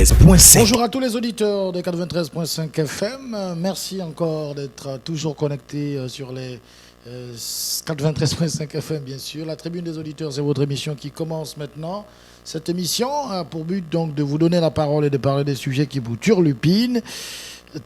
93.5. Bonjour à tous les auditeurs de 93.5 FM. Merci encore d'être toujours connectés sur les 93.5 FM, bien sûr. La Tribune des auditeurs, c'est votre émission qui commence maintenant. Cette émission a pour but donc de vous donner la parole et de parler des sujets qui vous turlupinent.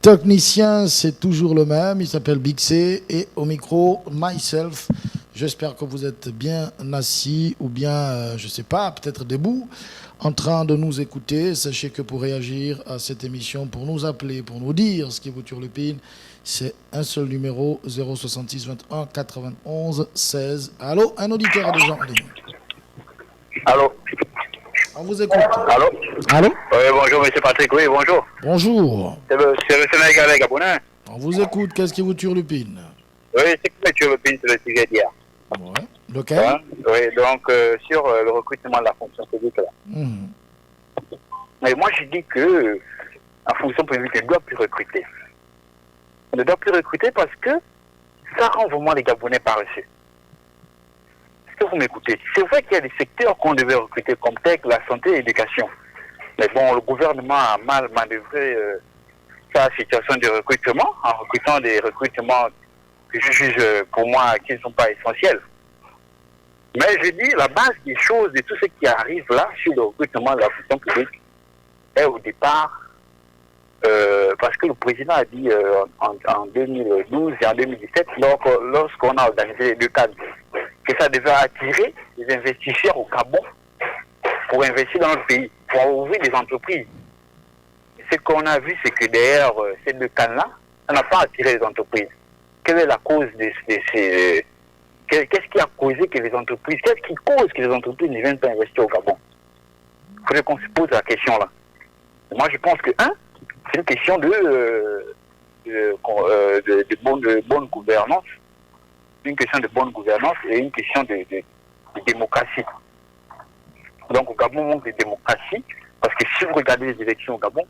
Technicien, c'est toujours le même. Il s'appelle Big C. Et au micro, myself. J'espère que vous êtes bien assis ou bien, je ne sais pas, peut-être debout, en train de nous écouter. Sachez que pour réagir à cette émission, pour nous appeler, pour nous dire ce qui vous turlupine, c'est un seul numéro, 066 21 91 16. Allô, un auditeur a déjà en ligne. Allô. On vous écoute. Allô. Allô. Oui, bonjour, monsieur Patrick. Oui, bonjour. Bonjour. C'est le Sénégalais gabonais. On vous écoute. Qu'est-ce qui vous turlupine? Oui, c'est que me turlupine sur le sujet d'hier. Ouais. Lequel? Hein? Oui, donc sur le recrutement de la fonction publique. Là. Mais moi, je dis que la fonction publique ne doit plus recruter. On ne doit plus recruter parce que ça rend vraiment les Gabonais paresseux. Est-ce que vous m'écoutez? C'est vrai qu'il y a des secteurs qu'on devait recruter comme tech, la santé et l'éducation. Mais bon, le gouvernement a mal manœuvré sa situation de recrutement en recrutant des recrutements que je juge pour moi qui ne sont pas essentiels. Mais je dis, la base des choses, de tout ce qui arrive là sur le recrutement de la fonction publique est au départ, parce que le président a dit en 2012 et en 2017, lorsqu'on a organisé les deux cadres, que ça devait attirer les investisseurs au Gabon pour investir dans notre pays, pour ouvrir des entreprises. Ce qu'on a vu, c'est que derrière ces deux cannes-là, ça n'a pas attiré les entreprises. Quelle est la cause de ces... Qu'est-ce qui a causé que les entreprises... Qu'est-ce qui cause que les entreprises ne viennent pas investir au Gabon? Il faudrait qu'on se pose la question là. Moi, je pense que, c'est une question de bonne gouvernance. Une question de bonne gouvernance et une question de démocratie. Donc, au Gabon, on manque de démocratie parce que si vous regardez les élections au Gabon,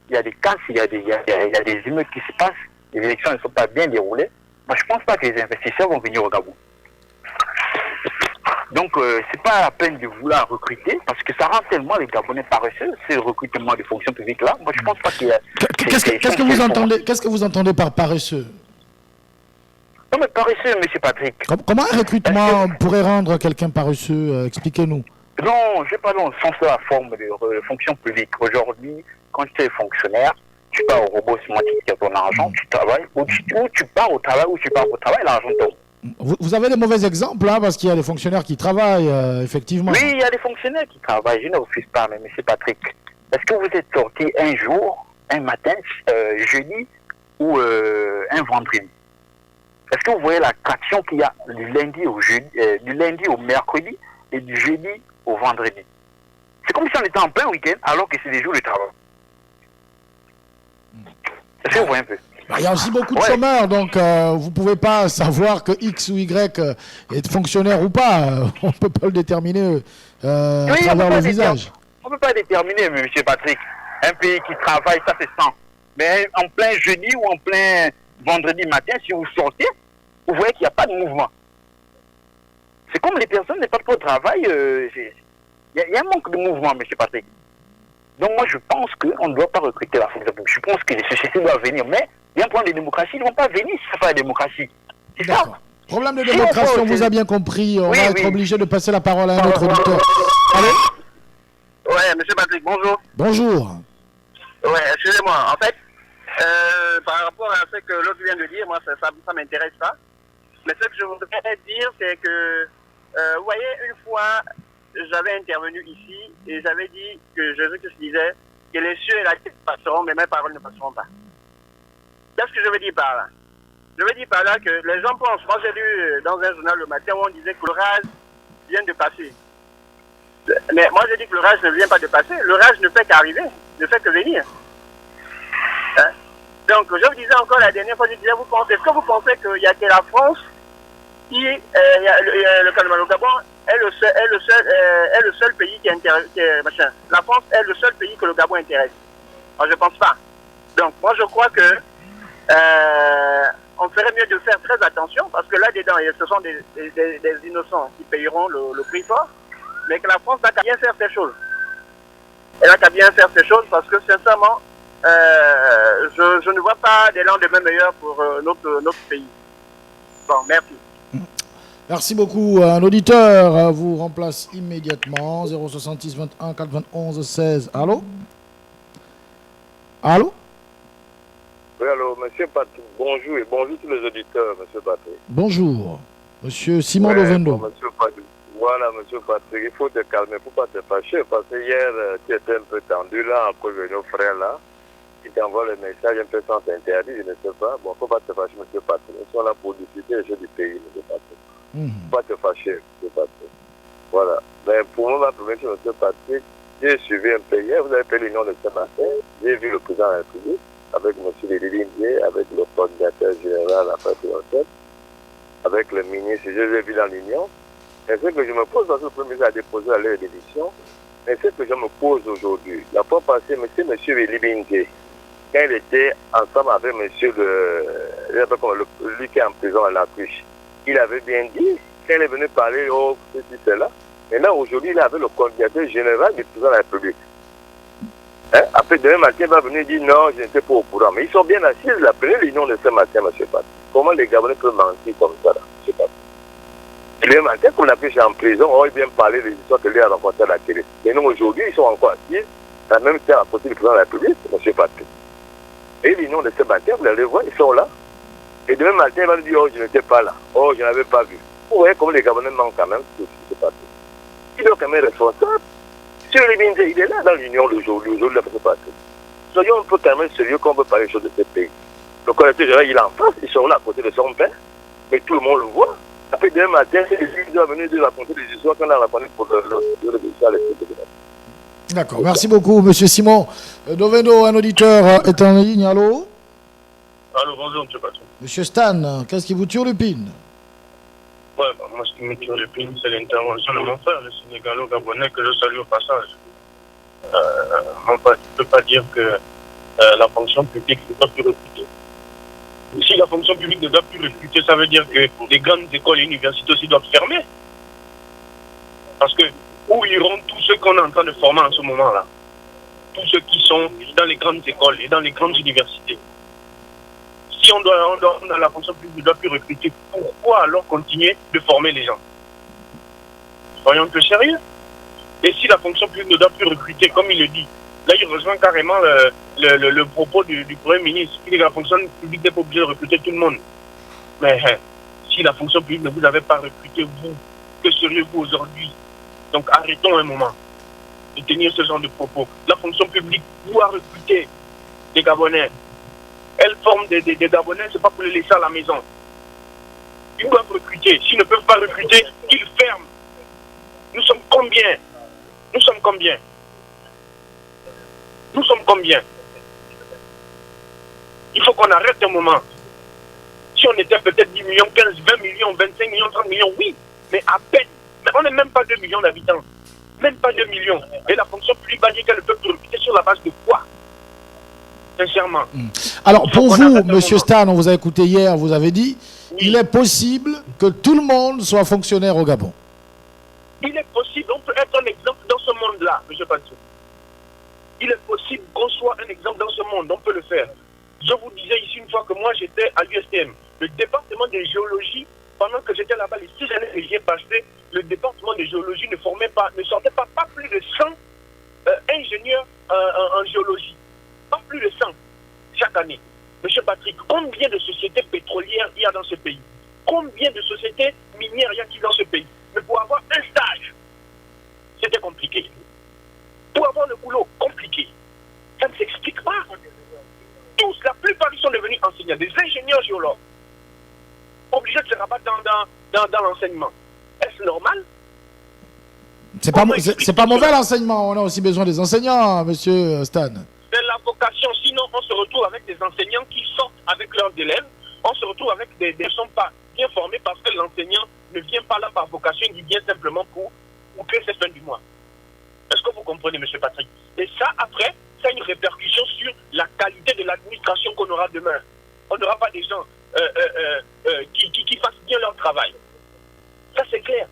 il y a des casses, il y a des émeutes qui se passent, les élections ne sont pas bien déroulées. Moi, je ne pense pas que les investisseurs vont venir au Gabon. Donc, c'est pas la peine de vouloir recruter, parce que ça rend tellement les Gabonais paresseux, ce recrutement de fonctions publiques-là. Moi, je pense pas qu'il y a... Qu'est-ce que vous entendez par paresseux? Non, mais paresseux, M. Patrick. Comment un recrutement pourrait rendre quelqu'un paresseux? Expliquez-nous. Non, je n'ai pas dans le sens de la forme de fonction publique. Aujourd'hui, quand tu es fonctionnaire, tu pars au robot sémantique qui a ton argent, tu travailles, ou tu pars au travail, ou tu pars au travail, l'argent tombe. Vous avez des mauvais exemples, hein, parce qu'il y a des fonctionnaires qui travaillent, effectivement. Oui, il y a des fonctionnaires qui travaillent, je ne refuse pas, mais M. Patrick, est-ce que vous êtes sorti un jour, un matin, jeudi, ou un vendredi? Est-ce que vous voyez la traction qu'il y a du lundi au mercredi, et du jeudi au vendredi? C'est comme si on était en plein week-end, alors que c'est des jours de travail. Est-ce que vous voyez un peu? Il y a aussi beaucoup de chômeurs, donc vous ne pouvez pas savoir que X ou Y est fonctionnaire ou pas. On ne peut pas le déterminer à travers le visage. On ne peut pas déterminer, M. Patrick. Un pays qui travaille, ça se sent. Mais en plein jeudi ou en plein vendredi matin, si vous sortez, vous voyez qu'il n'y a pas de mouvement. C'est comme les personnes ne partent pas au travail. Il y a un manque de mouvement, M. Patrick. Donc moi, je pense qu'on ne doit pas recruter la fonction publique. Je pense que les sociétés doivent venir, mais d'un point de démocratie, ils ne vont pas venir si ce n'est pas la démocratie. C'est ça. Problème de démocratie, on vous a bien compris. On va être obligé de passer la parole à un autre auditeur. Allô? Ouais, M. Patrick, bonjour. Bonjour. Ouais, excusez-moi. En fait, par rapport à ce que l'autre vient de dire, moi, ça m'intéresse pas. Mais ce que je voudrais dire, c'est que, vous voyez, une fois, j'avais intervenu ici et j'avais dit que Jésus-Christ disait que les cieux et la terre passeront, mais mes paroles ne passeront pas. Qu'est-ce que je veux dire par là? Je veux dire par là que les gens pensent. Moi, j'ai lu dans un journal le matin où on disait que l'orage vient de passer. Mais moi, je dis que l'orage ne vient pas de passer. L'orage ne fait qu'arriver, ne fait que venir. Hein? Donc, je vous disais encore la dernière fois, je disais, est-ce que vous pensez qu'il n'y a que la France qui, le Gabon est le seul pays qui intéresse, la France est le seul pays que le Gabon intéresse? Moi, je ne pense pas. Donc, moi, je crois que on ferait mieux de faire très attention, parce que là-dedans, ce sont des innocents qui payeront le prix fort, mais que la France va bien faire ces choses. Elle n'a qu'à bien faire ces choses parce que sincèrement, je ne vois pas des lendemains meilleurs pour notre pays. Bon, merci. Merci beaucoup. Un auditeur vous remplace immédiatement. 066 21 91 16. Allô? Allô? Oui, allô, monsieur Patrick. Bonjour et bonjour tous les auditeurs, monsieur Patrick. Bonjour. Monsieur Simon Lovendo. Bon, monsieur Patrick. Voilà, monsieur Patrick, il faut te calmer, il ne faut pas te fâcher, parce que hier, tu étais un peu tendu là, à cause de nos frères là, qui t'envoient le message un peu sans interdit, je ne sais pas. Bon, il ne faut pas te fâcher, monsieur Patrick. Ils sont là pour discuter les choses du pays, monsieur Patrick. Il ne faut pas te fâcher, monsieur Patrick. Voilà. Mais pour moi, ma première chose, monsieur Patrick, j'ai suivi un peu hier, vous avez fait l'union de ce matin, j'ai vu le président de la République, avec M. Lédé, avec le coordinateur général affaires financières, avec le ministre, je les ai vus dans l'union. Et ce que je me pose, parce que le premier ministre a déposé à l'heure d'édition, mais ce que je me pose aujourd'hui, la fois passée, M. Lédé, quand il était ensemble avec M. Lui qui est en prison à la Cruche, il avait bien dit, quand il est venu parler, oh, ceci, cela, maintenant aujourd'hui, il avait le coordinateur général du président de la République. Hein? Après, demain matin, il va venir dire non, je n'étais pas au courant. Mais ils sont bien assis, la première réunion de ce matin, M. Pat. Comment les Gabonais peuvent mentir comme ça, là, M. Pat? Et le matin, qu'on a pris en prison, on va bien parler des histoires que lui a rencontrées à la télé. Mais non, aujourd'hui, ils sont encore assis, à même temps à côté du président de la République, M. Pat. Et l'union de ce matin, vous allez voir, ils sont là. Et demain matin, il va nous dire, oh, je n'étais pas là. Oh, je n'avais pas vu. Vous voyez comment les Gabonais manquent quand même, ce qui s'est passé. Il doit quand même être responsable. Sur les Bindé, il est là dans l'union d'aujourd'hui, aujourd'hui, la passé. Soyons un peu quand même sérieux quand on veut parler des choses de ce pays. Le collectif général, il est en face, ils sont là à côté de son père, mais tout le monde le voit. Après, demain matin, il doit venir de raconter des histoires qu'on a racontées pour le D'accord, merci beaucoup, monsieur Simon. Dovendo, un auditeur est en ligne, allô? Allô, bonjour, monsieur Patron. Monsieur Stan, qu'est-ce qui vous turlupine? Ouais, bah, moi, ce qui me turlupine, c'est l'intervention de mon frère, le Sénégalo-Gabonais, que je salue au passage. On ne peut pas dire que la fonction publique ne doit plus recruter. Si la fonction publique ne doit plus recruter, ça veut dire que les grandes écoles et universités aussi doivent fermer. Parce que où iront tous ceux qu'on est en train de former en ce moment-là? Tous ceux qui sont dans les grandes écoles et dans les grandes universités. Si la fonction publique ne doit plus recruter, pourquoi alors continuer de former les gens? Soyons un peu sérieux. Et si la fonction publique ne doit plus recruter, comme il le dit, là il rejoint carrément le propos du Premier ministre, qui dit que la fonction publique n'est pas obligée de recruter tout le monde. Mais si la fonction publique ne vous avait pas recruté, vous, que seriez-vous aujourd'hui? Donc arrêtons un moment de tenir ce genre de propos. La fonction publique doit recruter des Gabonais. Elle forme des Gabonais, ce n'est pas pour les laisser à la maison. Ils doivent recruter. S'ils ne peuvent pas recruter, ils ferment. Nous sommes combien? Nous sommes combien? Nous sommes combien? Il faut qu'on arrête un moment. Si on était peut-être 10 millions, 15, 20 millions, 25 millions, 30 millions, oui, mais à peine. Mais on n'est même pas 2 millions d'habitants. Même pas 2 millions. Et la fonction publique va dire qu'elle ne peut plus recruter sur la base de quoi? Sincèrement. Alors, pour vous, monsieur Stan, on vous a écouté hier, vous avez dit, oui, il est possible que tout le monde soit fonctionnaire au Gabon. Il est possible, on peut être un exemple dans ce monde-là, monsieur Patou. Il est possible qu'on soit un exemple dans ce monde, on peut le faire. Je vous disais ici une fois que moi j'étais à l'USTM, le département de géologie, pendant que j'étais là-bas, les 6 années que j'y ai passé, le département de géologie ne sortait pas plus de 100 ingénieurs en géologie. Pas plus de 100 chaque année. Monsieur Patrick, combien de sociétés pétrolières il y a dans ce pays? Combien de sociétés minières il y a dans ce pays? Mais pour avoir un stage, c'était compliqué. Pour avoir le boulot, compliqué. Ça ne s'explique pas. Tous, la plupart, ils sont devenus enseignants, des ingénieurs géologues. Obligés de se rabattre dans l'enseignement. Est-ce normal? C'est pas mauvais l'enseignement, on a aussi besoin des enseignants, monsieur Stan. C'est la vocation, sinon on se retrouve avec des enseignants qui sortent avec leurs élèves, on se retrouve avec des ne sont pas bien formés parce que l'enseignant ne vient pas là par vocation, il vient simplement pour créer ses fins du mois. Est-ce que vous comprenez, monsieur Patrick? Et ça, après, ça a une répercussion sur la qualité de l'administration qu'on aura demain. On n'aura pas des gens qui fassent bien leur travail. Ça, c'est clair.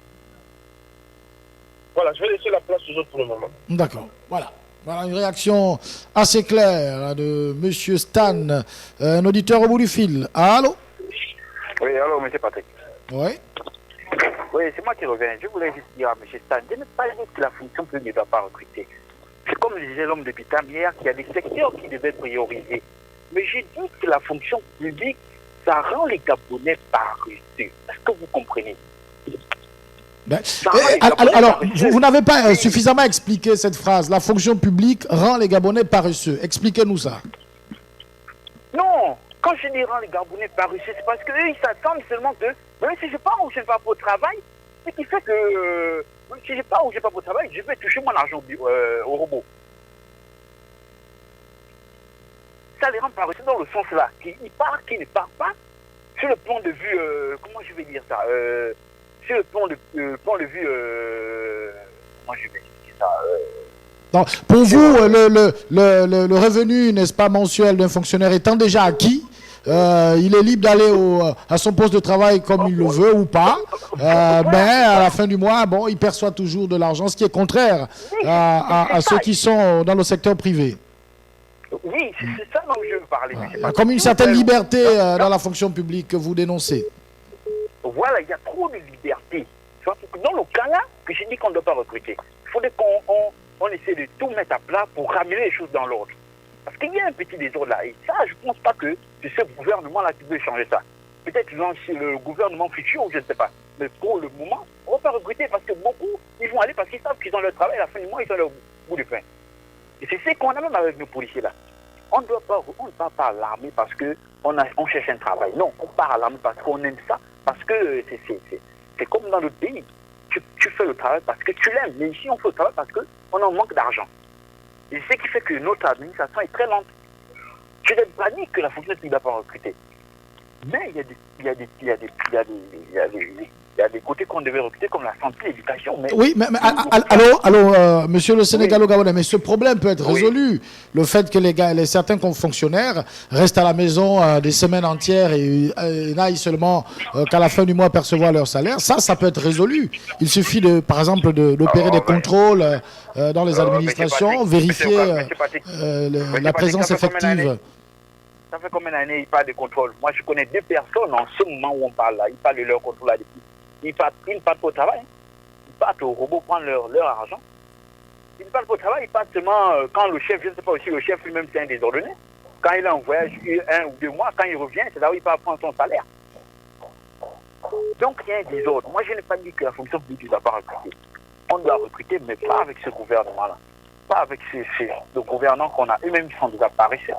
Voilà, je vais laisser la place aux autres pour le moment. D'accord, voilà. Voilà une réaction assez claire de M. Stan, un auditeur au bout du fil. Allô? Oui, allô, M. Patrick. Oui. Oui, c'est moi qui reviens. Je voulais juste dire à M. Stan, je ne pas dire que la fonction publique ne doit pas recruter. C'est comme le disait l'homme de Bitam hier, qu'il y a des secteurs qui devaient être priorisés. Mais j'ai dit que la fonction publique, ça rend les Gabonais paresseux. Est-ce que vous comprenez? Ben, alors, vous n'avez pas suffisamment expliqué cette phrase. La fonction publique rend les Gabonais paresseux. Expliquez-nous ça. Non, quand je dis rend les Gabonais paresseux, c'est parce qu'eux, ils s'attendent seulement que, même si je pars ou je ne vais pas au travail, ce qui fait que, même si je pars ou je ne vais pas au travail, je vais toucher mon argent au robot. Ça les rend paresseux dans le sens là. Qui part, qui ne part pas, sur le point de vue, comment je vais dire ça, sur le point de vue, comment je vais expliquer ça, donc, pour vous, le revenu, n'est-ce pas, mensuel d'un fonctionnaire étant déjà acquis, il est libre d'aller à son poste de travail comme il le veut ou pas, mais à la fin du mois, bon, il perçoit toujours de l'argent, ce qui est contraire à ceux qui sont dans le secteur privé. Oui, c'est ça dont je veux parler. Comme une certaine liberté dans la fonction publique que vous dénoncez. Voilà, il y a trop de liberté. Dans le cas là, que j'ai dit qu'on ne doit pas recruter, il faudrait qu'on essaie de tout mettre à plat pour ramener les choses dans l'ordre. Parce qu'il y a un petit désordre là. Et ça, je ne pense pas que c'est ce gouvernement-là qui veut changer ça. Peut-être le gouvernement futur, je ne sais pas. Mais pour le moment, on ne va pas recruter parce que beaucoup, ils vont aller parce qu'ils savent qu'ils ont leur travail. À la fin du mois, ils ont leur bout de pain. Et c'est ce qu'on a même avec nos policiers là. On ne part pas à l'armée parce qu'on cherche un travail. Non, on part à l'armée parce qu'on aime ça. Parce que c'est comme dans notre pays. Tu fais le travail parce que tu l'aimes. Mais ici, on fait le travail parce qu'on en manque d'argent. Et c'est ce qui fait que notre administration est très lente. Je n'ai pas dit que la fonction publique ne doit pas recruter. Mais il y a des côtés qu'on devait recruter comme la santé, l'éducation. Oui, mais allô, monsieur le Sénégalo-Gabonais, mais ce problème peut être résolu. Le fait que certains fonctionnaires restent à la maison des semaines entières et n'aillent seulement qu'à la fin du mois percevoir leur salaire, ça peut être résolu. Il suffit, par exemple, d'opérer des contrôles dans les administrations, vérifier la présence effective. Ça fait combien d'années ils parlent de contrôle? Moi, je connais 2 personnes en ce moment où on parle là. Ils parlent de leur contrôle là depuis. Ils ne partent pas au travail. Ils partent au robot prendre leur argent. Ils ne partent pas au travail. Ils partent seulement quand le chef, je ne sais pas aussi, le chef lui-même c'est un désordonné. Quand il est en voyage 1 ou 2 mois, quand il revient, c'est là où il part prendre son salaire. Donc il y a un désordre. Moi, je n'ai pas dit que la fonction publique ne doit pas recruter. On doit recruter, mais pas avec ce gouvernement-là. Pas avec le gouvernants qu'on a. Eux-mêmes, ils sont déjà paresseux.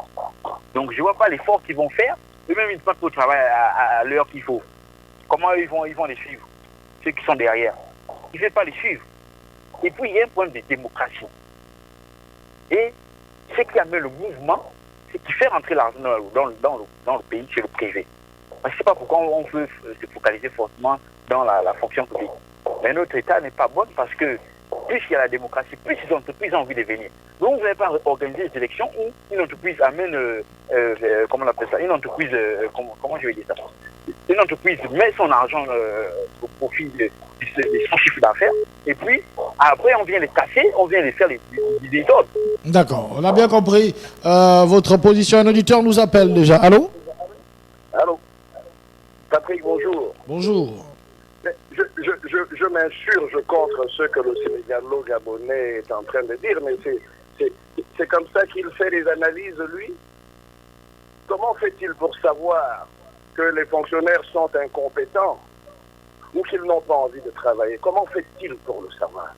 Donc, je ne vois pas l'effort qu'ils vont faire. Eux-mêmes, ils ne partent pas au travail à l'heure qu'il faut. Comment ils vont les suivre? Ceux qui sont derrière. Ils ne veulent pas les suivre. Et puis, il y a un problème de démocratie. Et ce qui amène le mouvement, c'est qui fait rentrer l'argent dans le pays, c'est le privé. Je ne sais pas pourquoi on veut se focaliser fortement dans la fonction publique. Mais notre État n'est pas bon parce que plus il y a la démocratie, plus les entreprises ont envie de venir. Donc, vous n'avez pas organisé des élections où une entreprise amène, comment on appelle ça, une entreprise, comment je vais dire ça, une entreprise met son argent au profit de son chiffre d'affaires, et puis, après, on vient les casser, on vient les faire des ordres. D'accord, on a bien compris votre position. Un auditeur nous appelle déjà. Allô? Allô? Patrick, bonjour. Bonjour. Je m'insurge contre ce que le Sénégalo-Gabonais est en train de dire, mais c'est comme ça qu'il fait les analyses, lui. Comment fait-il pour savoir que les fonctionnaires sont incompétents ou qu'ils n'ont pas envie de travailler? Comment fait-il pour le savoir?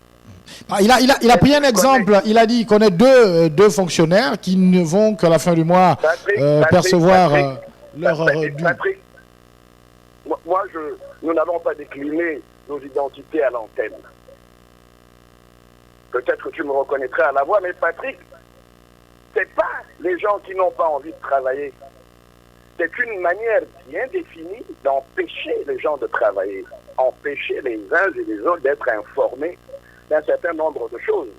Il a pris un exemple. Il a dit qu'il connaît deux fonctionnaires qui ne vont qu'à la fin du mois percevoir leur dû. Patrick, nous n'avons pas décliné nos identités à l'antenne. Peut-être que tu me reconnaîtrais à la voix, mais Patrick, c'est pas les gens qui n'ont pas envie de travailler. C'est une manière bien définie d'empêcher les gens de travailler, empêcher les uns et les autres d'être informés d'un certain nombre de choses.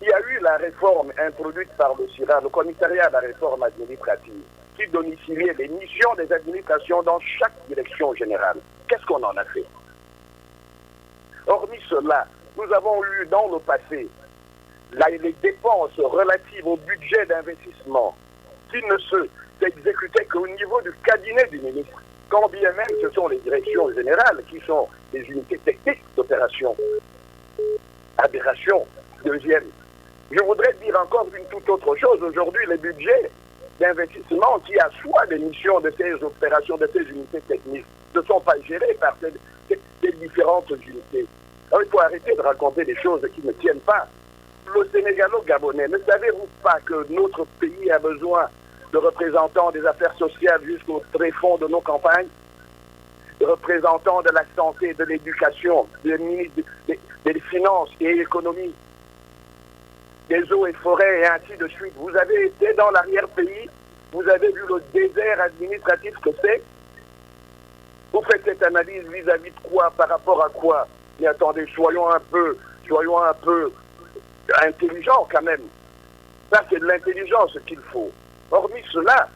Il y a eu la réforme introduite par le CIRA, le commissariat de la réforme administrative, qui domiciliait les missions des administrations dans chaque direction générale. Qu'est-ce qu'on en a fait? Hormis cela, nous avons eu dans le passé les dépenses relatives au budget d'investissement qui ne se exécutaient qu'au niveau du cabinet du ministre, quand bien même ce sont les directions générales qui sont les unités techniques d'opération. Aberration. Deuxième. Je voudrais dire encore une toute autre chose. Aujourd'hui, les budgets d'investissement qui assoient les missions de ces opérations, de ces unités techniques, ne sont pas gérés par ces différentes unités. Alors, il faut arrêter de raconter des choses qui ne tiennent pas. Le Sénégalo-Gabonais, ne savez-vous pas que notre pays a besoin de représentants des affaires sociales jusqu'au tréfonds de nos campagnes, de représentants de la santé, de l'éducation, des ministres des finances et économie, des eaux et forêts et ainsi de suite. Vous avez été dans l'arrière-pays, vous avez vu le désert administratif que c'est. Vous faites cette analyse vis-à-vis de quoi, par rapport à quoi? Mais attendez, soyons un peu intelligents quand même. Ça, c'est de l'intelligence qu'il faut. Hormis cela,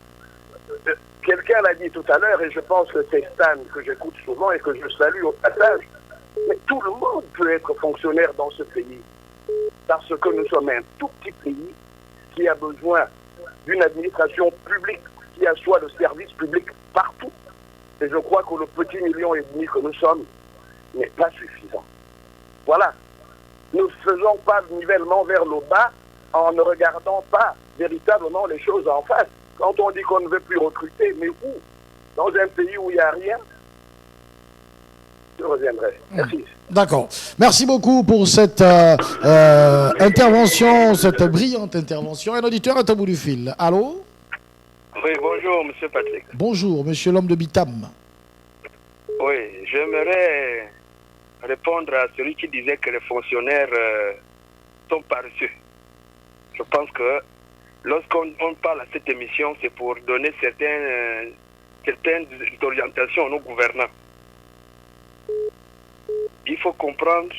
quelqu'un l'a dit tout à l'heure, et je pense que c'est Stan que j'écoute souvent et que je salue au passage, mais tout le monde peut être fonctionnaire dans ce pays. Parce que nous sommes un tout petit pays qui a besoin d'une administration publique qui assoit le service public partout. Et je crois que le petit 1,5 million que nous sommes n'est pas suffisant. Voilà. Nous ne faisons pas le nivellement vers le bas en ne regardant pas véritablement les choses en face. Quand on dit qu'on ne veut plus recruter, mais où? Dans un pays où il n'y a rien? Je reviendrai. Merci. D'accord. Merci beaucoup pour cette intervention, cette brillante intervention. Un auditeur est au bout du fil. Allô? Oui, bonjour, monsieur Patrick. Bonjour, monsieur l'homme de Bitam. Oui, j'aimerais répondre à celui qui disait que les fonctionnaires sont paresseux. Je pense que lorsqu'on parle à cette émission, c'est pour donner certaines orientations à nos gouvernants. Il faut comprendre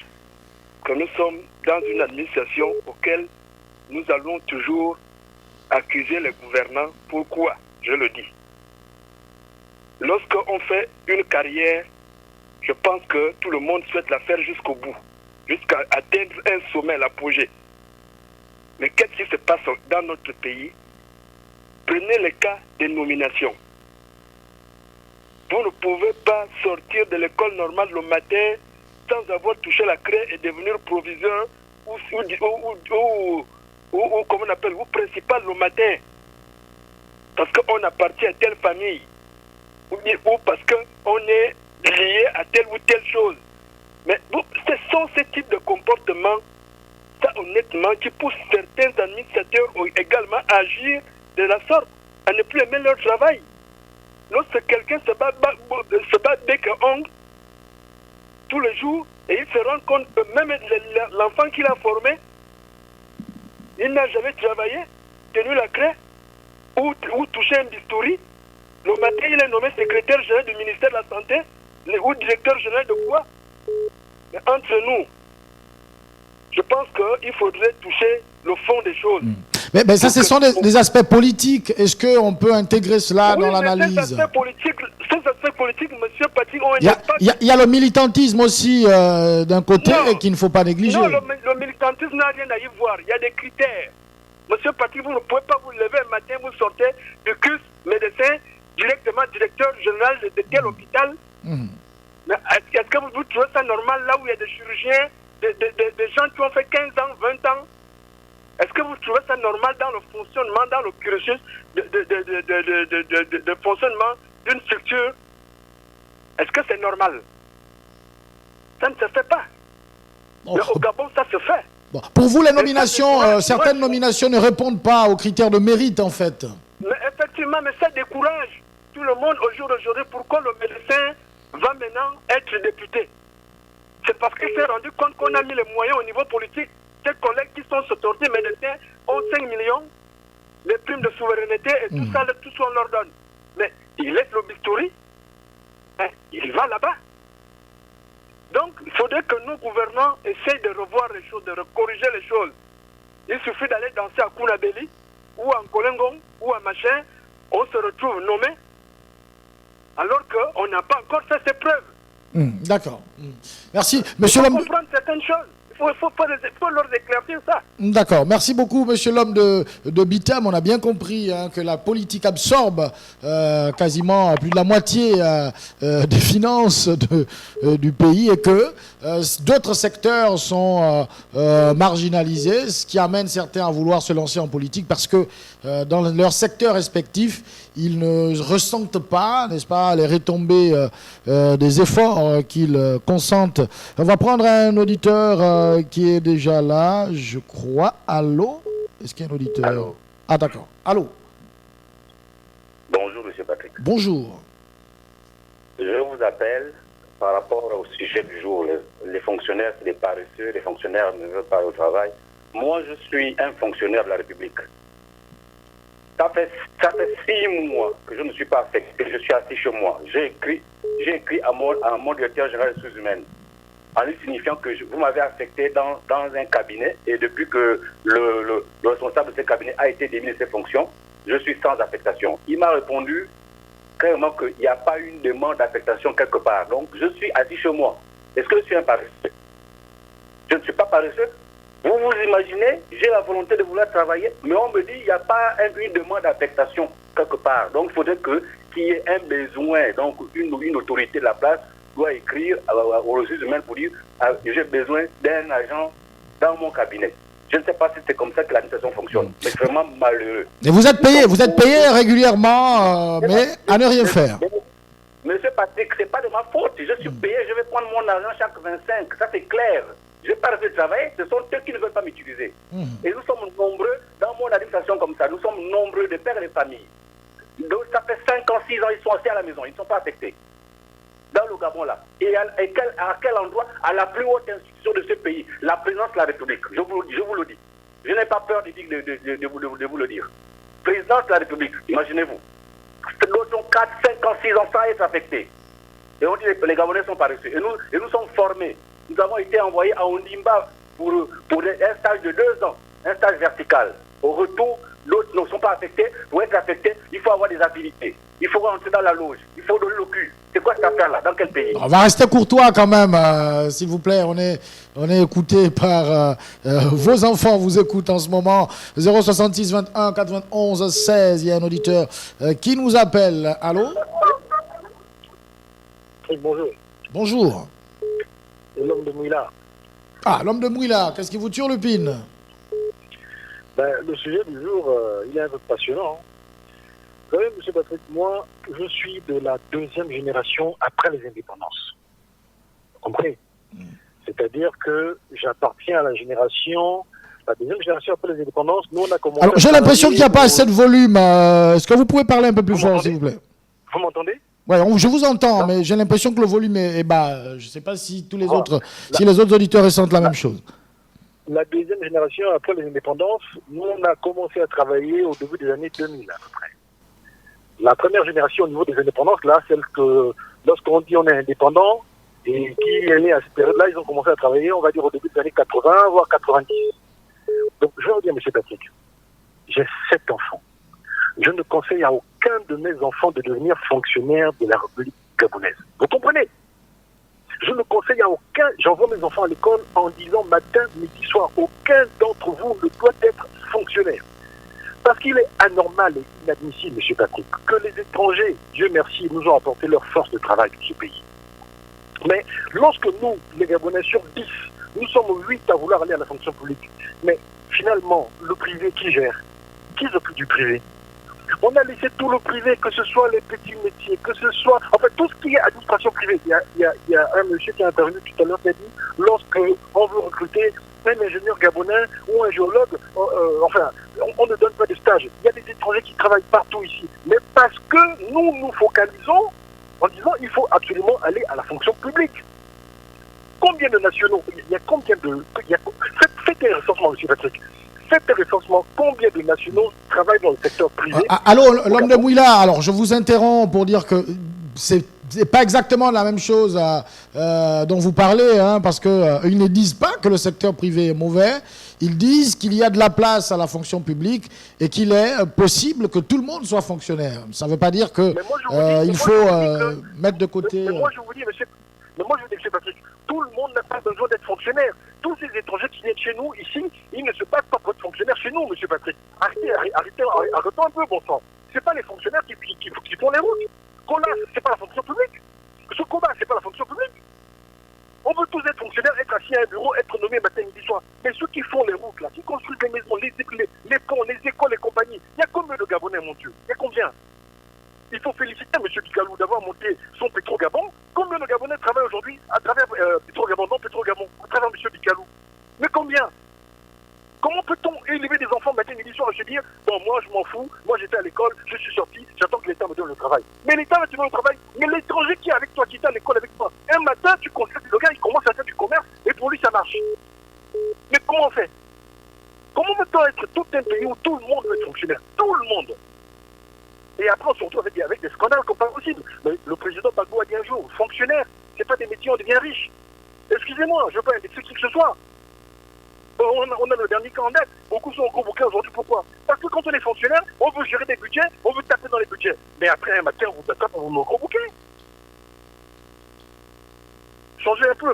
que nous sommes dans une administration auquel nous allons toujours accuser les gouvernants. Pourquoi? Je le dis. Lorsqu'on fait une carrière, je pense que tout le monde souhaite la faire jusqu'au bout, jusqu'à atteindre un sommet, l'apogée. Mais qu'est-ce qui se passe dans notre pays? Prenez le cas des nominations. Vous ne pouvez pas sortir de l'école normale le matin sans avoir touché la craie et devenir proviseur ou comment on appelle, ou principal le matin. Parce qu'on appartient à telle famille. Ou parce qu'on est lié à telle ou telle chose. Mais ce sont ces types de comportements, ça honnêtement, qui poussent certains administrateurs également à agir de la sorte, à ne plus aimer leur travail. Lorsque quelqu'un se bat bec et ongle tous les jours, et il se rend compte que même l'enfant qu'il a formé, il n'a jamais travaillé, tenu la craie, ou touché un bistouri. Le matin, il est nommé secrétaire général du ministère de la Santé, ou directeur général de quoi? Mais entre nous, je pense qu'il faudrait toucher le fond des choses. Mais ça, ce sont des aspects politiques. Est-ce qu'on peut intégrer cela dans l'analyse? Ces aspects politiques, monsieur Patrick, il y a le militantisme aussi d'un côté et qu'il ne faut pas négliger. Non, le militantisme n'a rien à y voir. Il y a des critères. Monsieur Patrick, vous ne pouvez pas vous lever un matin, vous sortez de CUS, médecin, directement directeur général de tel hôpital. Mais est-ce que vous trouvez ça normal là où il y a des chirurgiens, des gens qui ont fait 15 ans, 20 ans? Est-ce que vous trouvez ça normal dans le fonctionnement, dans le cursus de fonctionnement d'une structure? Est-ce que c'est normal? Ça ne se fait pas. Mais au Gabon, ça se fait. Bon. Pour vous, les nominations, certaines nominations ne répondent pas aux critères de mérite, en fait. Mais effectivement, mais ça décourage tout le monde au jour d'aujourd'hui. Pourquoi le médecin va maintenant être député? C'est parce qu'il s'est rendu compte qu'on a mis les moyens au niveau politique. Ces collègues qui sont sortis médecins ont 5 millions, les primes de souveraineté et tout ça, tout ça on leur donne. Mais il laisse le bistouri, il va là-bas. Donc, il faudrait que nos gouvernants essayent de revoir les choses, de corriger les choses. Il suffit d'aller danser à Kounabeli, ou à Nkolengong, ou à machin, on se retrouve nommé, alors qu'on n'a pas encore fait ses preuves. D'accord. Merci. Monsieur il faut comprendre certaines choses. Il faut leur éclaircir ça. D'accord. Merci beaucoup, monsieur l'homme de Bitam. On a bien compris que la politique absorbe quasiment plus de la moitié des finances du pays et que d'autres secteurs sont marginalisés, ce qui amène certains à vouloir se lancer en politique parce que dans leur secteur respectif, ils ne ressentent pas, n'est-ce pas, les retombées des efforts qu'ils consentent. On va prendre un auditeur qui est déjà là, je crois. Allô? Est-ce qu'il y a un auditeur? Allô. Ah, d'accord. Allô? Bonjour, monsieur Patrick. Bonjour. Je vous appelle par rapport au sujet du jour. Les fonctionnaires, les paresseux, les fonctionnaires ne veulent pas aller au travail. Moi, je suis un fonctionnaire de la République. Ça fait 6 mois que je ne suis pas affecté, je suis assis chez moi. J'ai écrit à mon directeur général des ressources humaines en lui signifiant que vous m'avez affecté dans un cabinet et depuis que le responsable de ce cabinet a été démis de ses fonctions, je suis sans affectation. Il m'a répondu clairement qu'il n'y a pas une demande d'affectation quelque part. Donc je suis assis chez moi. Est-ce que je suis un paresseux? Je ne suis pas paresseux. Vous vous imaginez, j'ai la volonté de vouloir travailler, mais on me dit qu'il n'y a pas une demande d'affectation quelque part. Donc il faudrait qu'il y ait un besoin. Donc une autorité de la place doit écrire aux ressources humaines pour dire j'ai besoin d'un agent dans mon cabinet. Je ne sais pas si c'est comme ça que l'administration fonctionne, mais c'est vraiment malheureux. Et vous êtes payé régulièrement, mais à ne rien faire. Monsieur Patrick, ce n'est pas de ma faute. Je suis payé, je vais prendre mon argent chaque 25. Ça c'est clair. Je n'ai pas arrêté de travailler, ce sont eux qui ne veulent pas m'utiliser. Et nous sommes nombreux, dans mon administration comme ça, nous sommes nombreux de pères et de familles. Donc ça fait 5 ans, 6 ans, ils sont assis à la maison, ils ne sont pas affectés. Dans le Gabon là. Et à quel endroit? À la plus haute institution de ce pays, la présidence de la République. Je vous le dis. Je n'ai pas peur de vous le dire. Présidence de la République, imaginez-vous. D'autres ont 4, 5 ans, 6 ans sans être affectés. Et on dit que les Gabonais sont paresseux. Et nous sommes formés. Nous avons été envoyés à Ondimba pour un stage de 2 ans, un stage vertical. Au retour, d'autres ne sont pas affectés. Pour être affectés, il faut avoir des affinités. Il faut rentrer dans la loge. Il faut donner le cul. C'est quoi cette affaire-là? Dans quel pays? On va rester courtois quand même, s'il vous plaît. On est écouté par vos enfants, vous écoutent en ce moment. 066 21 91 16. Il y a un auditeur qui nous appelle. Allô? Oui, bonjour. Bonjour. C'est l'homme de Mouila. Ah, l'homme de Mouila, qu'est-ce qui vous turlupine? Le sujet du jour, il est un peu passionnant. Vous savez, M. Patrick, moi, je suis de la 2e génération après les indépendances. Vous comprenez? C'est-à-dire que j'appartiens à la 2e génération après les indépendances. Nous, on a commencé. Alors, j'ai l'impression qu'il n'y a pas assez de volume. Est-ce que vous pouvez parler un peu plus fort, s'il vous plaît? Vous m'entendez? Ouais, je vous entends, mais j'ai l'impression que le volume est bas. Je ne sais pas si les autres auditeurs ressentent la même chose. La 2e génération après les indépendances, nous, on a commencé à travailler au début des années 2000 à peu près. La première génération au niveau des indépendances, là, celle que lorsqu'on dit on est indépendant et qui est né à cette période-là, ils ont commencé à travailler, on va dire, au début des années 80, voire 90. Donc, je vais vous dire, M. Patrick, j'ai 7 enfants. Je ne conseille à aucun de mes enfants de devenir fonctionnaire de la République gabonaise. Vous comprenez? Je ne conseille à aucun, j'envoie mes enfants à l'école en disant matin, midi, soir, aucun d'entre vous ne doit être fonctionnaire. Parce qu'il est anormal et inadmissible, M. Patrick, que les étrangers, Dieu merci, nous ont apporté leur force de travail dans ce pays. Mais lorsque nous, les Gabonais, sur 10, nous sommes 8 à vouloir aller à la fonction publique, mais finalement, le privé qui gère? Qui s'occupe du privé? On a laissé tout le privé, que ce soit les petits métiers, que ce soit... En fait, tout ce qui est administration privée. Il y a un monsieur qui est intervenu tout à l'heure qui a dit, lorsqu'on veut recruter un ingénieur gabonais ou un géologue, on ne donne pas de stage. Il y a des étrangers qui travaillent partout ici. Mais parce que nous focalisons en disant il faut absolument aller à la fonction publique. Combien de nationaux? Il y a combien de... Faites des recensements, M. Patrick. Faites des recensements. Combien de nationaux travaillent dans le secteur privé? Allô, l'homme de Mouila, alors je vous interromps pour dire que c'est pas exactement la même chose dont vous parlez, hein, parce qu'ils ne disent pas que le secteur privé est mauvais, ils disent qu'il y a de la place à la fonction publique et qu'il est possible que tout le monde soit fonctionnaire. Ça ne veut pas dire qu'il faut mettre de côté... Mais moi je vous dis, monsieur Patrick, tout le monde n'a pas besoin d'être fonctionnaire. Tous ceux des étrangers qui viennent chez nous, ici, ils ne se battent pas pour être fonctionnaires chez nous, M. Patrick. Arrêtons un peu, bon sang. Ce pas les fonctionnaires qui font les routes. Colas, c'est pas la fonction publique. Ce combat, c'est pas la fonction publique. On veut tous être fonctionnaires, être assis à un bureau, être nommés matin, midi, soir. Mais ceux qui font les routes, là, qui construisent les maisons, les ponts, les écoles, les compagnies, il y a combien de Gabonais, mon Dieu? Il y a combien? Il faut féliciter M. Bikalou d'avoir monté son Pétro-Gabon. Combien de Gabonais travaillent aujourd'hui à travers Pétro-Gabon, non Pétro-Gabon, à travers M. Bikalou? Mais combien? Comment peut-on élever des enfants matin, midi, soir et se dire, bon, moi, je m'en fous, moi, j'étais à l'école, je suis sorti, j'attends que l'État me donne le travail. Mais l'État va te donner le travail. Mais l'étranger qui est avec toi, qui est à l'école avec toi, un matin, tu constates le gars, il commence à faire du commerce, et pour lui, ça marche. Mais comment on fait? Comment peut-on être tout un pays où tout le monde veut être fonctionnaire? Tout le monde. Et après, on se retrouve avec des scandales comme pas possible. Mais le président Gbagbo a dit un jour, fonctionnaire, c'est pas des métiers, on devient riche. Excusez-moi, je ne veux pas indexer qui que ce soit. On a le dernier cas en dette. Beaucoup sont convoqués aujourd'hui. Pourquoi? Parce que quand on est fonctionnaire, on veut gérer des budgets, on veut taper dans les budgets. Mais après un matin, on vous attrape, on vous convoquer. Changer un peu.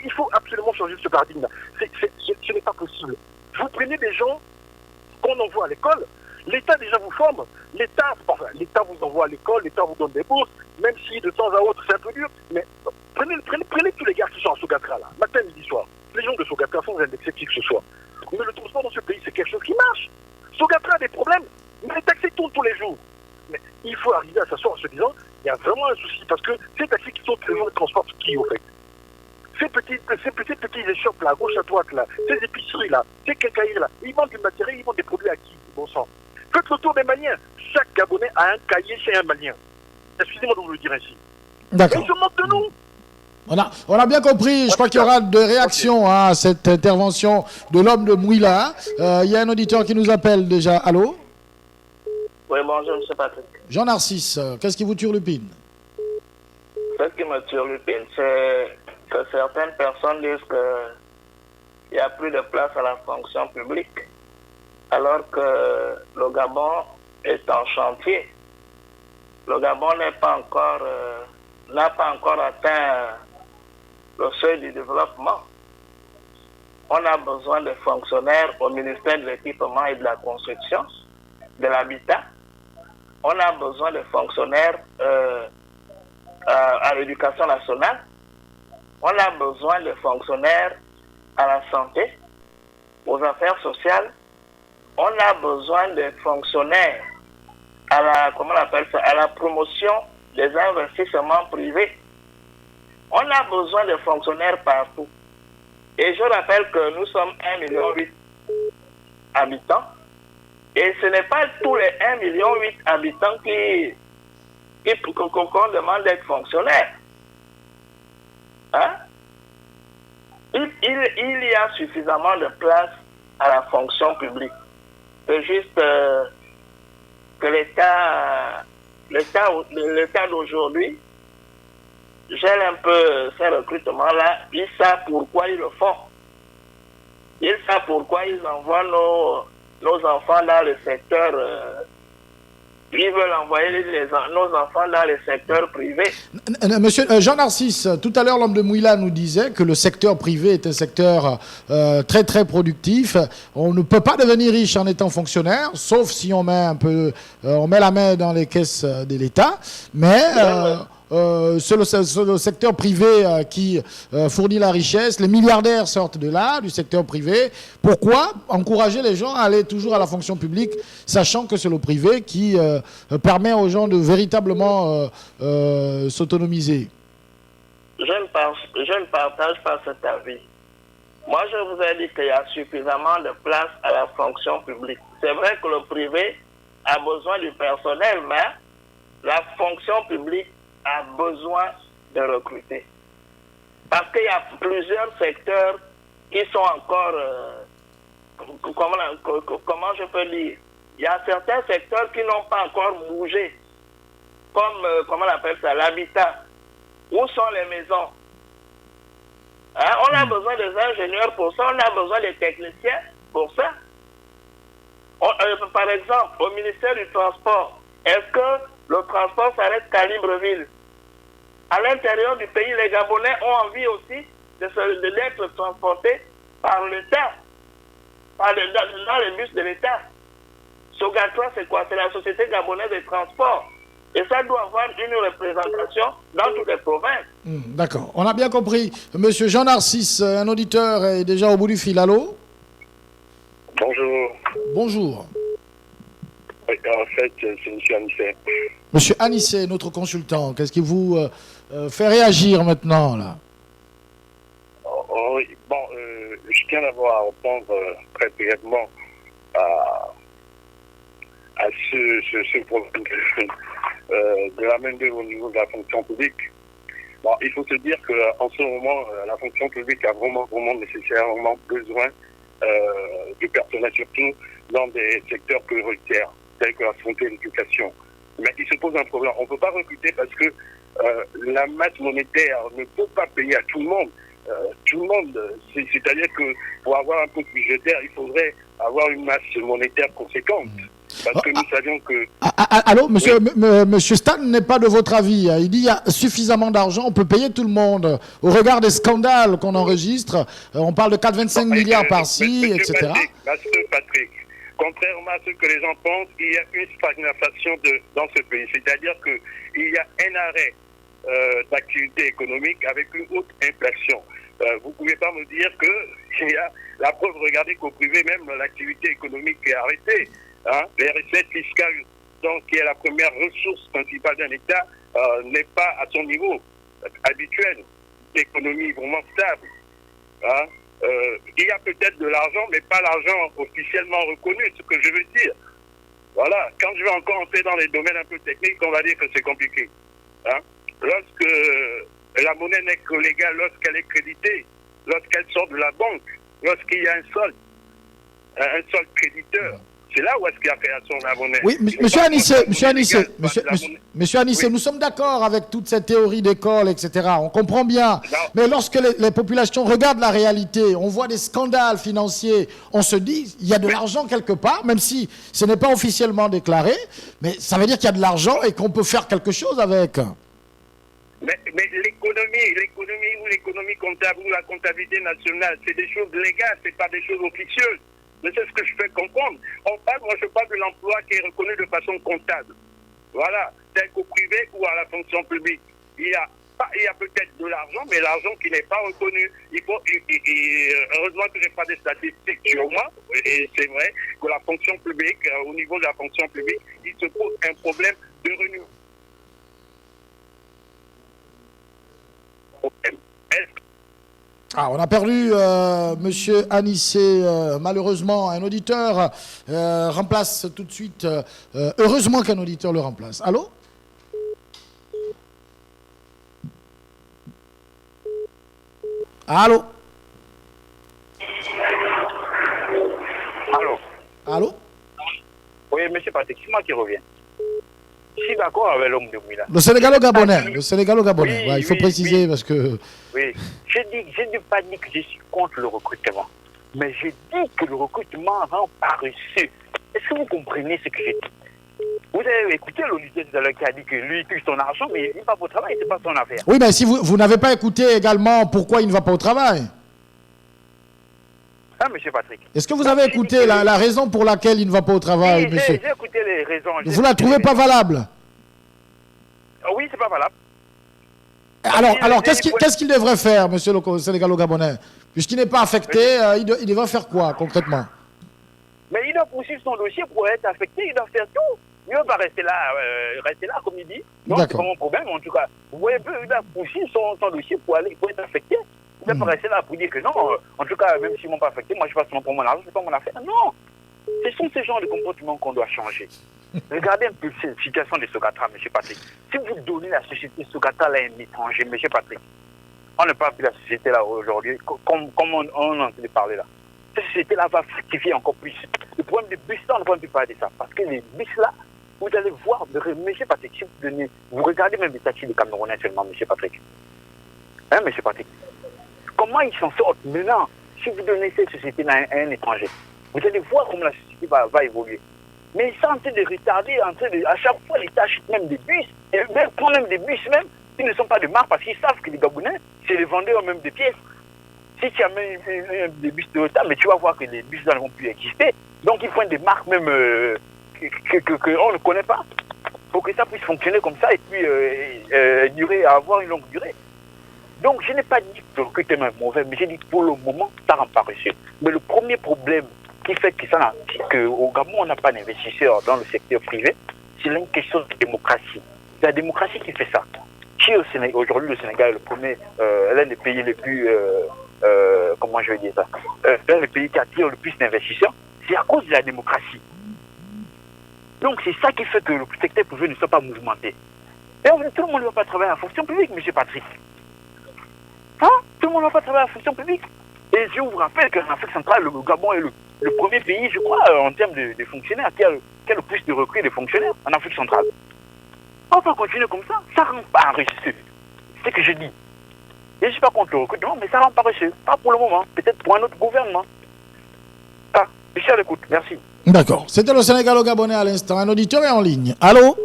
Il faut absolument changer ce paradigme-là. Ce n'est pas possible. Vous prenez des gens qu'on envoie à l'école. L'État déjà vous forme. L'État vous envoie à l'école, l'État vous donne des bourses, même si de temps à autre c'est un peu dur. Mais prenez tous les gars qui sont à Sogatra, là, matin, midi, soir. Les gens de Sogatra sont indexés qui que ce soit. Mais le transport dans ce pays, c'est quelque chose qui marche. Sogatra a des problèmes, mais les taxis tournent tous les jours. Mais il faut arriver à s'asseoir en se disant, il y a vraiment un souci, parce que ces taxis qui tournent tous les jours, transportent qui, au fait? Ces petits échoppes là, à gauche à droite là, ces épiceries là, ces quincailleries là, ils vendent du matériel, ils vendent des produits à qui, bon sang? Faites le tour des Maliens. Chaque Gabonais a un cahier chez un Malien. Excusez-moi de vous le dire ainsi. D'accord. Ils se moquent de nous. On a bien compris. Je crois qu'il y aura des réactions à cette intervention de l'homme de Mouila. Il y a un auditeur qui nous appelle déjà. Allô? Oui, bonjour, M. Patrick. Jean-Narcisse, qu'est-ce qui vous turlupine? Ce qui me turlupine, c'est que certaines personnes disent qu'il n'y a plus de place à la fonction publique, alors que le Gabon est en chantier. Le Gabon n'a pas encore atteint le seuil du développement. On a besoin de fonctionnaires au ministère de l'équipement et de la construction, de l'habitat. On a besoin de fonctionnaires à l'éducation nationale. On a besoin de fonctionnaires à la santé, aux affaires sociales. On a besoin de fonctionnaires à la promotion des investissements privés. On a besoin de fonctionnaires partout. Et je rappelle que nous sommes 1,8 million habitants. Et ce n'est pas tous les 1,8 million habitants qu'on demande d'être fonctionnaires. Hein? Il y a suffisamment de place à la fonction publique. C'est juste que l'État d'aujourd'hui gèle un peu ces recrutements-là. Ils savent pourquoi ils le font. Ils savent pourquoi ils envoient nos enfants dans le secteur. Ils veulent envoyer nos enfants dans le secteur privé. Monsieur Jean-Narcisse, tout à l'heure, l'homme de Mouila nous disait que le secteur privé est un secteur très très productif. On ne peut pas devenir riche en étant fonctionnaire, sauf si on met la main dans les caisses de l'État. Mais c'est le secteur privé qui fournit la richesse. Les milliardaires sortent de là, du secteur privé. Pourquoi encourager les gens à aller toujours à la fonction publique, sachant que c'est le privé qui permet aux gens de véritablement s'autonomiser? Je ne partage pas cet avis. Moi, je vous ai dit qu'il y a suffisamment de place à la fonction publique. C'est vrai que le privé a besoin du personnel, mais la fonction publique a besoin de recruter. Parce qu'il y a plusieurs secteurs qui sont encore, comment je peux dire, il y a certains secteurs qui n'ont pas encore bougé, comme, comment on appelle ça, l'habitat. Où sont les maisons? Hein? On a besoin des ingénieurs pour ça, on a besoin des techniciens pour ça. Par exemple, au ministère du Transport, est-ce que le transport s'arrête qu'à Libreville? À l'intérieur du pays, les Gabonais ont envie aussi d'être transportés par l'État, dans les bus de l'État. Sogatrans, c'est quoi? C'est la Société gabonaise de transport. Et ça doit avoir une représentation dans toutes les provinces. D'accord, on a bien compris. Monsieur Jean-Narcisse, un auditeur est déjà au bout du fil. Allô? Bonjour. Bonjour. Oui, en fait, c'est M. Anissé. Monsieur Anissé, notre consultant, qu'est-ce qui vous fait réagir maintenant là? Oui, bon, je tiens d'abord à répondre très brièvement à ce problème de la main-d'œuvre au niveau de la fonction publique. Bon, il faut se dire qu'en ce moment, la fonction publique a vraiment nécessairement besoin de personnel, surtout dans des secteurs prioritaires, tels que la santé et l'éducation. Mais il se pose un problème. On ne peut pas recruter parce que la masse monétaire ne peut pas payer à tout le monde. C'est-à-dire que pour avoir un peu budgétaire, il faudrait avoir une masse monétaire conséquente. Parce que nous savions que... Allô, monsieur, monsieur Stan n'est pas de votre avis. Il dit qu'il y a suffisamment d'argent, on peut payer tout le monde. Au regard des scandales qu'on enregistre, on parle de 4,25 milliards par-ci, etc. Patrick, contrairement à ce que les gens pensent, il y a une stagnation dans ce pays. C'est-à-dire qu'il y a un arrêt d'activité économique avec une haute inflation. Vous ne pouvez pas me dire qu'il y a la preuve, regardez qu'au privé même, l'activité économique est arrêtée. Hein, les recettes fiscales, donc, qui est la première ressource principale d'un État, n'est pas à son niveau habituel d'économie vraiment stable. Hein. Il y a peut-être de l'argent, mais pas l'argent officiellement reconnu, ce que je veux dire. Voilà, quand je vais encore entrer dans les domaines un peu techniques, on va dire que c'est compliqué. Hein. Lorsque la monnaie n'est que légale, lorsqu'elle est créditée, lorsqu'elle sort de la banque, lorsqu'il y a un solde créditeur, c'est là où est-ce qu'il y a création de la monnaie. Oui, monsieur Anissé, oui. Nous sommes d'accord avec toute cette théorie d'école, etc. On comprend bien. Non. Mais lorsque les populations regardent la réalité, on voit des scandales financiers, on se dit, il y a de l'argent quelque part, même si ce n'est pas officiellement déclaré, mais ça veut dire qu'il y a de l'argent et qu'on peut faire quelque chose avec. Mais l'économie ou l'économie comptable ou la comptabilité nationale, c'est des choses légales, c'est pas des choses officieuses. Mais c'est ce que je fais comprendre. Moi je parle de l'emploi qui est reconnu de façon comptable. Voilà, tel qu'au privé ou à la fonction publique. Il y a peut-être de l'argent, mais l'argent qui n'est pas reconnu. Heureusement que je n'ai pas des statistiques sur moi, et c'est vrai que la fonction publique, au niveau de la fonction publique, il se pose un problème de renouvellement. On a perdu monsieur Anissé, malheureusement. Un auditeur remplace tout de suite. Heureusement qu'un auditeur le remplace. Allô? Allô? Allô? Oui, monsieur Patrick, c'est moi qui reviens. Je suis d'accord avec l'homme de Mouila. Le Sénégalo-Gabonais. Oui, il faut préciser parce que... Oui, je ne dis pas que je suis contre le recrutement. Mais je dis que le recrutement rend paresseux. Est-ce que vous comprenez ce que j'ai dit? Vous avez écouté l'auditeur tout à l'heure qui a dit que lui, il touche son argent, mais il ne va pas au travail, c'est pas son affaire. Oui, mais si vous n'avez pas écouté également pourquoi il ne va pas au travail. Ah, monsieur Patrick. Est-ce que vous avez écouté la raison pour laquelle il ne va pas au travail, oui, monsieur? J'ai écouté les raisons. Vous la trouvez pas valable? Oui, c'est pas valable. Alors qu'est-ce qu'il devrait faire, monsieur le Sénégalo-Gabonais? Puisqu'il n'est pas affecté, il devrait faire quoi, concrètement? Mais il doit poursuivre son dossier pour être affecté, il doit faire tout. Il ne va pas rester là, comme il dit. Donc, c'est pas mon problème, en tout cas. Vous voyez, il doit poursuivre son dossier pour être affecté. Il ne va pas rester là pour dire que non, en tout cas, même s'ils ne m'ont pas affecté, moi je passe pour mon argent, c'est pas mon affaire. Non! Ce sont ces genres de comportements qu'on doit changer. Regardez un peu cette situation de Sogatrans, M. Patrick. Si vous donnez la société Sogatrans à un étranger, M. Patrick, on ne parle plus de la société là aujourd'hui, comme on est en train de parler là. Cette société-là va fructifier encore plus. Le problème des bus là, on ne peut plus parler de ça. Parce que les bus là, vous allez voir, M. Patrick, si vous regardez même les taxis de Camerounais actuellement, M. Patrick. Hein, M. Patrick? Comment ils s'en sortent maintenant si vous donnez cette société-là à un étranger? Vous allez voir comment la société va évoluer. Mais ils sont en train de retarder, à chaque fois, l'État achète même des bus, et même prend même des bus même, qui ne sont pas de marque, parce qu'ils savent que les Gabonais, c'est les vendeurs même des pièces. Si tu amènes des bus de retard, mais tu vas voir que les bus là ne vont plus exister. Donc ils prennent des marques même qu'on ne connaît pas, pour que ça puisse fonctionner comme ça et puis avoir une longue durée. Donc je n'ai pas dit que le recrutement est mauvais, mais j'ai dit que pour le moment, ça rend paresseux. Mais le premier problème qui fait qu'au Gabon, on n'a pas d'investisseurs dans le secteur privé, c'est une question de démocratie. C'est la démocratie qui fait ça. Si aujourd'hui le Sénégal est le premier, l'un des pays les plus, comment je vais dire ça, l'un des pays qui attire le plus d'investisseurs, c'est à cause de la démocratie. Donc c'est ça qui fait que le secteur privé ne soit pas mouvementé. Et tout le monde ne va pas travailler à la fonction publique, M. Patrick. Hein? Tout le monde ne va pas travailler à la fonction publique. Et je vous rappelle qu'en Afrique centrale, le Gabon est le premier pays, je crois, en termes de fonctionnaires, qui a le plus de recrues de fonctionnaires en Afrique centrale. On va continuer comme ça. Ça rend paresseux. C'est ce que je dis. Je ne suis pas contre le recrutement, mais ça rend paresseux. Pas pour le moment. Peut-être pour un autre gouvernement. Ah, je suis à l'écoute. Merci. D'accord. C'était le Sénégalo-Gabonais à l'instant. Un auditeur est en ligne. Allô?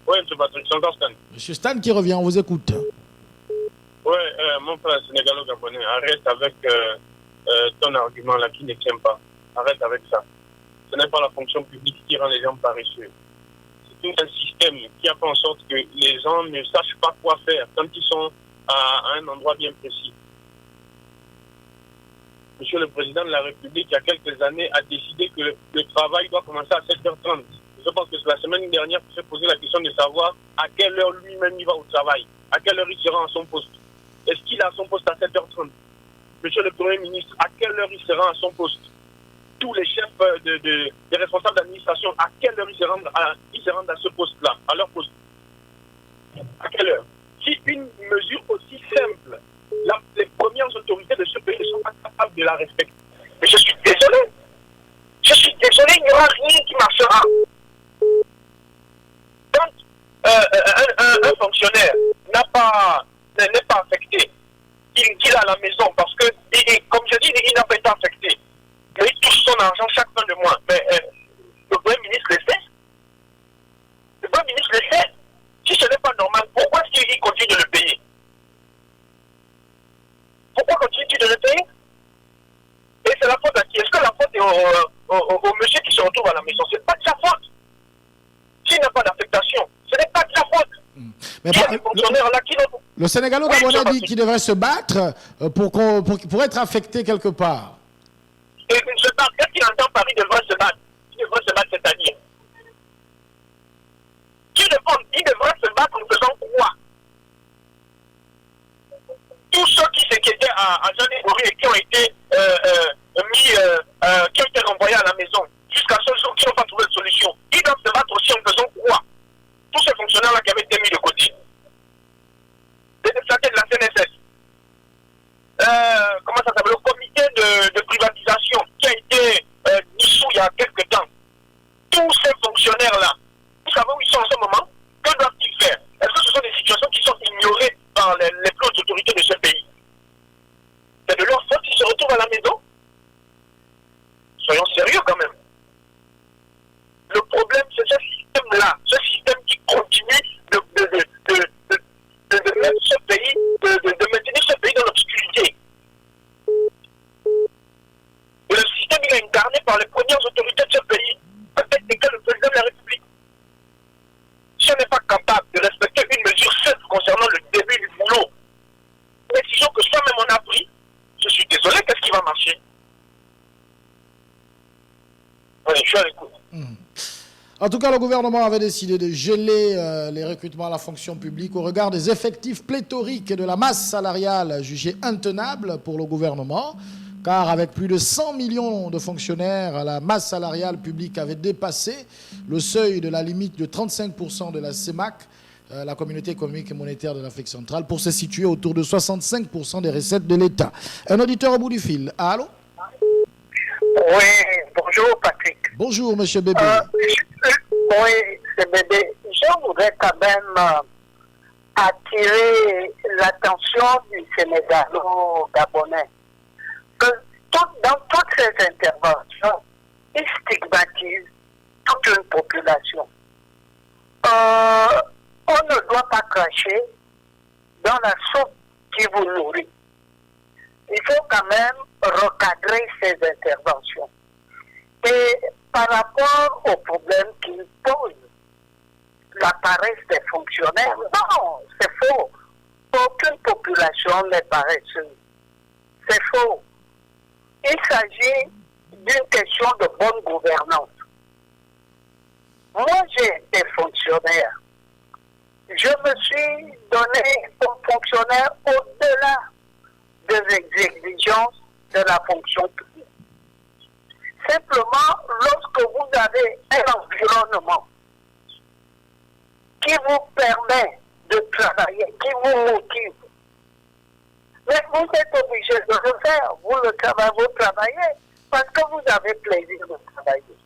Oui, M. Patrick, c'est encore Stan. Monsieur Stan qui revient, on vous écoute. Oui, mon frère sénégalo-gabonais, arrête avec ton argument là qui ne tient pas. Arrête avec ça. Ce n'est pas la fonction publique qui rend les gens paresseux. C'est un système qui a fait en sorte que les gens ne sachent pas quoi faire quand ils sont à un endroit bien précis. Monsieur le Président de la République, il y a quelques années, a décidé que le travail doit commencer à 7h30. Je pense que c'est la semaine dernière qu'il s'est posé la question de savoir à quelle heure lui-même il va au travail, à quelle heure il sera à son poste. Est-ce qu'il est à son poste à 7h30? Monsieur le Premier ministre, à quelle heure il sera à son poste? Tous les chefs des responsables d'administration, à quelle heure ils se rendent à ce poste-là, à leur poste? À quelle heure? Si une mesure aussi simple, les premières autorités de ce pays ne sont pas capables de la respecter. Mais je suis désolé. Il n'y aura rien qui marchera. Quand un fonctionnaire n'est pas affecté, il est à la maison parce que, comme je dis, il n'a pas été affecté. Mais il touche son argent chaque fin de mois. Mais le Premier ministre le sait. Le Premier ministre le sait. Si ce n'est pas normal, pourquoi est-ce qu'il continue de le payer? Pourquoi continue-t-il de le payer? Et c'est la faute à qui? Est-ce que la faute est au monsieur qui se retrouve à la maison? Ce n'est pas de sa faute. S'il n'a pas d'affectation, ce n'est pas de sa faute. Mais il y a des fonctionnaires là qui n'ont... Le Sénégalo-Gabonais dit qu'il devrait se battre pour être affecté quelque part. Et se battre, qu'est-ce qu'il entend par il devrait se battre? Il devrait se battre, c'est-à-dire il devrait se battre en faisant quoi? Tous ceux qui s'inquiétaient à Jean Ébori et qui ont été qui ont été renvoyés à la maison jusqu'à ce jour qui n'ont pas trouvé de solution, ils doivent se battre aussi en faisant quoi? Tous ces fonctionnaires-là qui avaient été mis de côté. Les déflaqués de la CNSS. Comment ça s'appelle? Le comité de privatisation qui a été dissous il y a quelques temps. Tous ces fonctionnaires-là, vous savez où ils sont en ce moment? Que doivent-ils faire? Est-ce que ce sont des situations qui sont ignorées par les plus hautes autorités de ce pays? C'est de leur faute qu'ils se retrouvent à la maison? Soyons sérieux quand même. Le problème, c'est ce système-là, ce système qui continue de mettre ce pays, de maintenir ce pays dans l'obscurité. Et le système, il est incarné par les premières autorités de ce pays, peut-être lesquelles le président de la République. Si on n'est pas capable de respecter une mesure simple concernant le début du boulot, une décision que soi-même on a pris, je suis désolé, qu'est-ce qui va marcher? Oui, je suis à l'écoute. En tout cas, le gouvernement avait décidé de geler les recrutements à la fonction publique au regard des effectifs pléthoriques et de la masse salariale jugée intenable pour le gouvernement, car avec plus de 100 millions de fonctionnaires, la masse salariale publique avait dépassé le seuil de la limite de 35% de la CEMAC, la Communauté économique et monétaire de l'Afrique centrale, pour se situer autour de 65% des recettes de l'État. Un auditeur au bout du fil. Allô? Oui, bonjour Patrick. Bonjour Monsieur Bébé. Oui, c'est Bébé. Je voudrais quand même attirer l'attention du Sénégalo-Gabonais. Que dans toutes ces interventions, ils stigmatisent toute une population. On ne doit pas cracher dans la soupe qui vous nourrit. Il intervention. Et par rapport aux problèmes qu'il pose, la paresse des fonctionnaires, non, c'est faux. Aucune population n'est paresseuse. C'est faux. Il s'agit d'une question de bonne gouvernance. Moi, j'ai été fonctionnaire. Je me suis donné comme fonctionnaire au-delà des exigences de la fonction publique. Simplement, lorsque vous avez un environnement qui vous permet de travailler, qui vous motive, mais vous êtes obligé de le faire. Vous travaillez parce que vous avez plaisir de travailler.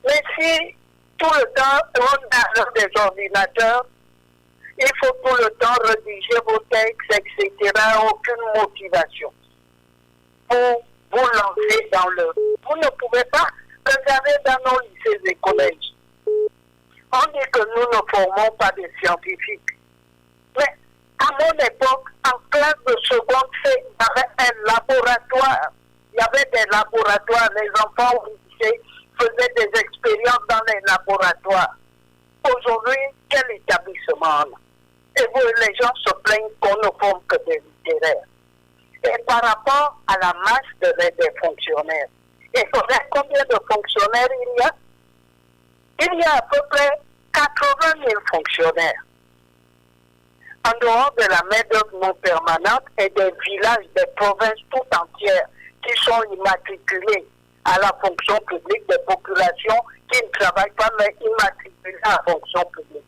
Mais si tout le temps on a des ordinateurs, il faut tout le temps rédiger vos textes, etc., aucune motivation pour vous lancer dans le... Vous ne pouvez pas regarder dans nos lycées et collèges. On dit que nous ne formons pas des scientifiques. Mais à mon époque, en classe de seconde C, il y avait un laboratoire. Il y avait des laboratoires. Les enfants au lycée faisaient des expériences dans les laboratoires. Aujourd'hui, quel établissement on a? Et vous, les gens se plaignent qu'on ne forme que des littéraires. Et par rapport à la masse des fonctionnaires, et combien de fonctionnaires il y a? Il y a à peu près 80 000 fonctionnaires. En dehors de la main-d'œuvre non permanente et des villages, des provinces tout entières qui sont immatriculées à la fonction publique, des populations qui ne travaillent pas mais immatriculées à la fonction publique.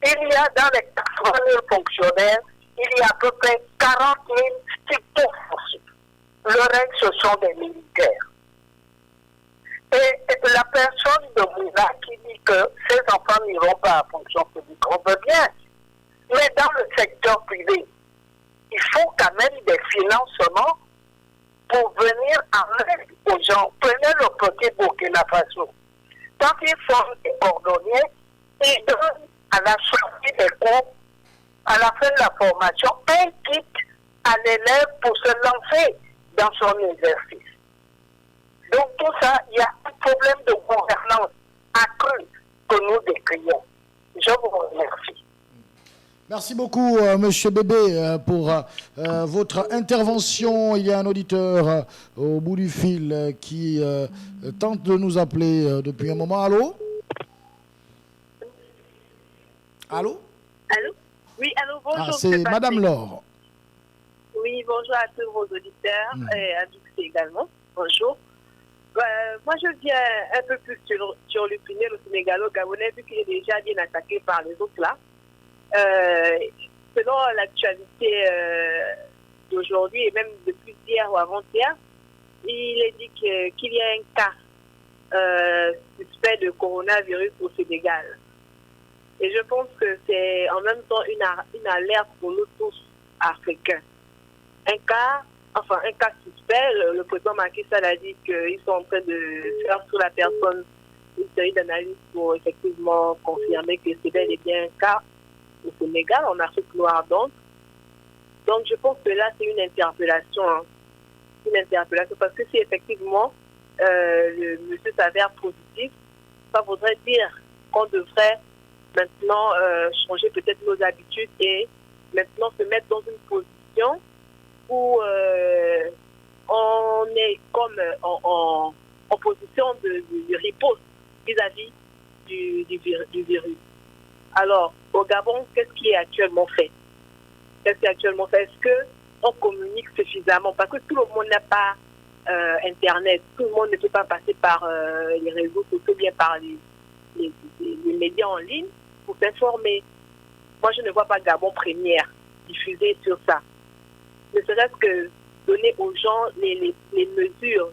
Il y a dans les 80 000 fonctionnaires, il y a à peu près 40 000 stricto forcés. Le reste, ce sont des militaires. Et la personne de Moula qui dit que ces enfants n'iront pas à la fonction publique, on veut bien. Mais dans le secteur privé, il faut quand même des financements pour venir en aide aux gens. Prenez le petit Burkina Faso. Quand ils forment des cordonniers, ils donnent à la sortie des cours, à la fin de la formation, un kit à l'élève pour se lancer dans son exercice. Donc tout ça, il y a un problème de gouvernance accru que nous décrions. Je vous remercie. Merci beaucoup, Monsieur Bébé, pour votre intervention. Il y a un auditeur au bout du fil qui tente de nous appeler depuis un moment. Allô? Allô? Allô? Oui, allô, bonjour. Ah, c'est Madame Laure. Oui, bonjour à tous vos auditeurs et à tous également. Bonjour. Moi, je viens un peu plus sur le tunnel au Sénégalo-Gabonais, vu qu'il est déjà bien attaqué par les autres là. Selon l'actualité d'aujourd'hui et même depuis hier ou avant-hier, il est dit qu'il y a un cas suspect de coronavirus au Sénégal. Et je pense que c'est en même temps une alerte pour nous tous africains. Un cas suspect, le président Macky Sall a dit qu'ils sont en train de faire sur la personne une série d'analyses pour effectivement confirmer que c'est bel et bien un cas au Sénégal, en Afrique noire donc. Donc je pense que là c'est une interpellation. Une interpellation parce que si effectivement le monsieur s'avère positif, ça voudrait dire qu'on devrait maintenant changer peut-être nos habitudes et maintenant se mettre dans une position où on est comme en position de riposte vis-à-vis du virus. Alors, au Gabon, qu'est-ce qui est actuellement fait? Est-ce qu'on communique suffisamment? Parce que tout le monde n'a pas Internet, tout le monde ne peut pas passer par les réseaux sociaux, bien par les médias en ligne pour s'informer. Moi, je ne vois pas Gabon Première diffuser sur ça. Ne serait-ce que donner aux gens les mesures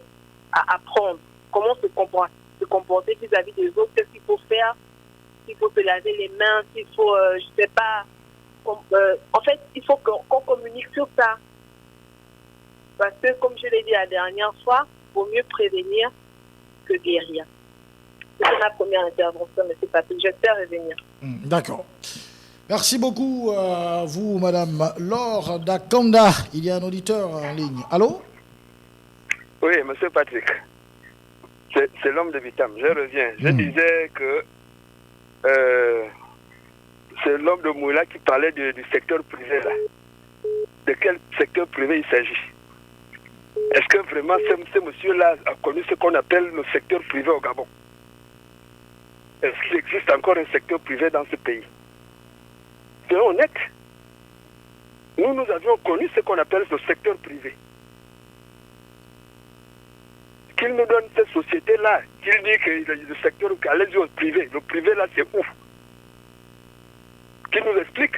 à prendre, comment se comporter vis-à-vis des autres, qu'est-ce qu'il faut faire, s'il faut se laver les mains, s'il faut, je sais pas, en fait, il faut qu'on communique sur ça. Parce que, comme je l'ai dit la dernière fois, il vaut mieux prévenir que guérir. C'est ma première intervention, M. Patrick. J'espère revenir. D'accord. Merci beaucoup à vous, Madame Laure Dakanda. Il y a un auditeur en ligne. Allô? Oui, monsieur Patrick. C'est l'homme de Vitam. Je reviens. Je disais que c'est l'homme de Moula qui parlait du secteur privé là. De quel secteur privé il s'agit? Est-ce que vraiment ce monsieur-là a connu ce qu'on appelle le secteur privé au Gabon? Est-ce qu'il existe encore un secteur privé dans ce pays? C'est honnête. Nous avions connu ce qu'on appelle le secteur privé. Qu'il nous donne cette société-là, qu'il dit que le secteur, allez-y au privé. Le privé là, c'est où? Qu'il nous explique.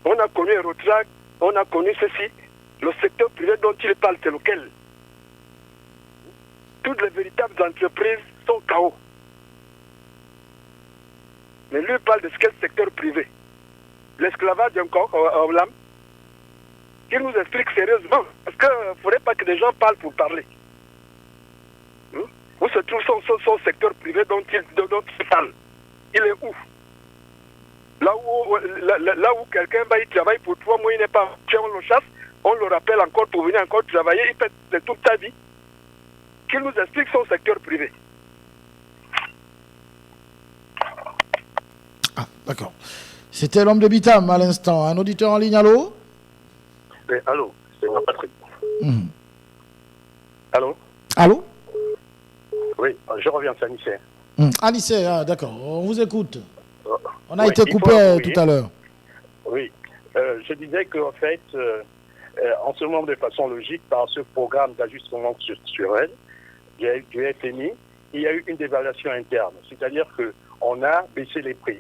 On a connu Eurotrack, on a connu ceci. Le secteur privé dont il parle, c'est lequel? Toutes les véritables entreprises sont KO. Mais lui parle de quel secteur privé? L'esclavage encore au lame. Qu'il nous explique sérieusement. Parce qu'il ne faudrait pas que des gens parlent pour parler. Où se trouve son secteur privé dont il parle? Il est où? Là où quelqu'un va y travailler pour 3 mois, il n'est pas fait, on le chasse, on le rappelle encore pour venir encore travailler, il fait toute sa vie. Qu'il nous explique son secteur privé. Ah, d'accord. C'était l'homme de Bitam à l'instant. Un auditeur en ligne, allô? Oui, allô, c'est moi Patrick. Allô? Allô? Oui, je reviens, c'est Anissé. Anissé, d'accord, on vous écoute. On a Oui, été coupé tout à l'heure. Oui, je disais qu'en fait, en ce moment de façon logique, par ce programme d'ajustement structurel du FMI, il y a eu une dévaluation interne. C'est-à-dire qu'on a baissé les prix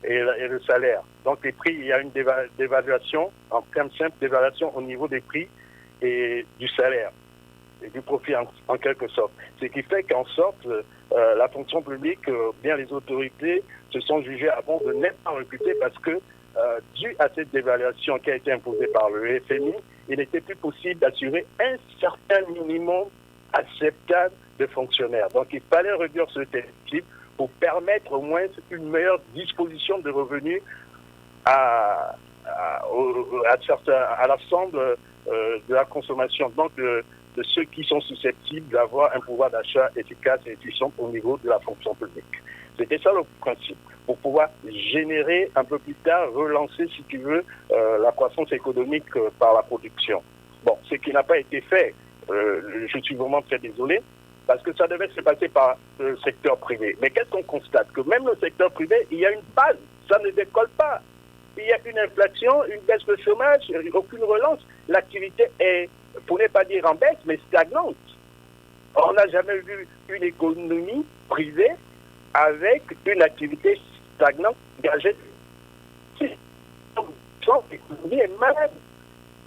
et le salaire. Donc les prix, il y a une dévaluation, en termes simples, dévaluation au niveau des prix et du salaire et du profit en quelque sorte. Ce qui fait qu'en sorte, la fonction publique, bien les autorités, se sont jugées avant de nettement recruter parce que, dû à cette dévaluation qui a été imposée par le FMI, il n'était plus possible d'assurer un certain minimum acceptable de fonctionnaires. Donc il fallait réduire ce type pour permettre au moins une meilleure disposition de revenus à l'ensemble de la consommation, donc de ceux qui sont susceptibles d'avoir un pouvoir d'achat efficace et efficient au niveau de la fonction publique. C'était ça le principe, pour pouvoir générer un peu plus tard, relancer, si tu veux, la croissance économique par la production. Bon, ce qui n'a pas été fait, je suis vraiment très désolé, parce que ça devait se passer par le secteur privé. Mais qu'est-ce qu'on constate? Que même le secteur privé, il y a une base, ça ne décolle pas. Il y a une inflation, une baisse de chômage, aucune relance. L'activité est, pour ne pas dire en baisse, mais stagnante. On n'a jamais vu une économie privée avec une activité stagnante engagée. L'économie est malade.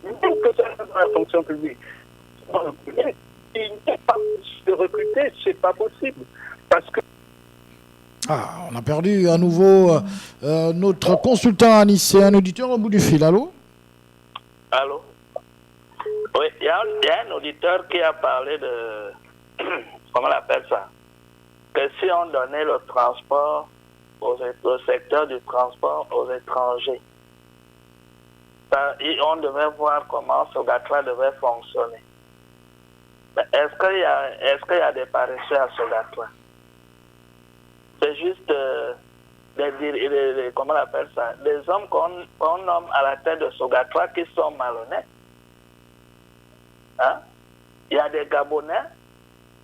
Même que ça soit dans la fonction publique. Il n'est pas possible de recruter, c'est pas possible. Parce que on a perdu à nouveau notre consultant à Nice, un auditeur au bout du fil. Allô? Allô? Oui, il y a un auditeur qui a parlé de... comment on appelle ça? Que si on donnait le transport, le secteur du transport aux étrangers, on devait voir comment ce gâteau devait fonctionner. Est-ce qu'il y a des paresseux à ce gâteau? C'est juste comment on appelle ça, des hommes qu'on nomme à la tête de Sogatoire qui sont malhonnêtes. Hein? Il y a des Gabonais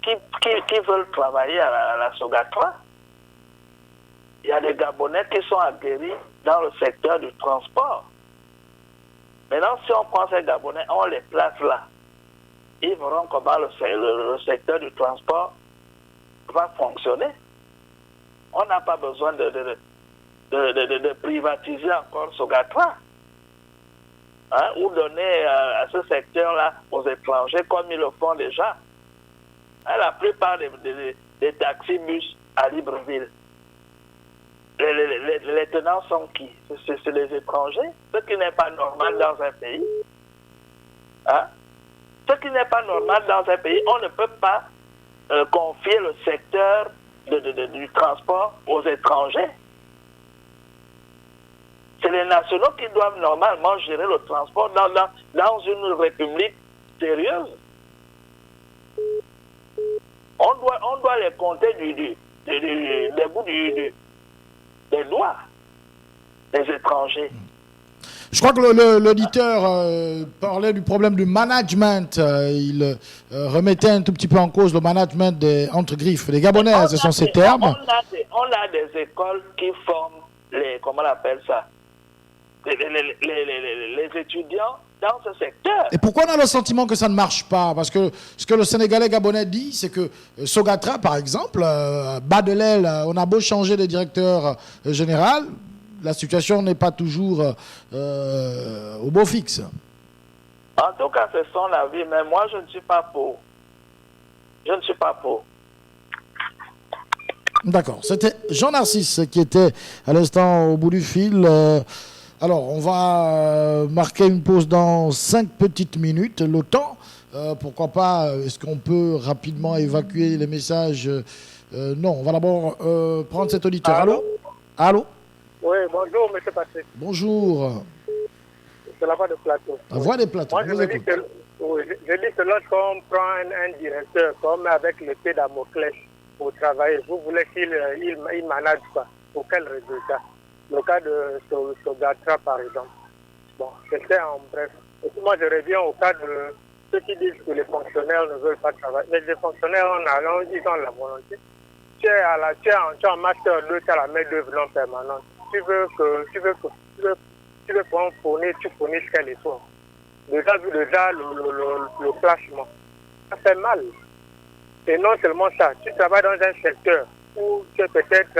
qui veulent travailler à la Sogatoire. Il y a des Gabonais qui sont aguerris dans le secteur du transport. Maintenant, si on prend ces Gabonais, on les place là. Ils verront comment le secteur du transport va fonctionner. On n'a pas besoin de privatiser encore Sogatoire. Hein, ou donner à ce secteur-là aux étrangers comme ils le font déjà. Hein, la plupart des taxis-bus à Libreville, les tenants sont qui? C'est les étrangers. Ce qui n'est pas normal dans un pays. Hein? Ce qui n'est pas normal dans un pays, on ne peut pas confier le secteur du transport aux étrangers. C'est les nationaux qui doivent normalement gérer le transport dans une république sérieuse. doit les compter des bouts des doigts, les étrangers. Je crois que l'auditeur parlait du problème du management. Il remettait un tout petit peu en cause le management entre griffes. Les Gabonais, ce sont ces termes. On a des écoles qui forment comment on appelle ça, les étudiants dans ce secteur. Et pourquoi on a le sentiment que ça ne marche pas? Parce que ce que le Sénégalais gabonais dit, c'est que Sogatra, par exemple, bas de l'aile, on a beau changer de directeur général, la situation n'est pas toujours au beau fixe. En tout cas, c'est son avis, mais moi, je ne suis pas pour. Je ne suis pas pour. D'accord. C'était Jean-Narcisse qui était à l'instant au bout du fil. Alors, on va marquer une pause dans 5 petites minutes. Le temps, pourquoi pas, est-ce qu'on peut rapidement évacuer les messages? Non, on va d'abord prendre cet auditeur. Allô? Allô? Oui, bonjour, M. Patrick. Bonjour. C'est la voix de plateau. La voix des plateaux. Moi, je dis que lorsqu'on prend un directeur, comme avec l'épée Damoclès, pour travailler, vous voulez qu'il manage quoi? Pour quel résultat? Le cas de Sogatra, par exemple. Bon, c'était en bref. Et puis moi, je reviens au cas de ceux qui disent que les fonctionnaires ne veulent pas travailler. Mais les fonctionnaires, ils ont la volonté. Tu es en master 2, tu as la main d'œuvre non permanente. Tu veux qu'on fournisse, tu fournisses quel effort. Déjà le placement. Ça fait mal. Et non seulement ça, tu travailles dans un secteur où tu es peut-être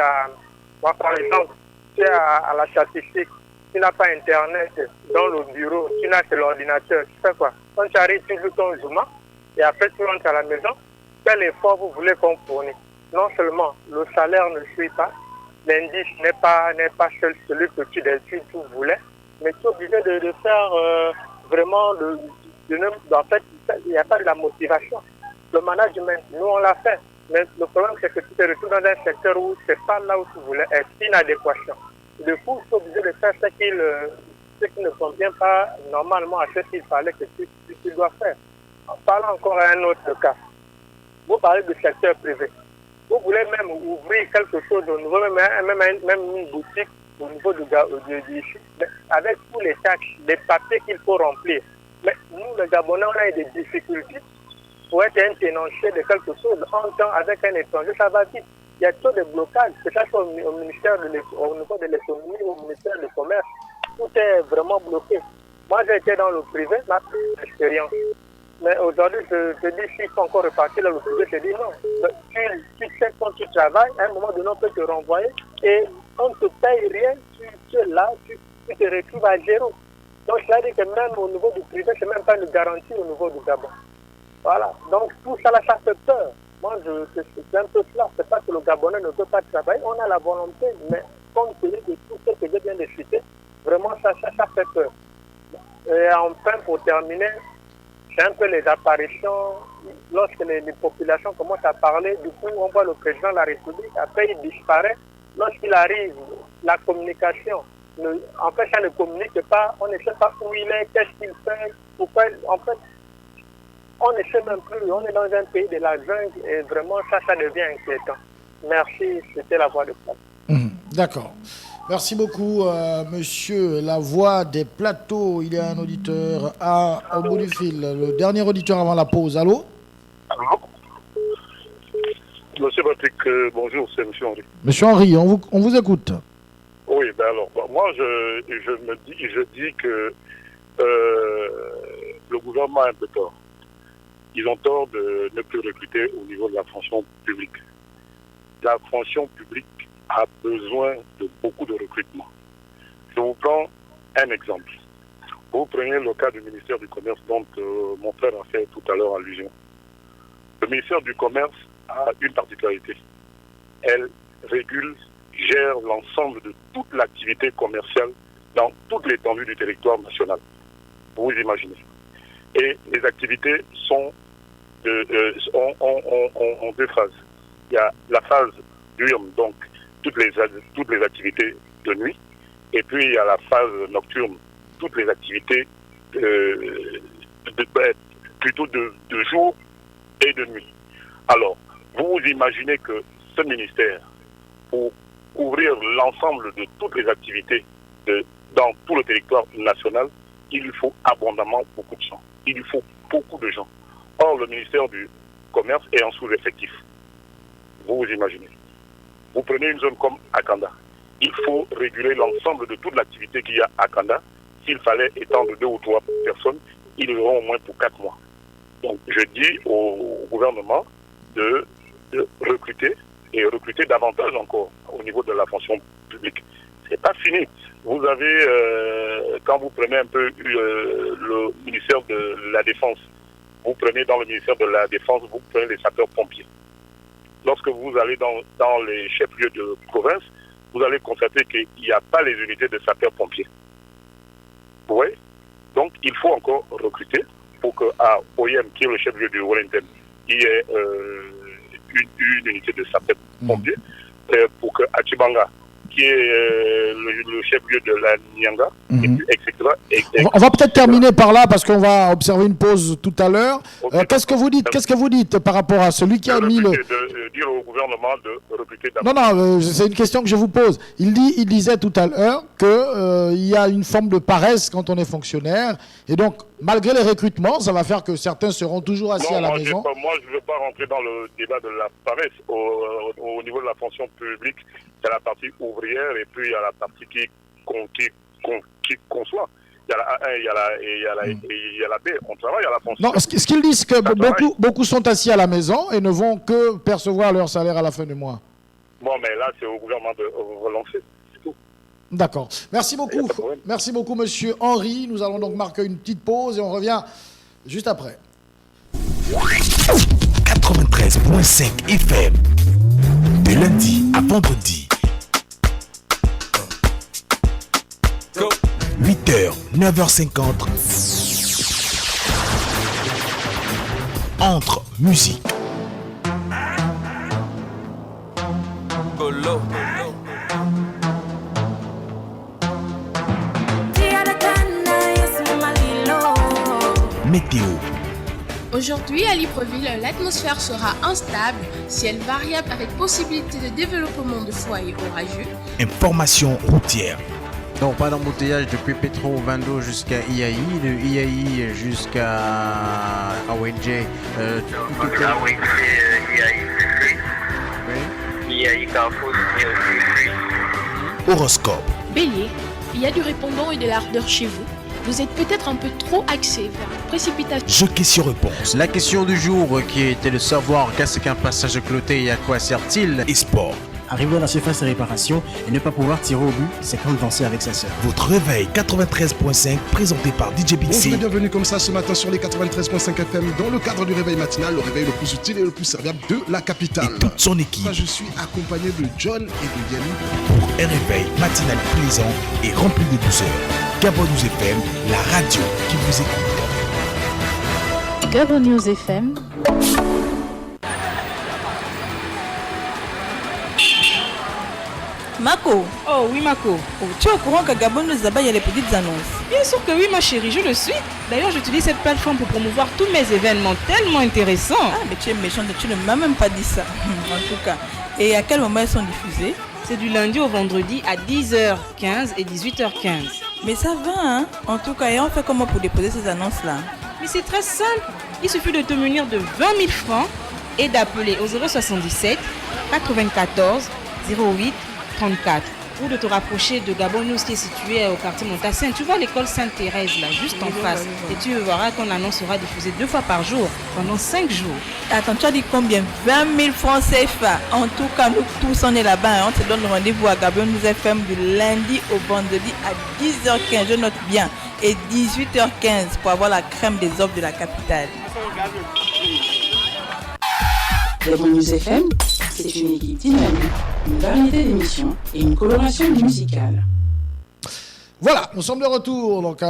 moi par exemple, tu es à la statistique, tu n'as pas internet dans le bureau, tu n'as que l'ordinateur, tu fais quoi? Quand tu arrives, tu joues ton journal et après tu rentres à la maison, quel effort vous voulez qu'on fournisse? Non seulement le salaire ne suit pas, l'indice n'est pas seul celui que tu voulais, mais tu es obligé de faire vraiment en fait, il n'y a pas de la motivation. Le management, nous on l'a fait, mais le problème c'est que tu te retrouves dans un secteur où c'est pas là où tu voulais être, inadéquation. Du coup, tu es obligé de faire ce qui ne convient pas normalement à ce qu'il fallait que tu dois faire. En parlant encore à un autre cas, vous parlez du secteur privé. Vous voulez même ouvrir quelque chose au niveau, même une boutique au niveau du avec tous les tâches, les papiers qu'il faut remplir. Mais nous, les Gabonais, on a des difficultés pour être un énoncé de quelque chose en temps avec un étranger, ça va vite. Il y a trop de blocages, que ce soit au ministère au niveau de l'économie, au ministère du commerce, tout est vraiment bloqué. Moi, j'ai été dans le privé, ma expérience. Mais aujourd'hui, je te dis, s'il faut encore repartir dans le privé, je te dis non. Tu sais quand tu travailles, à un moment donné, on peut te renvoyer et on ne te paye rien, tu es là, tu te retrouves à zéro. Donc, c'est-à-dire que même au niveau du privé, c'est même pas une garantie au niveau du Gabon. Voilà. Donc, tout ça, là, ça fait peur. Moi, c'est un peu cela. C'est pas que le Gabonais ne peut pas travailler. On a la volonté, mais compte tenu de tout ce que je viens de citer, vraiment, ça fait peur. Et enfin, pour terminer, c'est un peu les apparitions. Lorsque les populations commencent à parler, du coup, on voit le président de la République. Après, il disparaît. Lorsqu'il arrive, la communication, en fait, ça ne communique pas. On ne sait pas où il est, qu'est-ce qu'il fait, pourquoi. En fait, on ne sait même plus. On est dans un pays de la jungle et vraiment, ça devient inquiétant. Merci, c'était la voix de plateau. D'accord. Merci beaucoup, monsieur La Voix des Plateaux. Il y a un auditeur au bout du fil. Le dernier auditeur avant la pause. Allô? Allô? Monsieur Patrick, bonjour, c'est monsieur Henri. Monsieur Henri, on vous écoute. Oui, ben alors, moi, je dis que le gouvernement a un peu tort. Ils ont tort de ne plus recruter au niveau de la fonction publique. La fonction publique a besoin de beaucoup de recrutement. Je vous prends un exemple. Vous prenez le cas du ministère du Commerce dont mon frère a fait tout à l'heure allusion. Le ministère du Commerce a une particularité. Elle régule, gère l'ensemble de toute l'activité commerciale dans toute l'étendue du territoire national. Vous imaginez. Et les activités sont en deux phases. Il y a la phase diurne, donc toutes les activités de nuit, et puis il y a la phase nocturne, toutes les activités plutôt de jour et de nuit. Alors, Vous imaginez que ce ministère, pour couvrir l'ensemble de toutes les activités dans tout le territoire national, il lui faut abondamment beaucoup de gens. Il lui faut beaucoup de gens. Or, le ministère du Commerce est en sous-effectif. Vous imaginez. Vous prenez une zone comme Akanda. Il faut réguler l'ensemble de toute l'activité qu'il y a à Akanda. S'il fallait étendre 2 ou 3 personnes, ils iront au moins pour 4 mois. Donc, je dis au gouvernement de recruter et recruter davantage encore au niveau de la fonction publique. C'est pas fini. Vous avez, quand vous prenez un peu le ministère de la Défense, vous prenez dans le ministère de la Défense, vous prenez les sapeurs-pompiers. Lorsque vous allez dans les chefs-lieux de province, vous allez constater qu'il n'y a pas les unités de sapeurs-pompiers. Vous voyez? Donc, il faut encore recruter pour qu'à OIM, qui est le chef-lieu du Wellington, il y ait une unité de sapeurs-pompiers, pour qu'à Chibanga, qui est le chef-lieu de la Nyanga, etc. On va peut-être terminer par là parce qu'on va observer une pause tout à l'heure. Qu'est-ce que vous dites par rapport à celui qui a mis le... dire au gouvernement de recruter d'abord. Non, c'est une question que je vous pose. Il disait tout à l'heure qu'il y a une forme de paresse quand on est fonctionnaire. Et donc, malgré les recrutements, ça va faire que certains seront toujours assis à la maison. Moi, je ne veux pas rentrer dans le débat de la paresse. Au niveau de la fonction publique, il y a la partie ouvrière et puis il y a la partie qui conçoit. Il y a la A1 et il y a la B. On travaille à la fonction. Non, ce qu'ils disent, que beaucoup sont assis à la maison et ne vont que percevoir leur salaire à la fin du mois. Bon, mais là, c'est au gouvernement de relancer. C'est tout. D'accord. Merci beaucoup. Merci beaucoup, monsieur Henri. Nous allons donc marquer une petite pause et on revient juste après. 93.5 FM. De lundi à vendredi. 8h, 9h50. Entre musique. Météo. Aujourd'hui à Libreville, l'atmosphère sera instable, ciel variable avec possibilité de développement de foyers orageux. Information routière. Non, pas d'embouteillage depuis Petro Vando jusqu'à IAI, de IAI jusqu'à AWNJ. IAI Carrefour, Horoscope. Bélier, il y a du répondant et de l'ardeur chez vous. Vous êtes peut-être un peu trop axé vers la précipitation. Jeu question-réponse. La question du jour qui était de savoir qu'est-ce qu'un passage cloté et à quoi sert-il. Et sport. Arriver à la surface de réparation et ne pas pouvoir tirer au but, c'est comme danser avec sa sœur. Votre réveil 93.5 présenté par DJ Bixi. Bonjour et bienvenue comme ça ce matin sur les 93.5 FM dans le cadre du réveil matinal, le réveil le plus utile et le plus serviable de la capitale. Et toute son équipe. Je suis accompagné de John et de Yannick. Pour un réveil matinal plaisant et rempli de douceur. Gabon News FM, la radio qui vous écoute. Gabon News FM. Mako. Oh oui Mako. Oh, tu es au courant qu'à Gabon News là-bas il y a les petites annonces? Bien sûr que oui ma chérie, je le suis. D'ailleurs j'utilise cette plateforme pour promouvoir tous mes événements tellement intéressants. Ah mais tu es méchante, tu ne m'as même pas dit ça. En tout cas. Et à quel moment elles sont diffusées? C'est du lundi au vendredi à 10h15 et 18h15. Mais ça va hein. En tout cas, et on fait comment pour déposer ces annonces là? Mais c'est très simple. Il suffit de te munir de 20 000 francs et d'appeler au 077 94 08 34 ou de te rapprocher de Gabon News qui est situé au quartier Montassin. Tu vois l'école Sainte-Thérèse là, juste en face. Et tu verras qu'on annonce sera diffusée 2 fois par jour pendant 5 jours. Attends, tu as dit combien? 20 000 francs CFA. En tout cas, nous tous on est là-bas. On se donne rendez-vous à Gabon News FM du lundi au vendredi à 10h15. Je note bien. Et 18h15 pour avoir la crème des offres de la capitale. Gabon News FM, c'est une équipe dynamique, une variété d'émissions et une coloration musicale. Voilà, nous sommes de retour donc,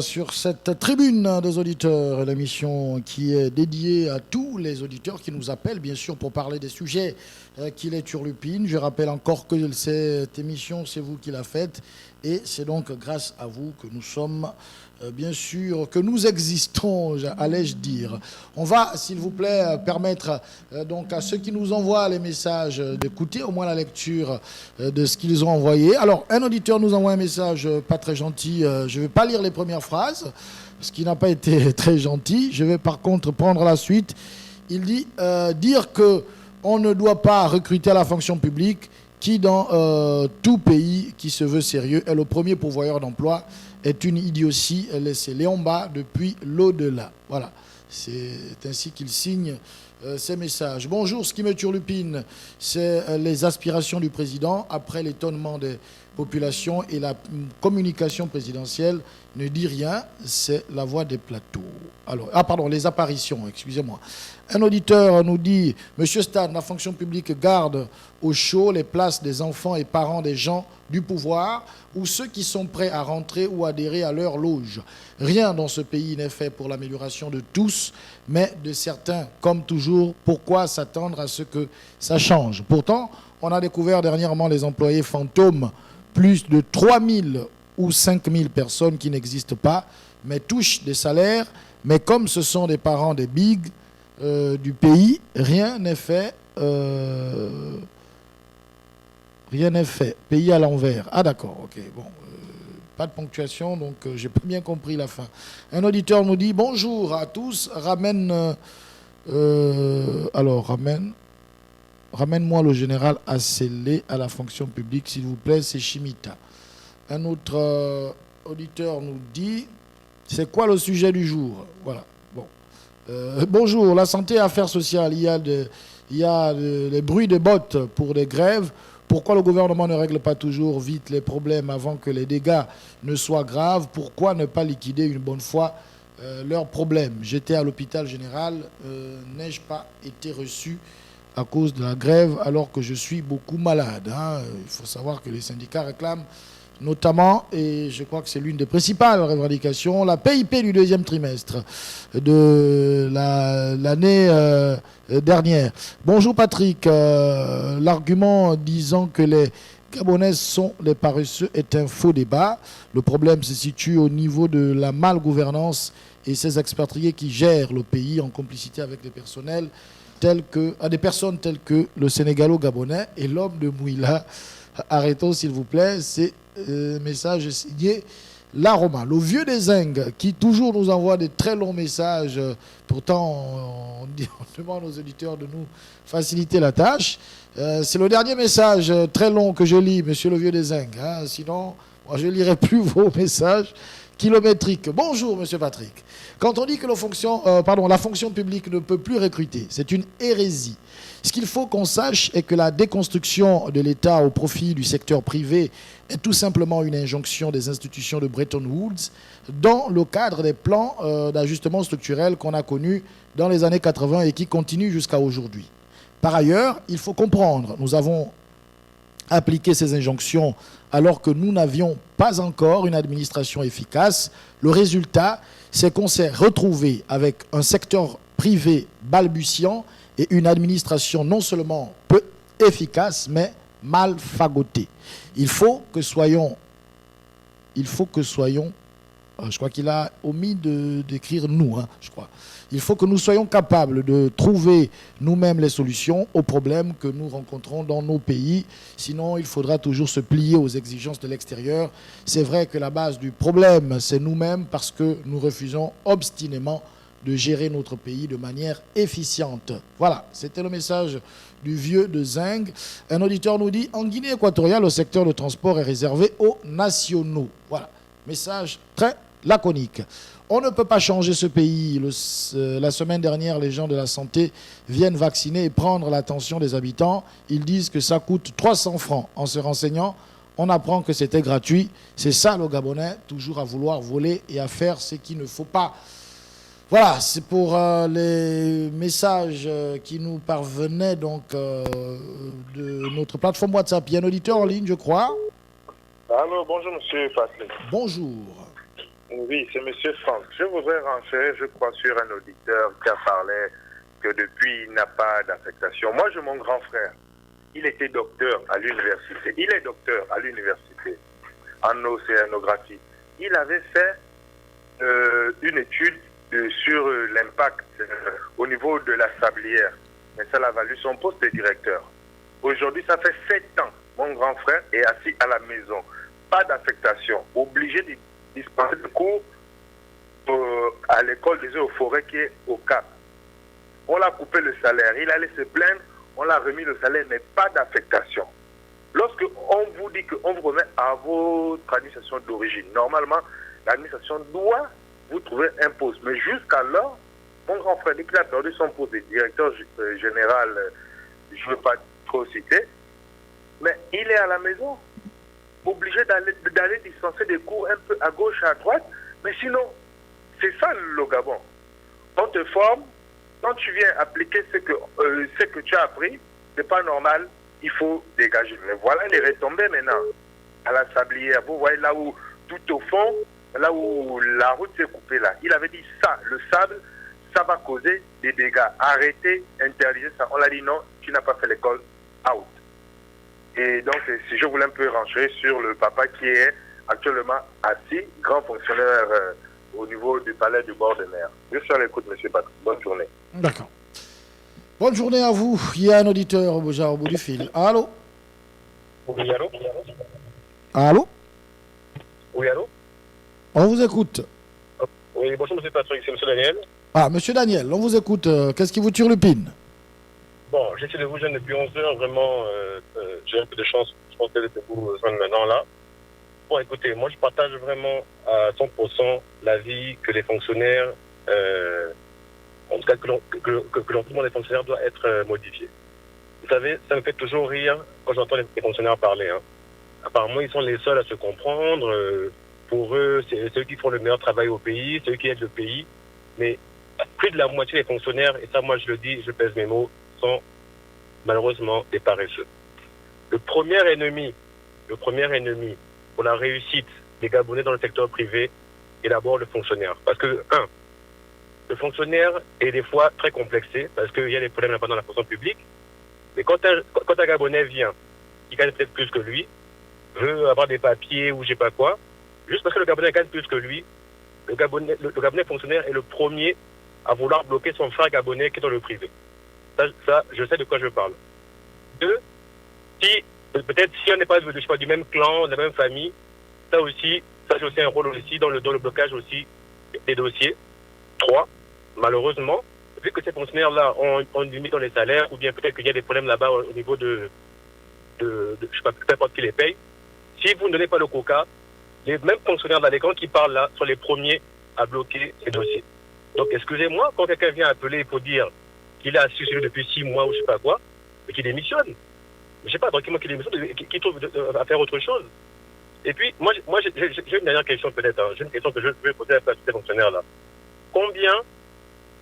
sur cette tribune des auditeurs, l'émission qui est dédiée à tous les auditeurs qui nous appellent, bien sûr, pour parler des sujets qui les turlupinent. Je rappelle encore que cette émission, c'est vous qui la faites Et c'est donc grâce à vous que nous sommes, bien sûr, que nous existons, allais-je dire. On va, s'il vous plaît, permettre donc à ceux qui nous envoient les messages d'écouter au moins la lecture de ce qu'ils ont envoyé. Alors, un auditeur nous envoie un message pas très gentil. Je ne vais pas lire les premières phrases, ce qui n'a pas été très gentil. Je vais par contre prendre la suite. Il dit dire qu'on ne doit pas recruter à la fonction publique qui, dans tout pays qui se veut sérieux, est le premier pourvoyeur d'emploi, est une idiotie. C'est Léon Bas depuis l'au-delà. Voilà, c'est ainsi qu'il signe ces messages. Bonjour, ce qui me turlupine, c'est les aspirations du président après l'étonnement des populations et la communication présidentielle ne dit rien, c'est la voix des plateaux. Alors, les apparitions, excusez-moi. Un auditeur nous dit, Monsieur Stade, la fonction publique garde au chaud les places des enfants et parents des gens du pouvoir ou ceux qui sont prêts à rentrer ou adhérer à leur loge. Rien dans ce pays n'est fait pour l'amélioration de tous, mais de certains. Comme toujours, pourquoi s'attendre à ce que ça change? Pourtant, on a découvert dernièrement les employés fantômes, plus de 3000 ou 5000 personnes qui n'existent pas, mais touchent des salaires. Mais comme ce sont des parents des bigs du pays, rien n'est fait. Rien n'est fait. Pays à l'envers. Ah d'accord, ok. Bon, pas de ponctuation, donc j'ai pas bien compris la fin. Un auditeur nous dit, bonjour à tous, ramène-moi le général Assélé à la fonction publique, s'il vous plaît, c'est Chimita. Un autre auditeur nous dit, c'est quoi le sujet du jour? Voilà. Bon. Bonjour, la santé et affaires sociales, il y a les bruits de bottes pour des grèves. Pourquoi le gouvernement ne règle pas toujours vite les problèmes avant que les dégâts ne soient graves? Pourquoi ne pas liquider une bonne fois leurs problèmes? J'étais à l'hôpital général, n'ai-je pas été reçu à cause de la grève alors que je suis beaucoup malade, hein? Il faut savoir que les syndicats réclament notamment, et je crois que c'est l'une des principales revendications, la PIP du deuxième trimestre de l'année dernière. Bonjour Patrick, l'argument disant que les Gabonais sont les paresseux est un faux débat. Le problème se situe au niveau de la malgouvernance et ces expatriés qui gèrent le pays en complicité avec des personnels des personnes telles que le Sénégalo-Gabonais et l'homme de Mouila. Arrêtons s'il vous plaît, c'est message signé Laroma, le vieux des Zingues, qui toujours nous envoie des très longs messages. Pourtant, on demande aux auditeurs de nous faciliter la tâche. C'est le dernier message très long que je lis, monsieur le vieux des Zingues. Hein. Sinon, moi, je ne lirai plus vos messages kilométriques. Bonjour, monsieur Patrick. Quand on dit que la fonction publique ne peut plus recruter, c'est une hérésie. Ce qu'il faut qu'on sache est que la déconstruction de l'État au profit du secteur privé est tout simplement une injonction des institutions de Bretton Woods dans le cadre des plans d'ajustement structurel qu'on a connus dans les années 80 et qui continuent jusqu'à aujourd'hui. Par ailleurs, il faut comprendre, nous avons appliqué ces injonctions alors que nous n'avions pas encore une administration efficace. Le résultat, c'est qu'on s'est retrouvé avec un secteur privé balbutiant et une administration non seulement peu efficace, mais mal fagotée. Il faut que soyons, je crois qu'il a omis d'écrire nous, je crois. Il faut que nous soyons capables de trouver nous-mêmes les solutions aux problèmes que nous rencontrons dans nos pays. Sinon, il faudra toujours se plier aux exigences de l'extérieur. C'est vrai que la base du problème, c'est nous-mêmes parce que nous refusons obstinément de gérer notre pays de manière efficiente. Voilà, c'était le message du vieux de Zingue. Un auditeur nous dit, en Guinée équatoriale, le secteur de transport est réservé aux nationaux. Voilà, message très laconique. On ne peut pas changer ce pays. La semaine dernière, les gens de la santé viennent vacciner et prendre l'attention des habitants. Ils disent que ça coûte 300 francs. En se renseignant, on apprend que c'était gratuit. C'est ça le Gabonais, toujours à vouloir voler et à faire ce qu'il ne faut pas. Voilà, c'est pour les messages qui nous parvenaient donc de notre plateforme WhatsApp. Il y a un auditeur en ligne, je crois. Allô, bonjour monsieur Patrick. Bonjour. Oui, c'est monsieur Franck. Je voudrais renseigner, je crois, sur un auditeur qui a parlé que depuis il n'a pas d'affectation. Moi, j'ai mon grand frère. Il était docteur à l'université. Il est docteur à l'université. en océanographie. Il avait fait une étude sur l'impact au niveau de la sablière. Mais ça l'a valu son poste de directeur. Aujourd'hui, ça fait 7 ans. Mon grand frère est assis à la maison. Pas d'affectation. Obligé de dispenser des cours à l'école des eaux et forêts qui est au Cap. On l'a coupé le salaire. Il allait se plaindre. On l'a remis le salaire, mais pas d'affectation. Lorsque on vous dit qu'on vous remet à votre administration d'origine, normalement, l'administration doit vous trouver un poste. Mais jusqu'alors, mon grand frère, dès qu'il a perdu son poste de directeur général, je ne veux pas trop citer, mais il est à la maison, obligé d'aller dispenser des cours un peu à gauche, à droite. Mais sinon, c'est ça le Gabon. On te forme, quand tu viens appliquer ce que tu as appris, c'est pas normal, il faut dégager. Mais voilà les retombées maintenant à la sablière. Vous voyez là où, tout au fond, là où la route s'est coupée là. Il avait dit ça, le sable, ça va causer des dégâts. Arrêtez, interdisez ça. On l'a dit non, tu n'as pas fait l'école, out. Et donc, si je voulais un peu rentrer sur le papa qui est actuellement assis, grand fonctionnaire au niveau du palais du bord de mer. Je suis à l'écoute, monsieur Patrick. Bonne journée. D'accord. Bonne journée à vous. Il y a un auditeur au bout du fil. Allô? Oui, allô? Allô? Oui, allô? On vous écoute. Oui, bonjour, monsieur Patrick, c'est monsieur Daniel. Ah, monsieur Daniel, on vous écoute. Qu'est-ce qui vous turlupine? Bon, j'essaie de vous joindre depuis 11 heures, vraiment, j'ai un peu de chance, je pense que c'est vous joindre maintenant là. Bon, écoutez, moi je partage vraiment à 100% l'avis que les fonctionnaires, en tout cas que l'entraînement des fonctionnaires doit être modifié. Vous savez, ça me fait toujours rire quand j'entends les fonctionnaires parler. Hein. Apparemment, ils sont les seuls à se comprendre. Pour eux, c'est eux qui font le meilleur travail au pays, c'est eux qui aident le pays. Mais plus de la moitié des fonctionnaires, et ça moi je le dis, je pèse mes mots, sont malheureusement des paresseux. Le premier ennemi pour la réussite des Gabonais dans le secteur privé est d'abord le fonctionnaire. Parce que, le fonctionnaire est des fois très complexé, parce qu'il y a des problèmes là-bas dans la fonction publique. Mais quand un Gabonais vient, qui gagne peut-être plus que lui, veut avoir des papiers ou je sais pas quoi, juste parce que le Gabonais gagne plus que lui, le Gabonais fonctionnaire est le premier à vouloir bloquer son frère Gabonais qui est dans le privé. Ça, je sais de quoi je parle. Deux, peut-être si on n'est pas du même clan, de la même famille, ça joue aussi un rôle aussi dans le blocage aussi des dossiers. 3, malheureusement, vu que ces fonctionnaires-là ont une limite dans les salaires, ou bien peut-être qu'il y a des problèmes là-bas au niveau de je sais pas, peu importe qui les paye, si vous ne donnez pas le coca, les mêmes fonctionnaires dans les camps qui parlent là sont les premiers à bloquer ces dossiers. Donc excusez-moi, quand quelqu'un vient appeler pour dire qu'il a assis depuis 6 mois ou je sais pas quoi, et qu'il démissionne. Je sais pas, tranquillement qu'il démissionne, qu'il trouve à faire autre chose. Et puis, moi j'ai une dernière question peut-être, hein. J'ai une question que je vais poser à ces fonctionnaires-là. Combien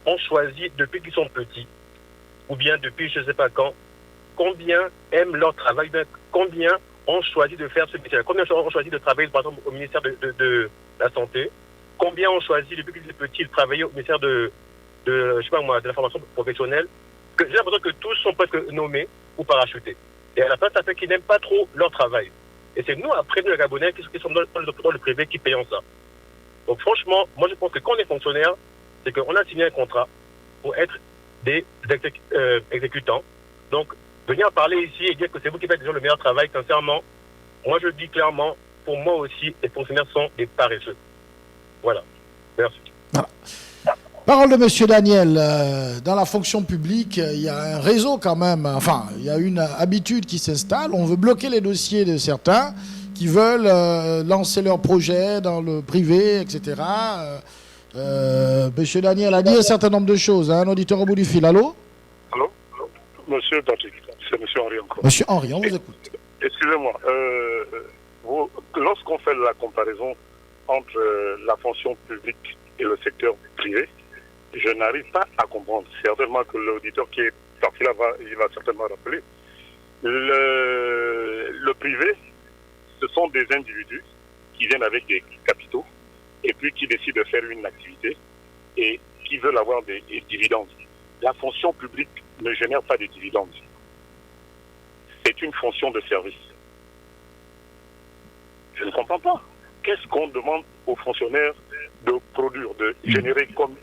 ont choisi depuis qu'ils sont petits, ou bien depuis je ne sais pas quand, combien aiment leur travail, combien ont choisi de faire ce métier, combien ont choisi de travailler par exemple au ministère de la Santé, combien ont choisi depuis qu'ils étaient petits de travailler au ministère de je sais pas moi, de la formation professionnelle, que j'ai l'impression que tous sont presque nommés ou parachutés. Et à la fin, ça fait qu'ils n'aiment pas trop leur travail. Et c'est nous, après, nous, les Gabonais, qui sommes dans le privé, qui payons ça. Donc franchement, moi je pense que quand on est fonctionnaire, c'est qu'on a signé un contrat pour être des exécutants. Donc, venir parler ici et dire que c'est vous qui faites déjà le meilleur travail, sincèrement, moi je dis clairement, pour moi aussi, les fonctionnaires sont des paresseux. Voilà. Merci. Voilà. Parole de monsieur Daniel. Dans la fonction publique, il y a un réseau quand même, enfin, il y a une habitude qui s'installe. On veut bloquer les dossiers de certains qui veulent lancer leurs projets dans le privé, etc. Monsieur Daniel a dit un certain nombre de choses. Un auditeur au bout du fil. Allô? Allô? Monsieur Patrick, c'est monsieur Henri encore. Monsieur Henri, on vous écoute. Excusez-moi. Lorsqu'on fait la comparaison entre la fonction publique et le secteur privé, je n'arrive pas à comprendre. Certainement que l'auditeur qui est parti là, il va certainement rappeler. Le privé, ce sont des individus qui viennent avec des capitaux et puis qui décident de faire une activité et qui veulent avoir des dividendes. La fonction publique ne génère pas de dividendes. C'est une fonction de service. Je ne comprends pas. Qu'est-ce qu'on demande aux fonctionnaires de produire, de générer comme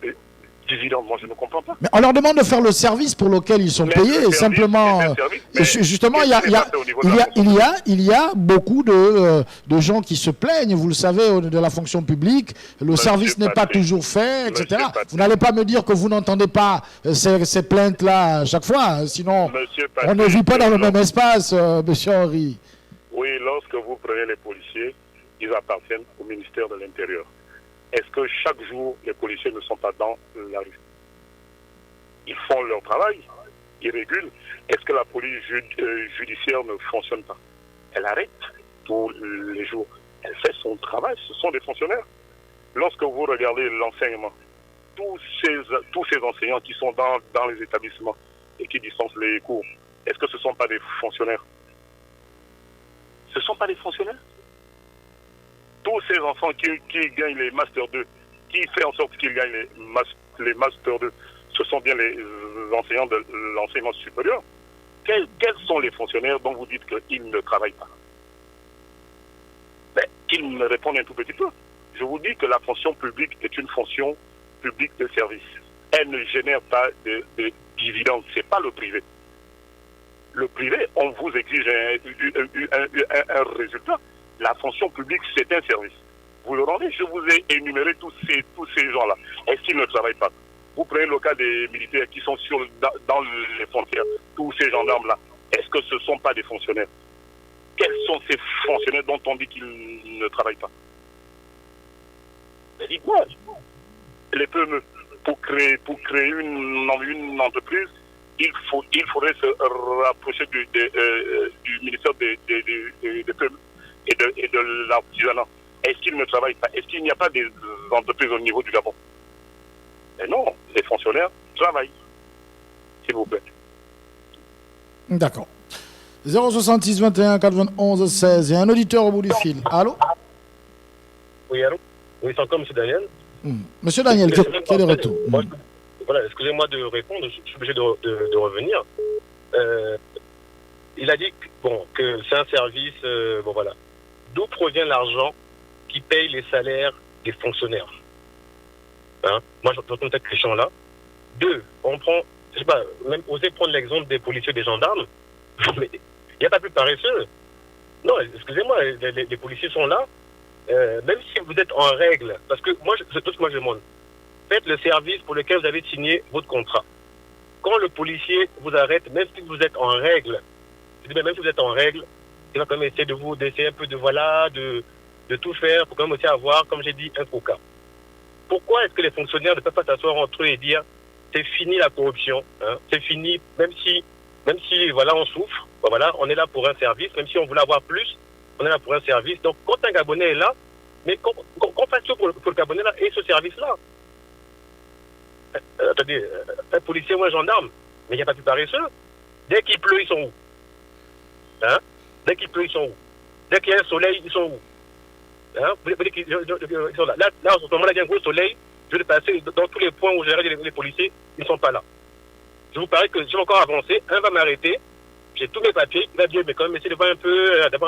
dividendes? Moi, je ne comprends pas. Mais on leur demande de faire le service pour lequel ils sont payés. Et simplement, justement, il y a beaucoup de gens qui se plaignent, vous le savez, de la fonction publique. Le service n'est pas toujours fait, etc. Vous n'allez pas me dire que vous n'entendez pas ces plaintes-là à chaque fois, hein, sinon on ne vit pas dans le même espace, monsieur Henri. Oui, lorsque vous prenez les policiers, ils appartiennent au ministère de l'Intérieur. Est-ce que chaque jour, les policiers ne sont pas dans la rue? Ils font leur travail, ils régulent. Est-ce que la police judiciaire ne fonctionne pas? Elle arrête tous les jours. Elle fait son travail, ce sont des fonctionnaires. Lorsque vous regardez l'enseignement, tous ces enseignants qui sont dans les établissements et qui dispensent les cours, est-ce que ce ne sont pas des fonctionnaires? Ce ne sont pas des fonctionnaires? Tous ces enfants qui gagnent les Master 2, qui fait en sorte qu'ils gagnent les Master 2, ce sont bien les enseignants de l'enseignement supérieur. Quels sont les fonctionnaires dont vous dites qu'ils ne travaillent pas? Mais qu'ils me répondent un tout petit peu. Je vous dis que la fonction publique est une fonction publique de service. Elle ne génère pas de dividendes. Ce n'est pas le privé. Le privé, on vous exige un résultat. La fonction publique, c'est un service. Vous le rendez, je vous ai énuméré tous ces gens-là. Est-ce qu'ils ne travaillent pas? Vous prenez le cas des militaires qui sont dans les frontières, tous ces gendarmes-là. Est-ce que ce ne sont pas des fonctionnaires? Quels sont ces fonctionnaires dont on dit qu'ils ne travaillent pas? Mais dites-moi, les PME, pour créer une entreprise, il faudrait se rapprocher du ministère des PME et de l'artisanat. Est-ce qu'ils ne travaillent pas? Est-ce qu'il n'y a pas des entreprises au niveau du Gabon? Mais non, les fonctionnaires travaillent. S'il vous plaît. D'accord. 066 21 91 16. Il y a un auditeur au bout du fil. Allô? Oui, allô? Oui, c'est encore M. Daniel. Monsieur Daniel, quel est le retour? Voilà, excusez-moi de répondre, je suis obligé de revenir. Il a dit que c'est un service, voilà. D'où provient l'argent qui paye les salaires des fonctionnaires? Hein? Moi, je retourne cette question-là. 2, on prend, je sais pas, même oser prendre l'exemple des policiers, des gendarmes, mais il n'y a pas plus paresseux. Non, excusez-moi, les policiers sont là, même si vous êtes en règle, parce que moi, c'est tout ce que moi je demande. Faites le service pour lequel vous avez signé votre contrat. Quand le policier vous arrête, même si vous êtes en règle, même si vous êtes en règle, il va quand même essayer d'essayer un peu de tout faire pour quand même aussi avoir, comme j'ai dit, un coca. Pourquoi est-ce que les fonctionnaires ne peuvent pas s'asseoir entre eux et dire c'est fini la corruption, hein, c'est fini, même si voilà, on souffre, voilà, on est là pour un service, même si on voulait avoir plus, on est là pour un service. Donc quand un Gabonais est là, mais qu'on fasse tout pour le Gabonais là et ce service-là. Attendez, un policier ou un gendarme, mais il n'y a pas plus paresseux. Dès qu'il pleut, ils sont où? Hein? Dès qu'il pleut, ils sont où? Dès qu'il y a un soleil, ils sont où? Hein? Vous dites qu'ils sont là. Là, en ce moment-là, il y a un gros soleil. Je vais passer dans tous les points où j'ai regardé les policiers, ils ne sont pas là. Je vous parie que je vais encore avancer. Un va m'arrêter. J'ai tous mes papiers. Il va dire, mais quand même, essayer d'avoir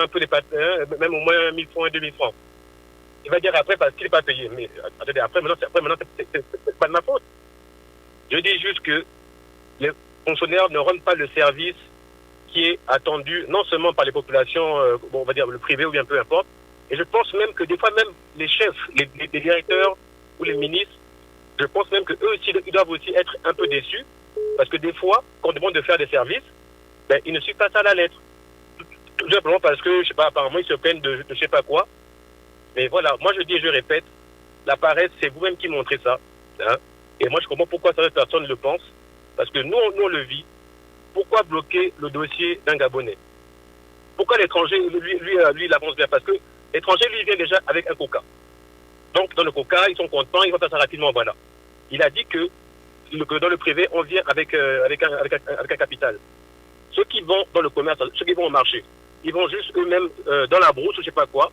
un peu les papiers, hein, même au moins 1000 francs et 2000 francs. Il va dire après parce qu'il n'est pas payé. Mais attendez, après, maintenant, c'est pas de ma faute. Je dis juste que les fonctionnaires ne rendent pas le service qui est attendu, non seulement par les populations, on va dire le privé ou bien peu importe. Et je pense même que des fois, même les chefs, les directeurs ou les ministres, je pense même qu'eux aussi, ils doivent aussi être un peu déçus. Parce que des fois, quand on demande de faire des services, ben, ils ne suivent pas ça à la lettre. Tout simplement parce que, je sais pas, apparemment, ils se plaignent de je sais pas quoi. Mais voilà, moi je dis et je répète, la paresse, c'est vous-même qui montrez ça. Hein. Et moi je comprends pourquoi certaines personnes le pensent. Parce que nous on le vit. Pourquoi bloquer le dossier d'un Gabonais? Pourquoi l'étranger, lui il avance bien? Parce que l'étranger, lui, vient déjà avec un coca. Donc dans le coca, ils sont contents, ils vont faire ça rapidement, voilà. Il a dit que dans le privé, on vient avec un capital. Ceux qui vont dans le commerce, ceux qui vont au marché, ils vont juste eux-mêmes dans la brousse ou je sais pas quoi,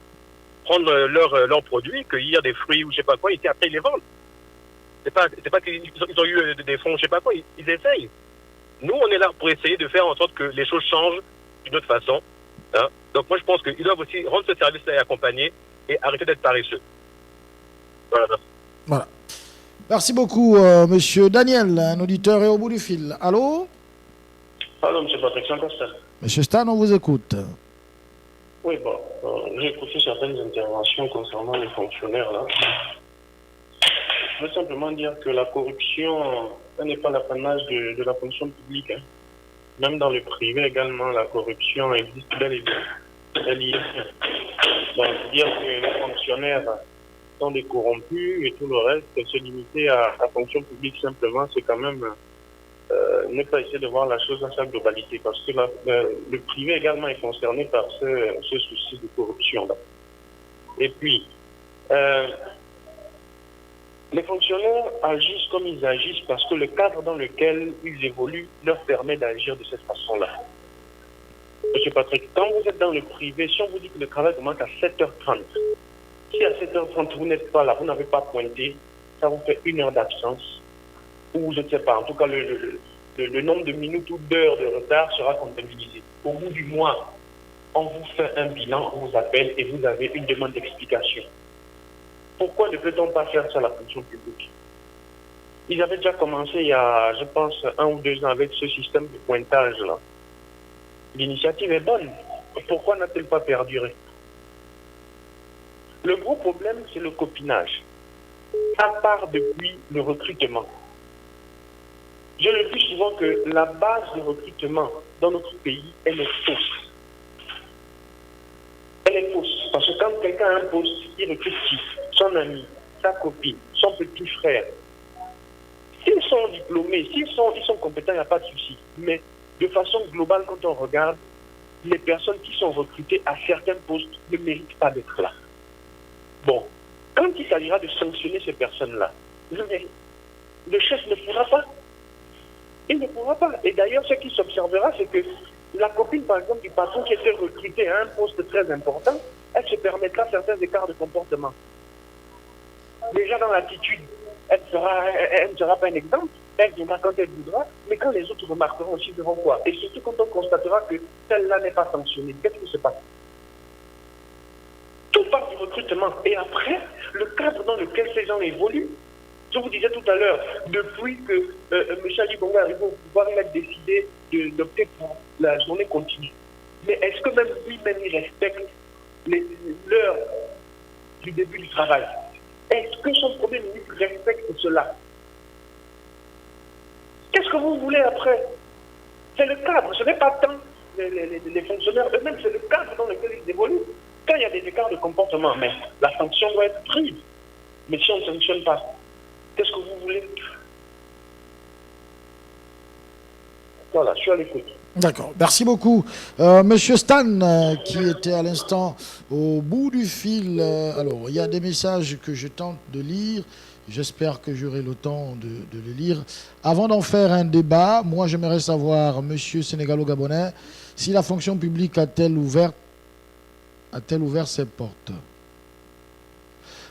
prendre leurs produits, cueillir des fruits ou je sais pas quoi, et après ils les vendent. C'est pas qu'ils ont eu des fonds, je sais pas quoi, ils essayent. Nous, on est là pour essayer de faire en sorte que les choses changent d'une autre façon. Hein? Donc moi je pense qu'ils doivent aussi rendre ce service-là et accompagner et arrêter d'être paresseux. Voilà. Merci beaucoup, monsieur Daniel, un auditeur est au bout du fil. Allô? Allô, M. Patrick Saint-Castel. Monsieur Stan, on vous écoute. Oui, bon, j'ai écouté certaines interventions concernant les fonctionnaires, là. Je veux simplement dire que la corruption, ça n'est pas l'apanage de la fonction publique. Hein. Même dans le privé également, la corruption existe bel et bien. Elle y est. Donc, dire que les fonctionnaires sont des corrompus et tout le reste, se limiter à la fonction publique simplement, c'est quand même ne pas essayer de voir la chose dans sa globalité, parce que le privé également est concerné par ce souci de corruption-là. Et puis, les fonctionnaires agissent comme ils agissent parce que le cadre dans lequel ils évoluent leur permet d'agir de cette façon-là. Monsieur Patrick, quand vous êtes dans le privé, si on vous dit que le travail commence à 7h30, si à 7h30 vous n'êtes pas là, vous n'avez pas pointé, ça vous fait 1 heure d'absence, ou je ne sais pas, en tout cas le nombre de minutes ou d'heures de retard sera comptabilisé. Au bout du mois, on vous fait un bilan, on vous appelle et vous avez une demande d'explication. Pourquoi ne peut-on pas faire ça à la fonction publique? Ils avaient déjà commencé il y a, je pense, 1 ou 2 ans avec ce système de pointage-là. L'initiative est bonne. Pourquoi n'a-t-elle pas perduré? Le gros problème, c'est le copinage. À part depuis le recrutement. Je le dis souvent que la base de recrutement dans notre pays, elle est fausse. Elle est fausse. Parce que quand quelqu'un a un poste, il recrute qui? Son ami, sa copine, son petit frère. S'ils sont diplômés, s'ils sont compétents, il n'y a pas de souci. Mais de façon globale, quand on regarde, les personnes qui sont recrutées à certains postes ne méritent pas d'être là. Bon, quand il s'agira de sanctionner ces personnes-là, le chef ne pourra pas. Il ne pourra pas. Et d'ailleurs, ce qui s'observera, c'est que la copine, par exemple, du patron qui était recrutée à un poste très important, elle se permettra certains écarts de comportement. Déjà dans l'attitude, elle ne sera pas un exemple. Elle viendra quand elle voudra, mais quand les autres remarqueront aussi, verront quoi. Et surtout quand on constatera que celle-là n'est pas sanctionnée, qu'est-ce qui se passe? Tout part du recrutement. Et après, le cadre dans lequel ces gens évoluent. Je vous disais tout à l'heure, depuis que M. Ali Bongo est arrivé au pouvoir, il a décidé d'opter pour la journée continue. Mais est-ce que même lui-même, il respecte l'heure du début du travail? Est-ce que son premier ministre respecte cela? Qu'est-ce que vous voulez après? C'est le cadre, ce n'est pas tant les fonctionnaires eux-mêmes, c'est le cadre dans lequel ils évoluent. Quand il y a des écarts de comportement, mais la sanction doit être prise. Mais si on ne sanctionne pas, qu'est-ce que vous voulez? Voilà, je suis à l'écoute. D'accord, merci beaucoup. Monsieur Stan, qui était à l'instant au bout du fil, alors il y a des messages que je tente de lire, j'espère que j'aurai le temps de les lire. Avant d'en faire un débat, moi j'aimerais savoir, monsieur sénégalo-gabonais, si la fonction publique a-t-elle ouvert ses portes?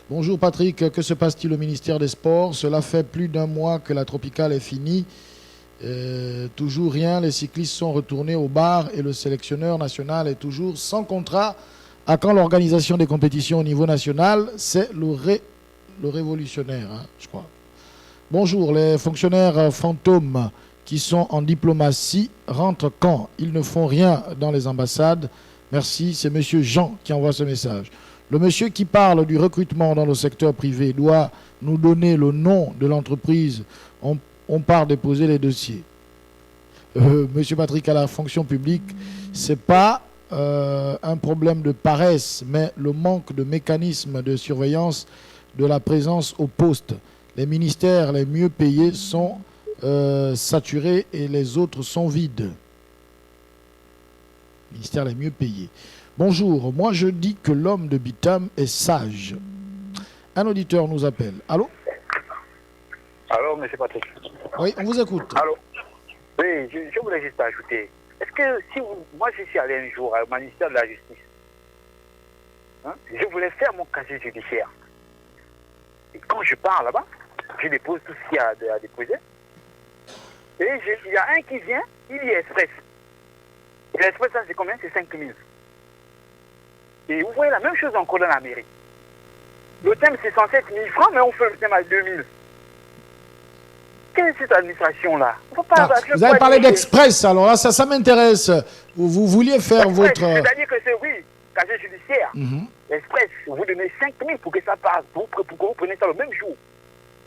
Bonjour Patrick, que se passe-t-il au ministère des Sports? Cela fait plus d'1 mois que la tropicale est finie. Toujours rien, les cyclistes sont retournés au bar et le sélectionneur national est toujours sans contrat. À quand l'organisation des compétitions au niveau national? C'est le révolutionnaire, hein, je crois. Bonjour, les fonctionnaires fantômes qui sont en diplomatie rentrent quand? Ils ne font rien dans les ambassades. Merci, c'est monsieur Jean qui envoie ce message. Le monsieur qui parle du recrutement dans le secteur privé doit nous donner le nom de l'entreprise. On part déposer les dossiers. Monsieur Patrick, à la fonction publique, ce n'est pas un problème de paresse, mais le manque de mécanismes de surveillance de la présence au poste. Les ministères les mieux payés sont saturés et les autres sont vides. Ministères les mieux payés. Bonjour, moi je dis que l'homme de Bitam est sage. Un auditeur nous appelle. Allô? Alors, M. Patrick. Oui, on vous écoute. Allô? Oui, je voulais juste ajouter. Est-ce que si moi je suis allé un jour au ministère de la Justice, hein, je voulais faire mon casier judiciaire. Et quand je pars là-bas, je dépose tout ce qu'il y a à déposer. Et il y a un qui vient, il y est express. Et l'express, c'est combien? C'est 5 000. Et vous voyez la même chose encore dans la mairie. Le thème, c'est 107 000 francs, mais on fait le thème à 2000. Quelle est cette administration-là? Vous avez parlé d'Express, alors là, ça m'intéresse. Vous vouliez faire votre... C'est-à-dire que c'est, oui, casier judiciaire. Express, vous donnez 5 000 pour que ça passe, pour que vous preniez ça le même jour.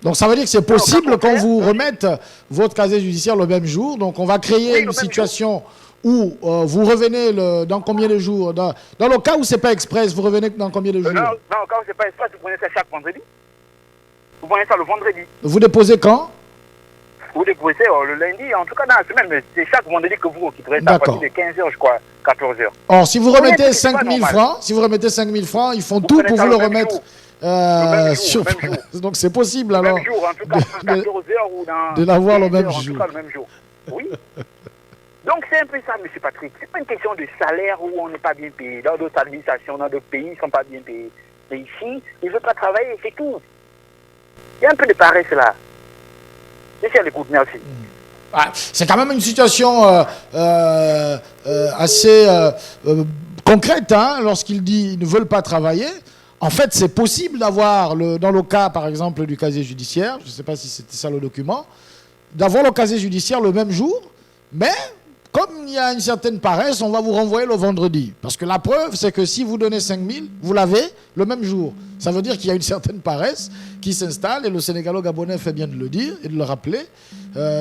Donc ça veut dire que c'est possible qu'on vous remette votre casier judiciaire le même jour. Donc on va créer une situation où vous revenez dans combien de jours? Dans le cas où ce n'est pas Express, vous revenez dans combien de jours? Dans le cas où ce n'est pas Express, vous prenez ça chaque vendredi. Vous prenez ça le vendredi. Vous déposez quand? Vous déposez le lundi, en tout cas dans la semaine, mais c'est chaque vendredi que vous occuperez ça à partir de 15h, je crois, 14h. Or, si vous remettez 5 000 francs, ils font tout pour vous le remettre sur place. Donc c'est possible alors. Le même jour, en tout cas, 14h ou dans. De l'avoir le même jour. En tout cas, le même jour. Oui. Donc c'est un peu ça, M. Patrick. C'est pas une question de salaire où on n'est pas bien payé. Dans d'autres administrations, dans d'autres pays, ils ne sont pas bien payés. Mais ici, ils ne veulent pas travailler, c'est tout. Il y a un peu de paresse là. C'est à l'écoute, merci. C'est quand même une situation assez concrète, hein, lorsqu'il dit qu'ils ne veulent pas travailler. En fait, c'est possible d'avoir, dans le cas, par exemple, du casier judiciaire, je ne sais pas si c'était ça le document, d'avoir le casier judiciaire le même jour, mais comme il y a une certaine paresse, on va vous renvoyer le vendredi. Parce que la preuve, c'est que si vous donnez 5 000, vous l'avez le même jour. Ça veut dire qu'il y a une certaine paresse qui s'installe, et le Sénégalo-Gabonais fait bien de le dire et de le rappeler.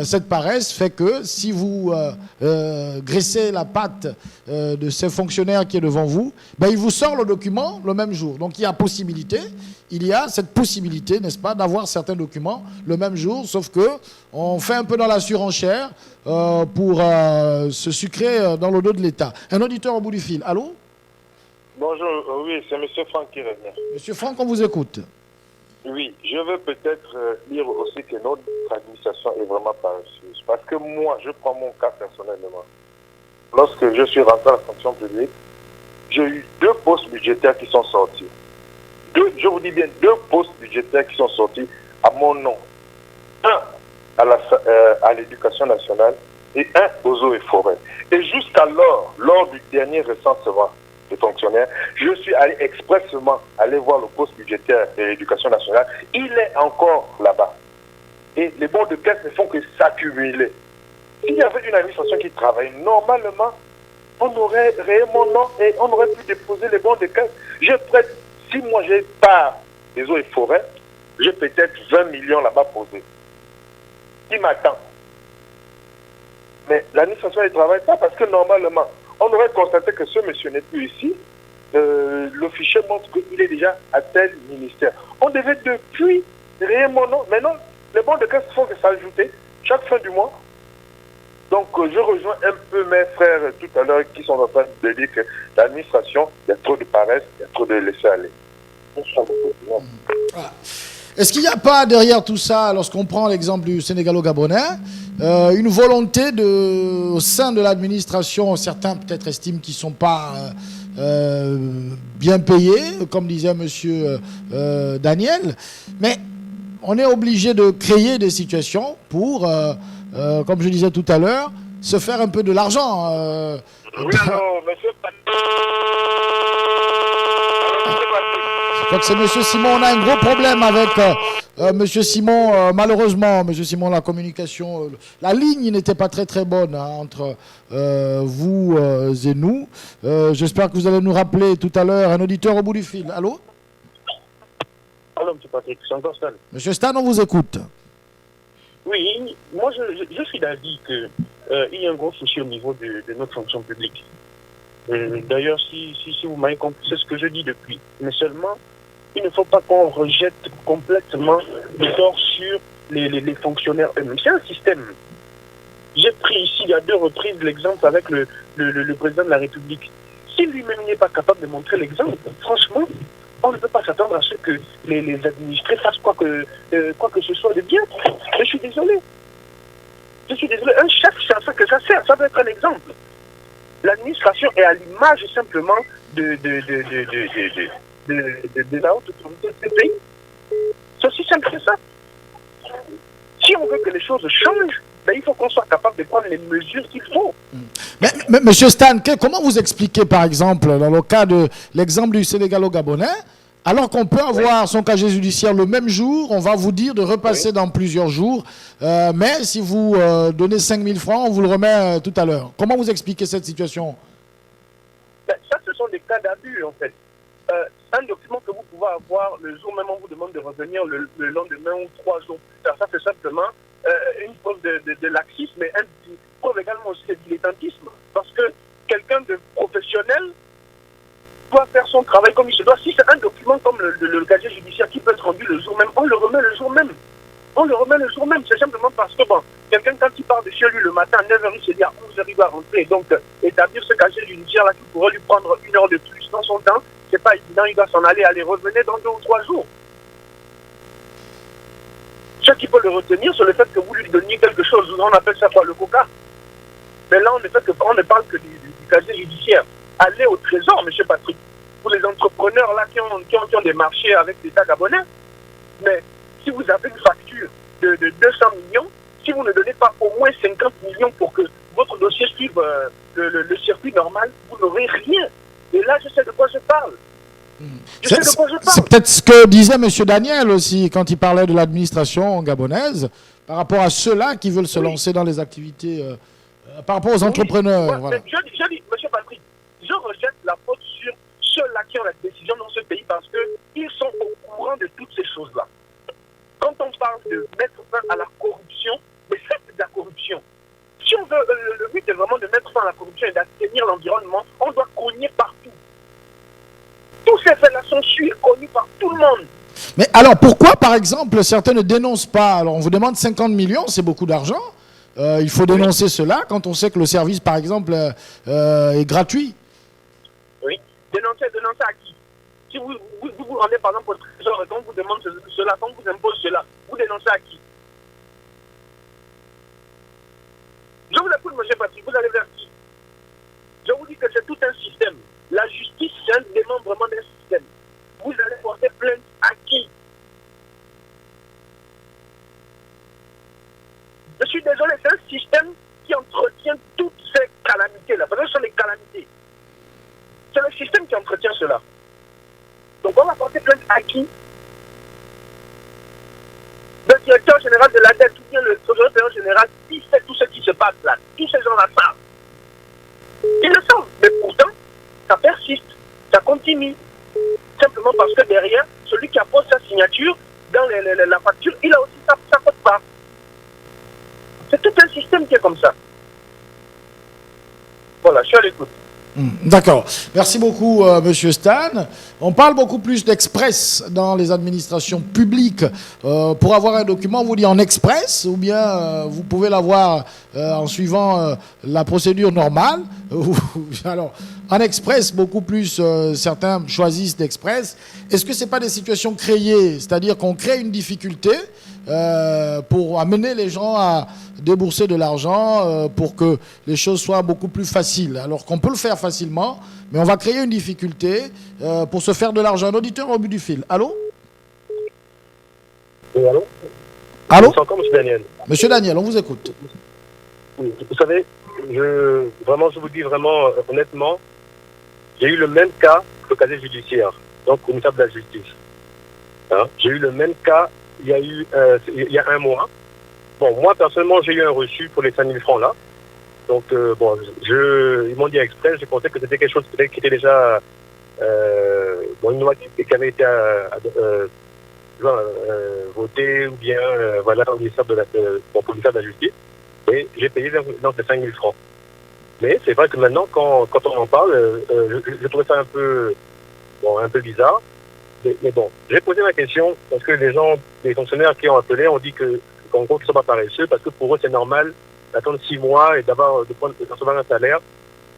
Cette paresse fait que si vous graissez la patte de ces fonctionnaires qui est devant vous, ben, il vous sort le document le même jour. Donc il y a cette possibilité, n'est-ce pas, d'avoir certains documents le même jour, sauf que on fait un peu dans la surenchère pour se sucrer dans le dos de l'État. Un auditeur au bout du fil. Allô? Bonjour, oui, c'est M. Franck qui revient. Monsieur Franck, on vous écoute. Oui, je veux peut-être dire aussi que notre administration est vraiment paresseuse. Parce que moi, je prends mon cas personnellement. Lorsque je suis rentré à la fonction publique, j'ai eu 2 postes budgétaires qui sont sortis. Je vous dis bien 2 postes budgétaires qui sont sortis à mon nom. Un à l'éducation nationale et un aux eaux et forêts. Et jusqu'alors, lors du dernier recensement des fonctionnaires, je suis allé expressément aller voir le poste budgétaire de l'éducation nationale. Il est encore là-bas. Et les bons de caisse ne font que s'accumuler. S'il y avait une administration qui travaille normalement, on aurait réellement non et on aurait pu déposer les bons de caisse. Si moi j'ai part des eaux et forêts, j'ai peut-être 20 millions là-bas posés. Qui m'attend? Mais l'administration ne travaille pas parce que normalement, on aurait constaté que ce monsieur n'est plus ici. Le fichier montre qu'il est déjà à tel ministère. On devait depuis réellement non. Maintenant, les bons de caisse font que s'ajouter chaque fin du mois. Donc, je rejoins un peu mes frères tout à l'heure qui sont en train de dire que l'administration, il y a trop de paresse, il y a trop de laisser aller. Est-ce qu'il n'y a pas derrière tout ça, lorsqu'on prend l'exemple du Sénégalo-Gabonais, une volonté au sein de l'administration, certains peut-être estiment qu'ils ne sont pas bien payés, comme disait M. Daniel, mais on est obligé de créer des situations pour, comme je disais tout à l'heure, se faire un peu de l'argent. Oui, alors, monsieur Donc c'est M. Simon, on a un gros problème avec M. Simon, malheureusement, M. Simon, la communication, la ligne n'était pas très très bonne entre vous et nous. J'espère que vous allez nous rappeler tout à l'heure un auditeur au bout du fil. Allô? Allô, M. Patrick, c'est encore Stan. M. Stan, on vous écoute. Oui, moi je suis d'avis qu'il y a un gros souci au niveau de notre fonction publique. D'ailleurs, si vous m'avez compris, c'est ce que je dis depuis. Mais seulement, il ne faut pas qu'on rejette complètement le tort sur les fonctionnaires eux-mêmes. C'est un système. J'ai pris ici, il y a 2 reprises, l'exemple avec le président de la République. Si lui-même n'est pas capable de montrer l'exemple, franchement, on ne peut pas s'attendre à ce que les administrés fassent quoi que ce soit de bien. Je suis désolé. Un chef, c'est à ça que ça sert. Ça doit être un exemple. L'administration est à l'image simplement de la haute autorité de ce pays. C'est aussi simple que ça. Si on veut que les choses changent, Mais il faut qu'on soit capable de prendre les mesures qu'il faut. Mais Monsieur Stan, comment vous expliquez, par exemple, dans le cas de l'exemple du Sénégalo-Gabonais, alors qu'on peut avoir son casier judiciaire le même jour, on va vous dire de repasser dans plusieurs jours, mais si vous donnez 5 000 francs, on vous le remet tout à l'heure. Comment vous expliquez cette situation? Ben, ça, ce sont des cas d'abus, en fait. Un document que vous pouvez avoir le jour même, on vous demande de revenir le lendemain ou 3 jours plus tard. Ça, c'est simplement une preuve de laxisme, mais une preuve également aussi de dilettantisme. Parce que quelqu'un de professionnel doit faire son travail comme il se doit. Si c'est un document comme le casier judiciaire qui peut être rendu le jour même, on le remet le jour même. On le remet le jour même. C'est simplement parce que, bon, quelqu'un, quand il part de chez lui le matin à 9h, il se dit à 11h, il va rentrer. Donc, établir ce casier judiciaire-là qui pourrait lui prendre 1 heure de plus dans son temps, c'est pas évident. Il doit s'en aller revenir dans 2 ou 3 jours. Ce qui peut le retenir, c'est le fait que vous lui donniez quelque chose. On appelle ça quoi, le coca. Mais là, on ne parle que du casier judiciaire. Allez au trésor, M. Patrick, pour les entrepreneurs là qui ont des marchés avec l'État gabonais. Mais si vous avez une facture de 200 millions, si vous ne donnez pas au moins 50 millions pour que votre dossier suive le circuit normal, vous n'aurez rien. Et là, je sais de quoi je parle. C'est peut-être ce que disait M. Daniel aussi quand il parlait de l'administration gabonaise par rapport à ceux-là qui veulent se lancer dans les activités, par rapport aux entrepreneurs. Ouais, voilà. je dis, M. Patrick, je rejette la faute sur ceux-là qui ont la décision dans ce pays parce qu'ils sont au courant de toutes ces choses-là. Quand on parle de mettre fin à la corruption, mais ça c'est de la corruption. Si on veut, le but est vraiment de mettre fin à la corruption et d'assainir l'environnement, on doit cogner partout. Tous ces faits-là sont connus par tout le monde. Mais alors pourquoi, par exemple, certains ne dénoncent pas? Alors on vous demande 50 millions, c'est beaucoup d'argent. Il faut dénoncer cela quand on sait que le service, par exemple, est gratuit. Oui. Dénoncer à qui? Si vous rendez par exemple au trésor et qu'on vous demande cela, qu'on vous impose cela, vous dénoncez à qui? Je vous écoute, M. Patrick, vous allez vers qui? Je vous dis que c'est tout un système. La justice, c'est un démembrement d'un système. Vous allez porter plainte à qui? Je suis désolé, c'est un système qui entretient toutes ces calamités-là. Parce que ce sont des calamités. C'est le système qui entretient cela. Donc on va porter plainte à qui? Le directeur général de la dette ou bien le directeur général, il sait tout ce qui se passe là. Tous ces gens-là savent. Ils le savent. Mais pourtant, ça persiste. Ça continue. Simplement parce que derrière, celui qui appose sa signature dans la facture, il a aussi sa faute part. C'est tout un système qui est comme ça. Voilà, je suis à l'écoute. D'accord. Merci beaucoup, Monsieur Stan. On parle beaucoup plus d'express dans les administrations publiques. Pour avoir un document, on vous dit en express, ou bien vous pouvez l'avoir en suivant la procédure normale. Alors, en express, beaucoup plus, certains choisissent d'express. Est-ce que ce n'est pas des situations créées, c'est-à-dire qu'on crée une difficulté pour amener les gens à débourser de l'argent pour que les choses soient beaucoup plus faciles, alors qu'on peut le faire facilement, mais on va créer une difficulté pour se faire de l'argent. Un auditeur au bout du fil. Allô? Oui, allô? Allô? C'est encore M. Daniel. Monsieur Daniel, on vous écoute. Oui, vous savez, je vous dis vraiment honnêtement, j'ai eu le même cas que le casier judiciaire, donc au ministère de la Justice. Hein? J'ai eu le même cas il y a 1 mois. Bon, moi, personnellement, j'ai eu un reçu pour les 5 000 francs là. Donc, bon, ils m'ont dit exprès, je pensais que c'était quelque chose qui était déjà une loi qui avait été votée ou bien voilà, au ministère de la Justice. Et j'ai payé dans ces 5 000 francs. Mais c'est vrai que maintenant, quand on en parle, je trouvais ça un peu bizarre. Mais bon, j'ai posé ma question parce que les fonctionnaires qui ont appelé ont dit qu'en gros, qu'ils ne sont pas paresseux parce que pour eux, c'est normal d'attendre 6 mois et de recevoir un salaire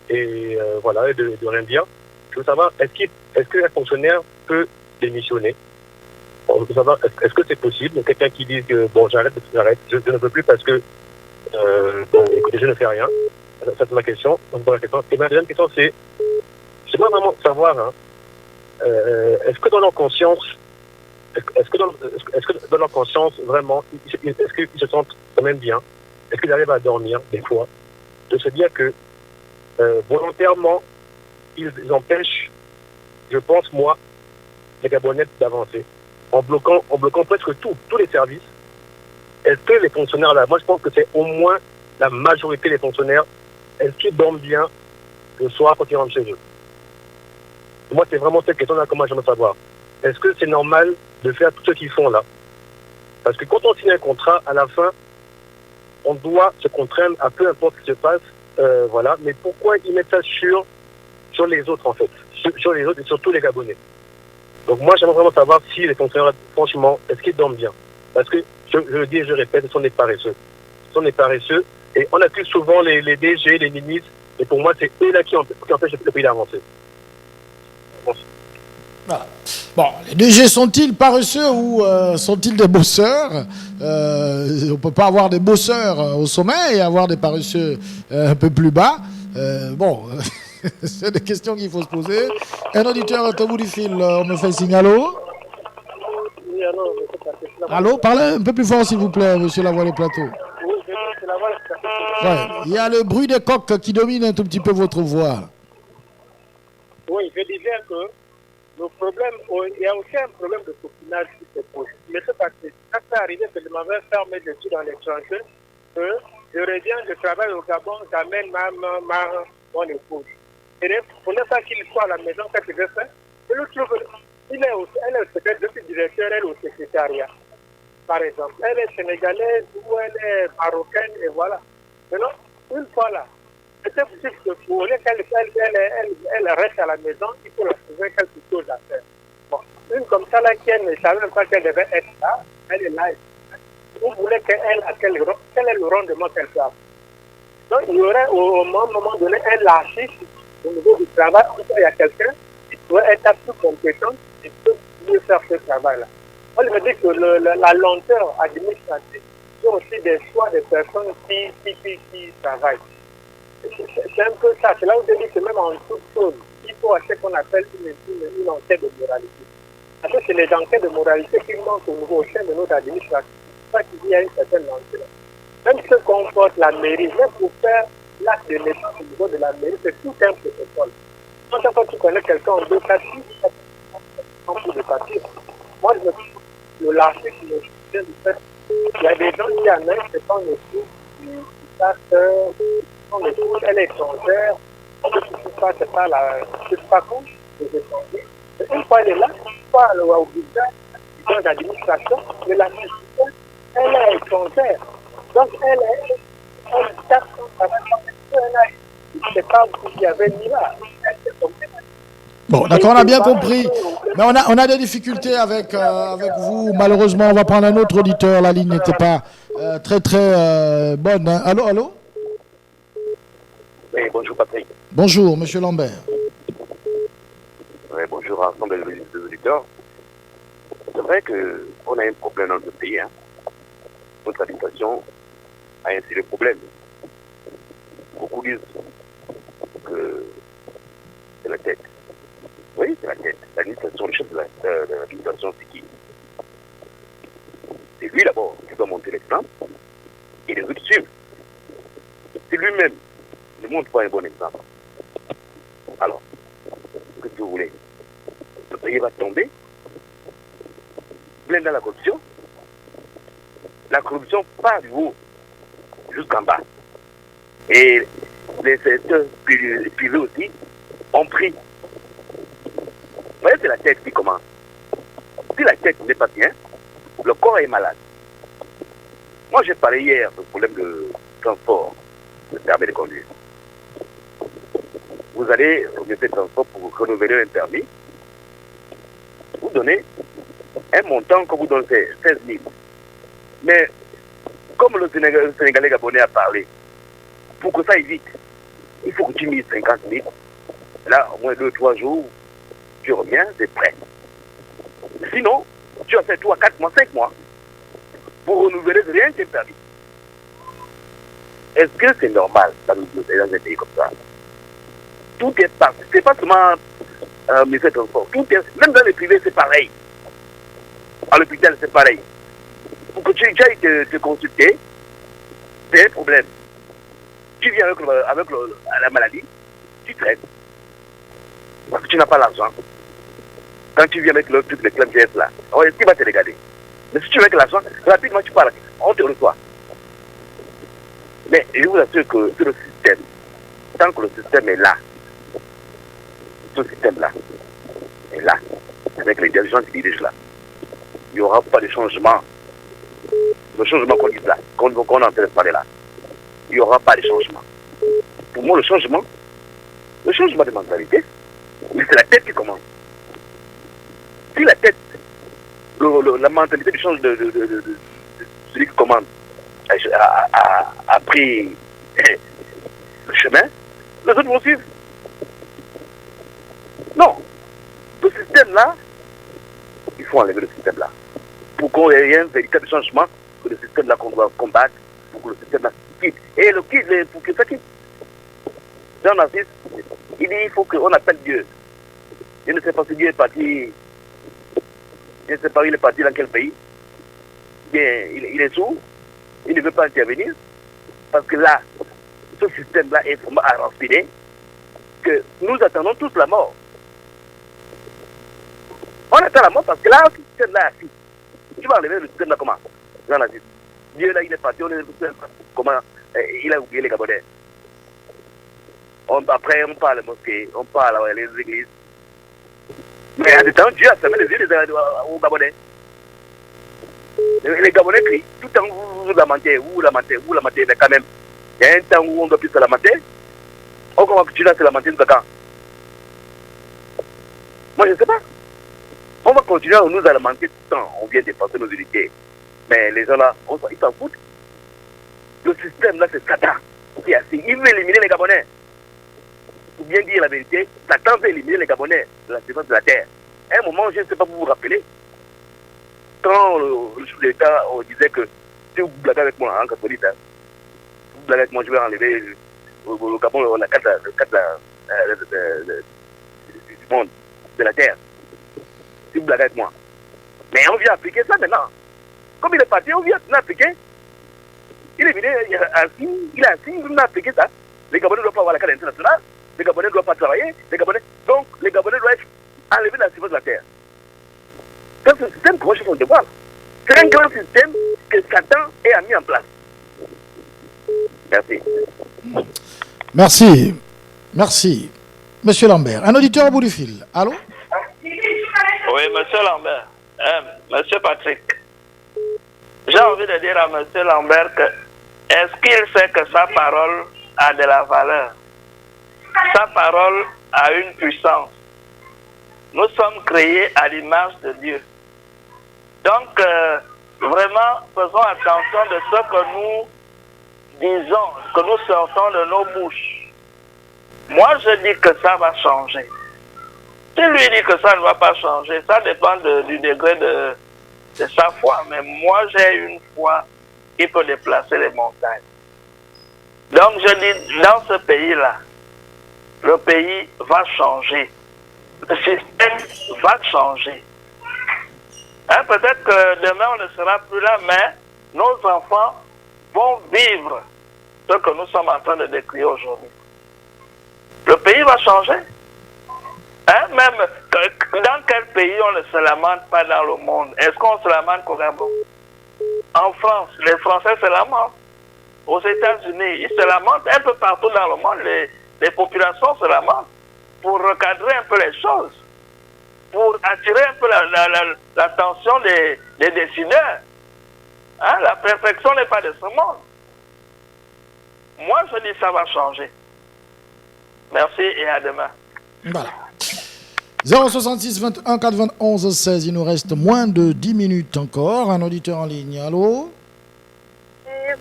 et voilà, et de rien dire. Je veux savoir, est-ce qu'un fonctionnaire peut démissionner? Bon, je veux savoir, est-ce que c'est possible? Quelqu'un qui dit que bon, j'arrête, je ne peux plus parce que écoutez, je ne fais rien. Ça, c'est ma question. Et ma deuxième question, c'est, j'aimerais vraiment savoir, hein, est-ce que dans leur conscience, vraiment, est-ce qu'ils se sentent quand même bien est-ce qu'ils arrivent à dormir des fois, de se dire que volontairement, ils empêchent, je pense moi, les Gabonais d'avancer, en bloquant presque tous les services. Est-ce que les fonctionnaires là, moi je pense que c'est au moins la majorité des fonctionnaires, est-ce qu'ils dorment bien le soir quand ils rentrent chez eux? Moi c'est vraiment cette question-là que moi j'aimerais savoir. Est-ce que c'est normal de faire tout ce qu'ils font là? Parce que quand on signe un contrat, à la fin, on doit se contraindre à peu importe ce qui se passe, voilà. Mais pourquoi ils mettent ça sur les autres en fait, sur les autres et surtout les Gabonais? Donc moi j'aimerais vraiment savoir si les fonctionnaires, franchement, est-ce qu'ils dorment bien? Parce que, je le dis et je répète, ce sont des paresseux. Ce sont des paresseux. Et on accuse souvent les DG, les ministres, et pour moi c'est eux là qui empêchent le pays d'avancer. Voilà. Bon, les DG sont-ils paresseux ou sont-ils des bosseurs? On ne peut pas avoir des bosseurs au sommet et avoir des paresseux un peu plus bas. Bon, c'est des questions qu'il faut se poser. Un auditeur est au bout du fil, on me fait signe. Allô? Allô, parlez un peu plus fort s'il vous plaît, monsieur Lavoie le plateau. Oui, c'est la voix. Ouais, il y a le bruit des coqs qui domine un tout petit peu votre voix. Oui, je disais que le problème, il y a aussi un problème de copinage qui se pose. Mais c'est parce que quand c'est arrivé que je m'avais fermé dessus dans l'étranger, que je reviens, je travaille au Gabon, j'amène mon épouse. Et pour ne pas qu'il soit à la maison, qu'est-ce que je fais? Je le trouve, elle est peut-être depuis directeur, elle est au secrétariat, par exemple. Elle est sénégalaise ou elle est marocaine, et voilà. Maintenant, une fois là, c'est possible que pour elle reste à la maison, il faut la trouver quelque chose à faire. Bon, une comme ça là, qui ne savait même pas qu'elle devait être là, elle est là. Vous voulez quel est le rendement qu'elle fait? Donc il y aurait au moment donné un lacisme au niveau du travail, il y a quelqu'un qui pourrait être plus compétent et peut mieux faire ce travail-là. Moi, je me dis que la lenteur administrative, c'est aussi des choix des personnes qui travaillent. C'est un peu ça. C'est là où je dis que même en toute chose, il faut à ce qu'on appelle une enquête de moralité. Parce que c'est les enquêtes de moralité qui manquent au niveau au sein de notre administration. C'est ça qu'il y a une certaine lenteur. Même ce qu'on porte la mairie, même pour faire l'acte de naissance au niveau de la mairie, c'est tout un protocole. Quand tu connais quelqu'un en 2 4 6 en plus de papier, moi je me dis le lâcher qui me vient du fait. Il y a des gens qui amènent, c'est quand on écoute, qui savent son épouse, elle est étrangère, c'est pas con, c'est étranger. Une fois elle est là, une fois elle est au budget, d'administration, mais la ministre, elle est étrangère. Donc elle tape son travail, c'est pas qu'il y avait ni là. Bon, d'accord, on a bien compris. Mais on a des difficultés avec vous. Malheureusement, on va prendre un autre auditeur. La ligne n'était pas très bonne. Hein. Allô? Oui, bonjour Patrick. Bonjour, monsieur Lambert. Oui, bonjour à l'ensemble des auditeurs. C'est vrai qu'on a un problème dans notre pays. Hein. Notre administration a un sérieux problème. Beaucoup disent que c'est la tête. Oui, c'est la tête. L'administration, le chef de l'administration, c'est qui? C'est lui d'abord qui doit monter l'exemple et les autres suivent. C'est lui-même ne montre pas un bon exemple. Alors, qu'est-ce que vous voulez? Le pays va tomber, plein dans la corruption. La corruption part du haut jusqu'en bas. Et les secteurs privés aussi ont pris. Vous voyez, c'est la tête qui commence. Si la tête n'est pas bien, le corps est malade. Moi, j'ai parlé hier du problème de transport, de permis de conduire. Vous allez au ministère de transport pour renouveler un permis. Vous donnez un montant que vous donnez 16 000. Mais comme le Sénégalais gabonais a parlé, pour que ça évite, il faut que tu mises 50 000. Là, au moins 2-3 jours, tu reviens, c'est prêt. Sinon, tu as fait 3, 4 mois, 5 mois pour renouveler rien que permis. Est-ce que c'est normal dans un pays comme ça? Tout est parti. C'est pas seulement ministère de transport. Tout est, même dans les privés, c'est pareil. À l'hôpital, c'est pareil. Pour que tu ailles te consulter, C'est un problème. Tu viens avec la maladie, tu traites. Parce que tu n'as pas l'argent. Quand tu viens avec le truc de CLMTS là, qui va te regarder? Mais si tu viens avec l'argent, rapidement tu parles, on te reçoit. Mais je vous assure que sur le système, tant que le système est là, ce système-là est là, avec les dirigeants qui dirigent là, il n'y aura pas de changement. Le changement qu'on dit là, qu'on est en train de parler là, il n'y aura pas de changement. Pour moi, le changement de mentalité, c'est la tête qui commence. Si la tête, la mentalité du change de celui qui commande a pris le chemin, les autres vont suivre. Non. Ce système-là, il faut enlever le système-là. Pour qu'on ait un véritable changement, que le système-là qu'on doit combattre, pour que le système-là quitte. Et le quitte, pour que ça quitte. Jean Narcisse, il dit il faut qu'on appelle Dieu. Je ne sais pas si Dieu est parti. Je ne sais pas, il est parti dans quel pays. Bien, il est sourd. Il ne veut pas intervenir. Parce que là, ce système-là est vraiment ranciné que nous attendons tous la mort. On attend la mort parce que là, ce système-là est assis. Tu vas enlever le système-là comment? Jean Narcisse. Dieu là, il est parti. Comment? Il a oublié les Gabonais. Après, on parle des mosquées, on parle des églises. Mais à des temps, Dieu a fermé les yeux aux Gabonais. Les Gabonais crient. Tout le temps, vous lamentez, mais quand même, il y a un temps où on doit plus se lamenter. On va continuer à se lamenter jusqu'à quand? Moi, je ne sais pas. On va continuer à nous lamenter tout le temps. On vient dépenser nos unités. Mais les gens là, ils s'en foutent. Le système là, c'est Satan qui est assis. Il veut éliminer les Gabonais. Pour bien dire la vérité, Satan veut éliminer les Gabonais de la surface de la terre. À un moment, je ne sais pas vous vous rappeler, quand le chef d'État disait que si vous blaguez avec moi en catholique, si vous blaguez avec moi, je vais enlever le Gabon, la carte du monde, de la terre. Si vous blaguez avec moi. Mais on vient appliquer ça maintenant. Comme il est parti, on vient appliquer. Il est venu, il a assis, il a appliqué ça. Les Gabonais ne doivent pas avoir la carte internationale. Les Gabonais ne doivent pas travailler. Donc, les Gabonais doivent être enlevés de la surface de la terre. C'est un système qu'on va chercher son devoir. C'est un grand système que Satan a mis en place. Merci. Merci. Monsieur Lambert, un auditeur au bout du fil. Allô? Oui, monsieur Lambert. Monsieur Patrick. J'ai envie de dire à monsieur Lambert que est-ce qu'il sait que sa parole a de la valeur? Sa parole a une puissance. Nous sommes créés à l'image de Dieu. Donc, vraiment, faisons attention de ce que nous disons, que nous sortons de nos bouches. Moi, je dis que ça va changer. Si lui dit que ça ne va pas changer, ça dépend du degré de sa foi. Mais moi, j'ai une foi qui peut déplacer les montagnes. Donc, je dis, dans ce pays-là, le pays va changer. Le système va changer. Hein, peut-être que demain, on ne sera plus là, mais nos enfants vont vivre ce que nous sommes en train de décrire aujourd'hui. Le pays va changer. Hein, même dans quel pays on ne se lamente pas dans le monde? Est-ce qu'on se lamente qu'au Gabon? En France, les Français se lamentent. Aux États-Unis, ils se lamentent. Un peu partout dans le monde, les populations se lamentent pour recadrer un peu les choses, pour attirer un peu l'attention des décideurs. Hein, la perfection n'est pas de ce monde. Moi, je dis ça va changer. Merci et à demain. Voilà. 066 21 91 16, il nous reste moins de 10 minutes encore. Un auditeur en ligne, allô?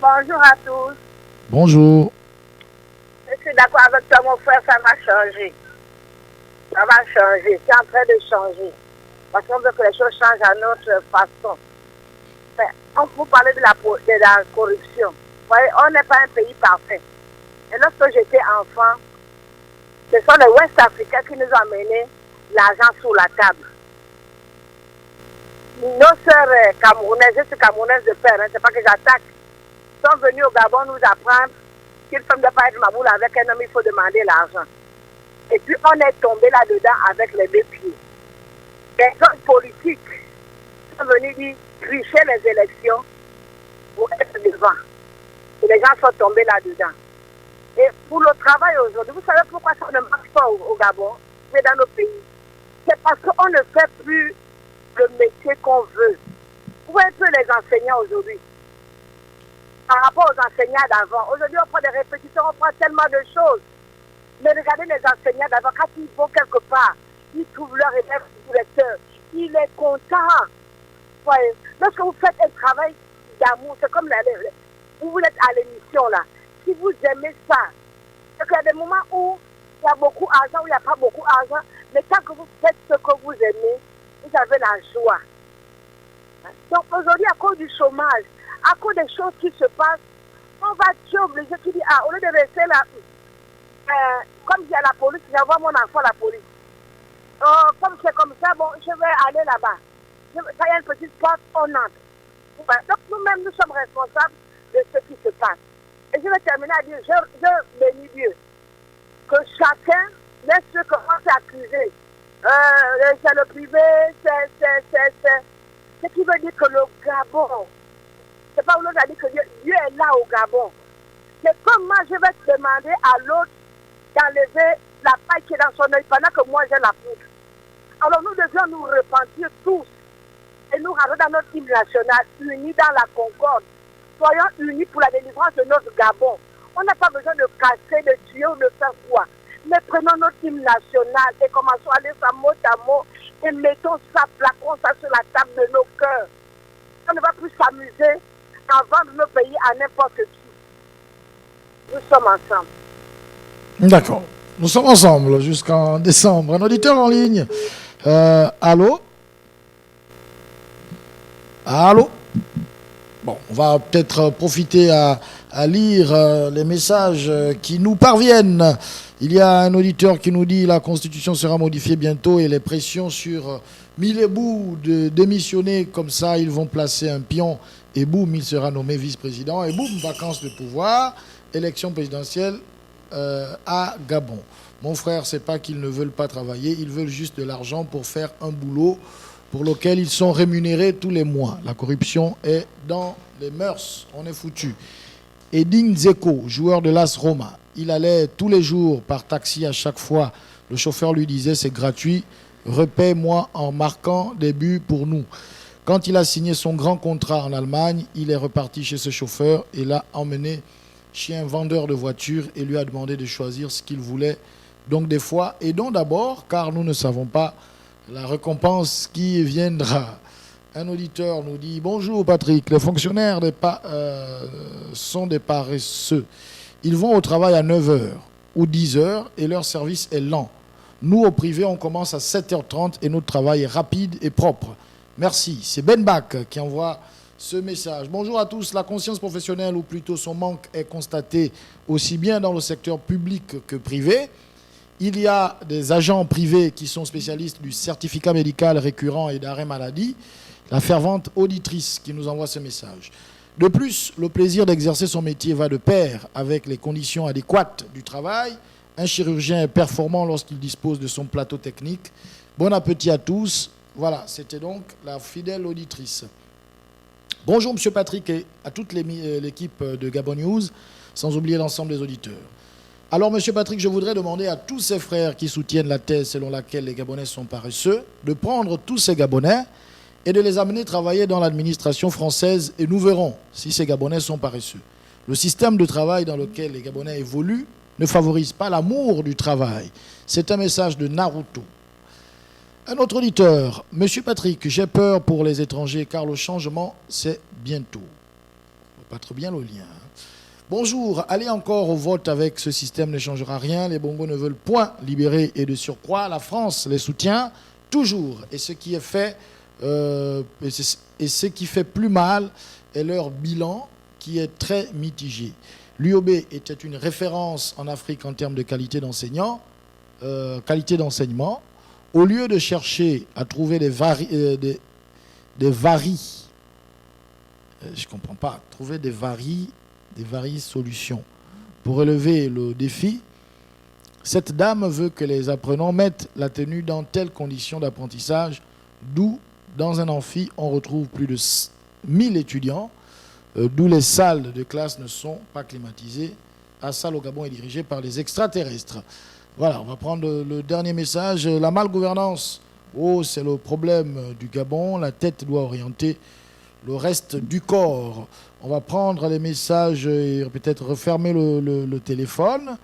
Bonjour à tous. Bonjour. Je suis d'accord avec toi, mon frère, ça va changer. Ça va changer, c'est en train de changer. Parce qu'on veut que les choses changent à notre façon. Mais on peut parler de la corruption. Vous voyez, on n'est pas un pays parfait. Et lorsque j'étais enfant, ce sont les Ouest-Africains qui nous ont amené l'argent sur la table. Nos sœurs camerounaises, je suis camerounaise de père, hein, c'est pas que j'attaque. sont venus au Gabon nous apprendre qu'une femme ne doit pas être maboule avec un homme, il faut demander l'argent. Et puis on est tombé là-dedans avec les deux pieds. Les hommes politiques sont venus dire tricher les élections pour être devant. Et les gens sont tombés là-dedans. Et pour le travail aujourd'hui, vous savez pourquoi ça ne marche pas au Gabon, mais dans nos pays? C'est parce qu'on ne fait plus le métier qu'on veut. Vous voyez un peu les enseignants aujourd'hui. Par rapport aux enseignants d'avant, aujourd'hui on prend des répétitions, on prend tellement de choses. Mais regardez les enseignants d'avant, quand ils vont quelque part, ils trouvent leur élève directeur. Il est content. Voyez. Lorsque vous faites un travail d'amour, c'est comme vous êtes à l'émission là. Si vous aimez ça, c'est qu'il y a des moments où il y a beaucoup d'argent, où il n'y a pas beaucoup d'argent, mais tant que vous faites ce que vous aimez, vous avez la joie. Donc aujourd'hui, à cause du chômage, à cause des choses qui se passent, on va être obligé de dire, au lieu de rester là, comme il y a la police, j'envoie mon enfant à la police. Comme c'est comme ça, bon, je vais aller là-bas. Quand il y a une petite porte, on entre. Donc nous-mêmes, nous sommes responsables de ce qui se passe. Et je vais terminer à dire, je bénis Dieu, que chacun laisse ceux qui commencent à accuser. C'est le privé, ce qui veut dire que le Gabon, c'est pas où l'autre a dit que Dieu est là au Gabon. C'est comment je vais demander à l'autre d'enlever la paille qui est dans son œil pendant que moi j'ai la poudre. Alors nous devions nous repentir tous et nous rentrer dans notre hymne national, unis dans la concorde. Soyons unis pour la délivrance de notre Gabon. On n'a pas besoin de casser, de tuer ou de faire quoi. Mais prenons notre hymne national et commençons à aller ça mot à mot et mettons ça, plaquons ça sur la table de nos cœurs. On ne va plus s'amuser à vendre nos pays à n'importe qui. Nous sommes ensemble. D'accord. Nous sommes ensemble jusqu'en décembre. Un auditeur en ligne. Allô? Allô? Bon, on va peut-être profiter à lire les messages qui nous parviennent. Il y a un auditeur qui nous dit la Constitution sera modifiée bientôt et les pressions sur Milebou de démissionner comme ça, ils vont placer un pion et boum, il sera nommé vice-président et boum, vacances de pouvoir, élection présidentielle à Gabon. Mon frère, c'est pas qu'ils ne veulent pas travailler, ils veulent juste de l'argent pour faire un boulot pour lequel ils sont rémunérés tous les mois. La corruption est dans les mœurs, on est foutu. Edin Zeko, joueur de l'AS Roma, il allait tous les jours par taxi à chaque fois. Le chauffeur lui disait c'est gratuit, repaie-moi en marquant des buts pour nous. Quand il a signé son grand contrat en Allemagne, il est reparti chez ce chauffeur et l'a emmené chez un vendeur de voitures et lui a demandé de choisir ce qu'il voulait. Donc des fois, aidons d'abord, car nous ne savons pas la récompense qui viendra. Un auditeur nous dit « Bonjour Patrick, les fonctionnaires sont des paresseux. Ils vont au travail à 9h ou 10h et leur service est lent. Nous, au privé, on commence à 7h30 et notre travail est rapide et propre. Merci. » C'est Ben Bach qui envoie ce message. Bonjour à tous. La conscience professionnelle, ou plutôt son manque, est constatée aussi bien dans le secteur public que privé. Il y a des agents privés qui sont spécialistes du certificat médical récurrent et d'arrêt maladie. La fervente auditrice qui nous envoie ce message. De plus, le plaisir d'exercer son métier va de pair avec les conditions adéquates du travail. Un chirurgien est performant lorsqu'il dispose de son plateau technique. Bon appétit à tous. Voilà, c'était donc la fidèle auditrice. Bonjour M. Patrick et à toute l'équipe de Gabon News, sans oublier l'ensemble des auditeurs. Alors M. Patrick, je voudrais demander à tous ces frères qui soutiennent la thèse selon laquelle les Gabonais sont paresseux, de prendre tous ces Gabonais et de les amener travailler dans l'administration française et nous verrons si ces Gabonais sont paresseux. Le système de travail dans lequel les Gabonais évoluent ne favorise pas l'amour du travail. C'est un message de Naruto. Un autre auditeur, Monsieur Patrick, j'ai peur pour les étrangers car le changement, c'est bientôt. On va pas trop bien le lien. Bonjour, aller encore au vote avec ce système ne changera rien. Les Bongos ne veulent point libérer et de surcroît, la France les soutient toujours. Et ce qui est fait, et ce qui fait plus mal est leur bilan qui est très mitigé. L'UOB était une référence en Afrique en termes de qualité d'enseignement. Au lieu de chercher à trouver des varies, je comprends pas, trouver des varies des variées solutions. Pour relever le défi, cette dame veut que les apprenants mettent la tenue dans telles conditions d'apprentissage, d'où, dans un amphi, on retrouve plus de 1000 étudiants, d'où les salles de classe ne sont pas climatisées. La salle au Gabon est dirigée par les extraterrestres. Voilà, on va prendre le dernier message. La malgouvernance, c'est le problème du Gabon. La tête doit orienter le reste du corps. On va prendre les messages et peut-être refermer le téléphone.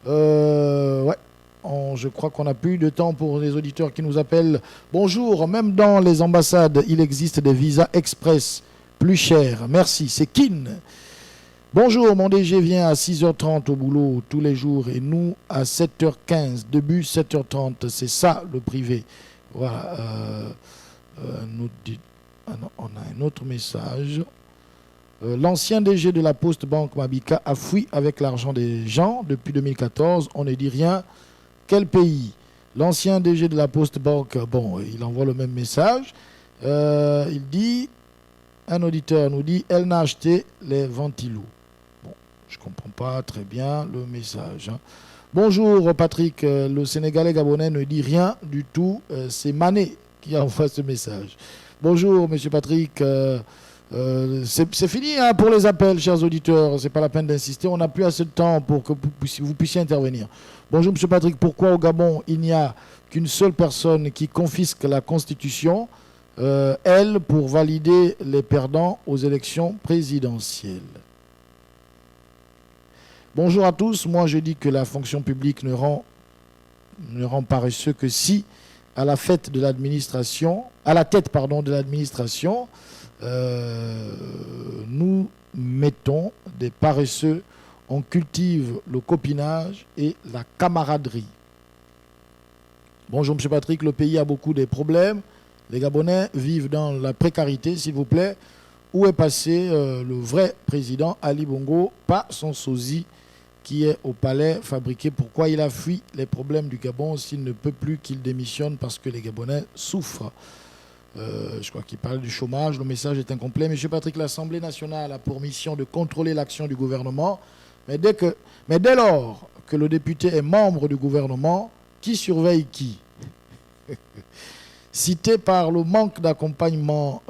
Je crois qu'on n'a plus de temps pour les auditeurs qui nous appellent. Bonjour, même dans les ambassades, il existe des visas express plus chers. Merci, c'est Kin. Bonjour, mon DG vient à 6h30 au boulot tous les jours et nous à 7h15. Début 7h30, c'est ça le privé. Voilà. On a un autre message. L'ancien DG de la Poste Banque Mabika a fui avec l'argent des gens depuis 2014. On ne dit rien. Quel pays? L'ancien DG de la Poste Banque, il envoie le même message. Il dit, un auditeur nous dit, elle n'a acheté les ventilos. Bon, je ne comprends pas très bien le message. Bonjour Patrick, le Sénégalais gabonais ne dit rien du tout. C'est Mané qui envoie ce message. Bonjour Monsieur Patrick. C'est fini pour les appels, chers auditeurs. C'est pas la peine d'insister. On n'a plus assez de temps pour que vous puissiez intervenir. Bonjour, Monsieur Patrick. Pourquoi au Gabon, il n'y a qu'une seule personne qui confisque la Constitution, elle, pour valider les perdants aux élections présidentielles? Bonjour à tous. Moi, je dis que la fonction publique ne rend paresseux que si, à la tête de l'administration, nous mettons des paresseux, on cultive le copinage et la camaraderie. Bonjour M. Patrick, le pays a beaucoup de problèmes. Les Gabonais vivent dans la précarité, s'il vous plaît. Où est passé le vrai président Ali Bongo, pas son sosie qui est au palais fabriqué? Pourquoi il a fui les problèmes du Gabon s'il ne peut plus qu'il démissionne parce que les Gabonais souffrent? Je crois qu'il parle du chômage. Le message est incomplet. Monsieur Patrick, l'Assemblée nationale a pour mission de contrôler l'action du gouvernement. Mais dès lors que le député est membre du gouvernement, qui surveille qui? Cité par le manque d'accompagnement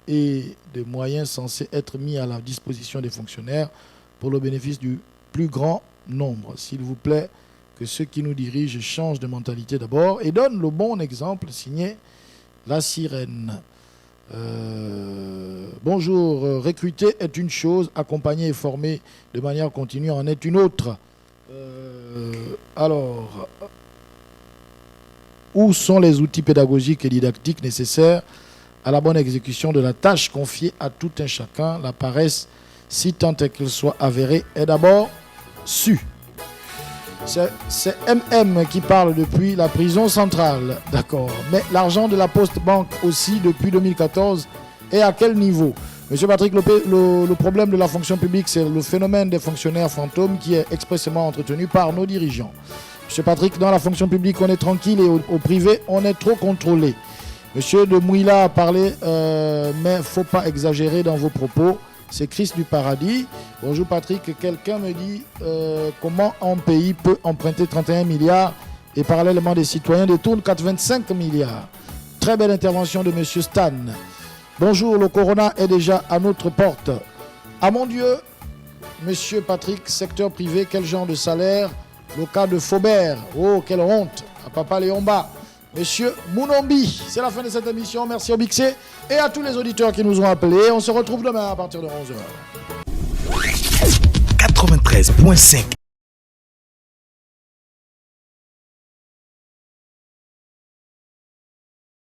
et de moyens censés être mis à la disposition des fonctionnaires pour le bénéfice du plus grand nombre. S'il vous plaît, que ceux qui nous dirigent changent de mentalité d'abord et donnent le bon exemple, signé La Sirène. Bonjour, recruter est une chose, accompagner et former de manière continue en est une autre. Alors, où sont les outils pédagogiques et didactiques nécessaires à la bonne exécution de la tâche confiée à tout un chacun? La paresse, si tant est qu'elle soit avérée, est d'abord su. C'est MM qui parle depuis la prison centrale, d'accord. Mais l'argent de la Poste Banque aussi, depuis 2014, est à quel niveau? Monsieur Patrick, le problème de la fonction publique, c'est le phénomène des fonctionnaires fantômes qui est expressément entretenu par nos dirigeants. Monsieur Patrick, dans la fonction publique, on est tranquille et au privé, on est trop contrôlé. Monsieur de Mouila a parlé, mais il ne faut pas exagérer dans vos propos. C'est Christ du Paradis. Bonjour Patrick, quelqu'un me dit comment un pays peut emprunter 31 milliards et parallèlement des citoyens détournent 85 milliards. Très belle intervention de monsieur Stan. Bonjour, le corona est déjà à notre porte. Ah mon Dieu, monsieur Patrick, secteur privé, quel genre de salaire? Le cas de Faubert, oh quelle honte, à Papa Léomba. Monsieur Mounombi, c'est la fin de cette émission. Merci au Bixé et à tous les auditeurs qui nous ont appelés. On se retrouve demain à partir de 11h. 93.5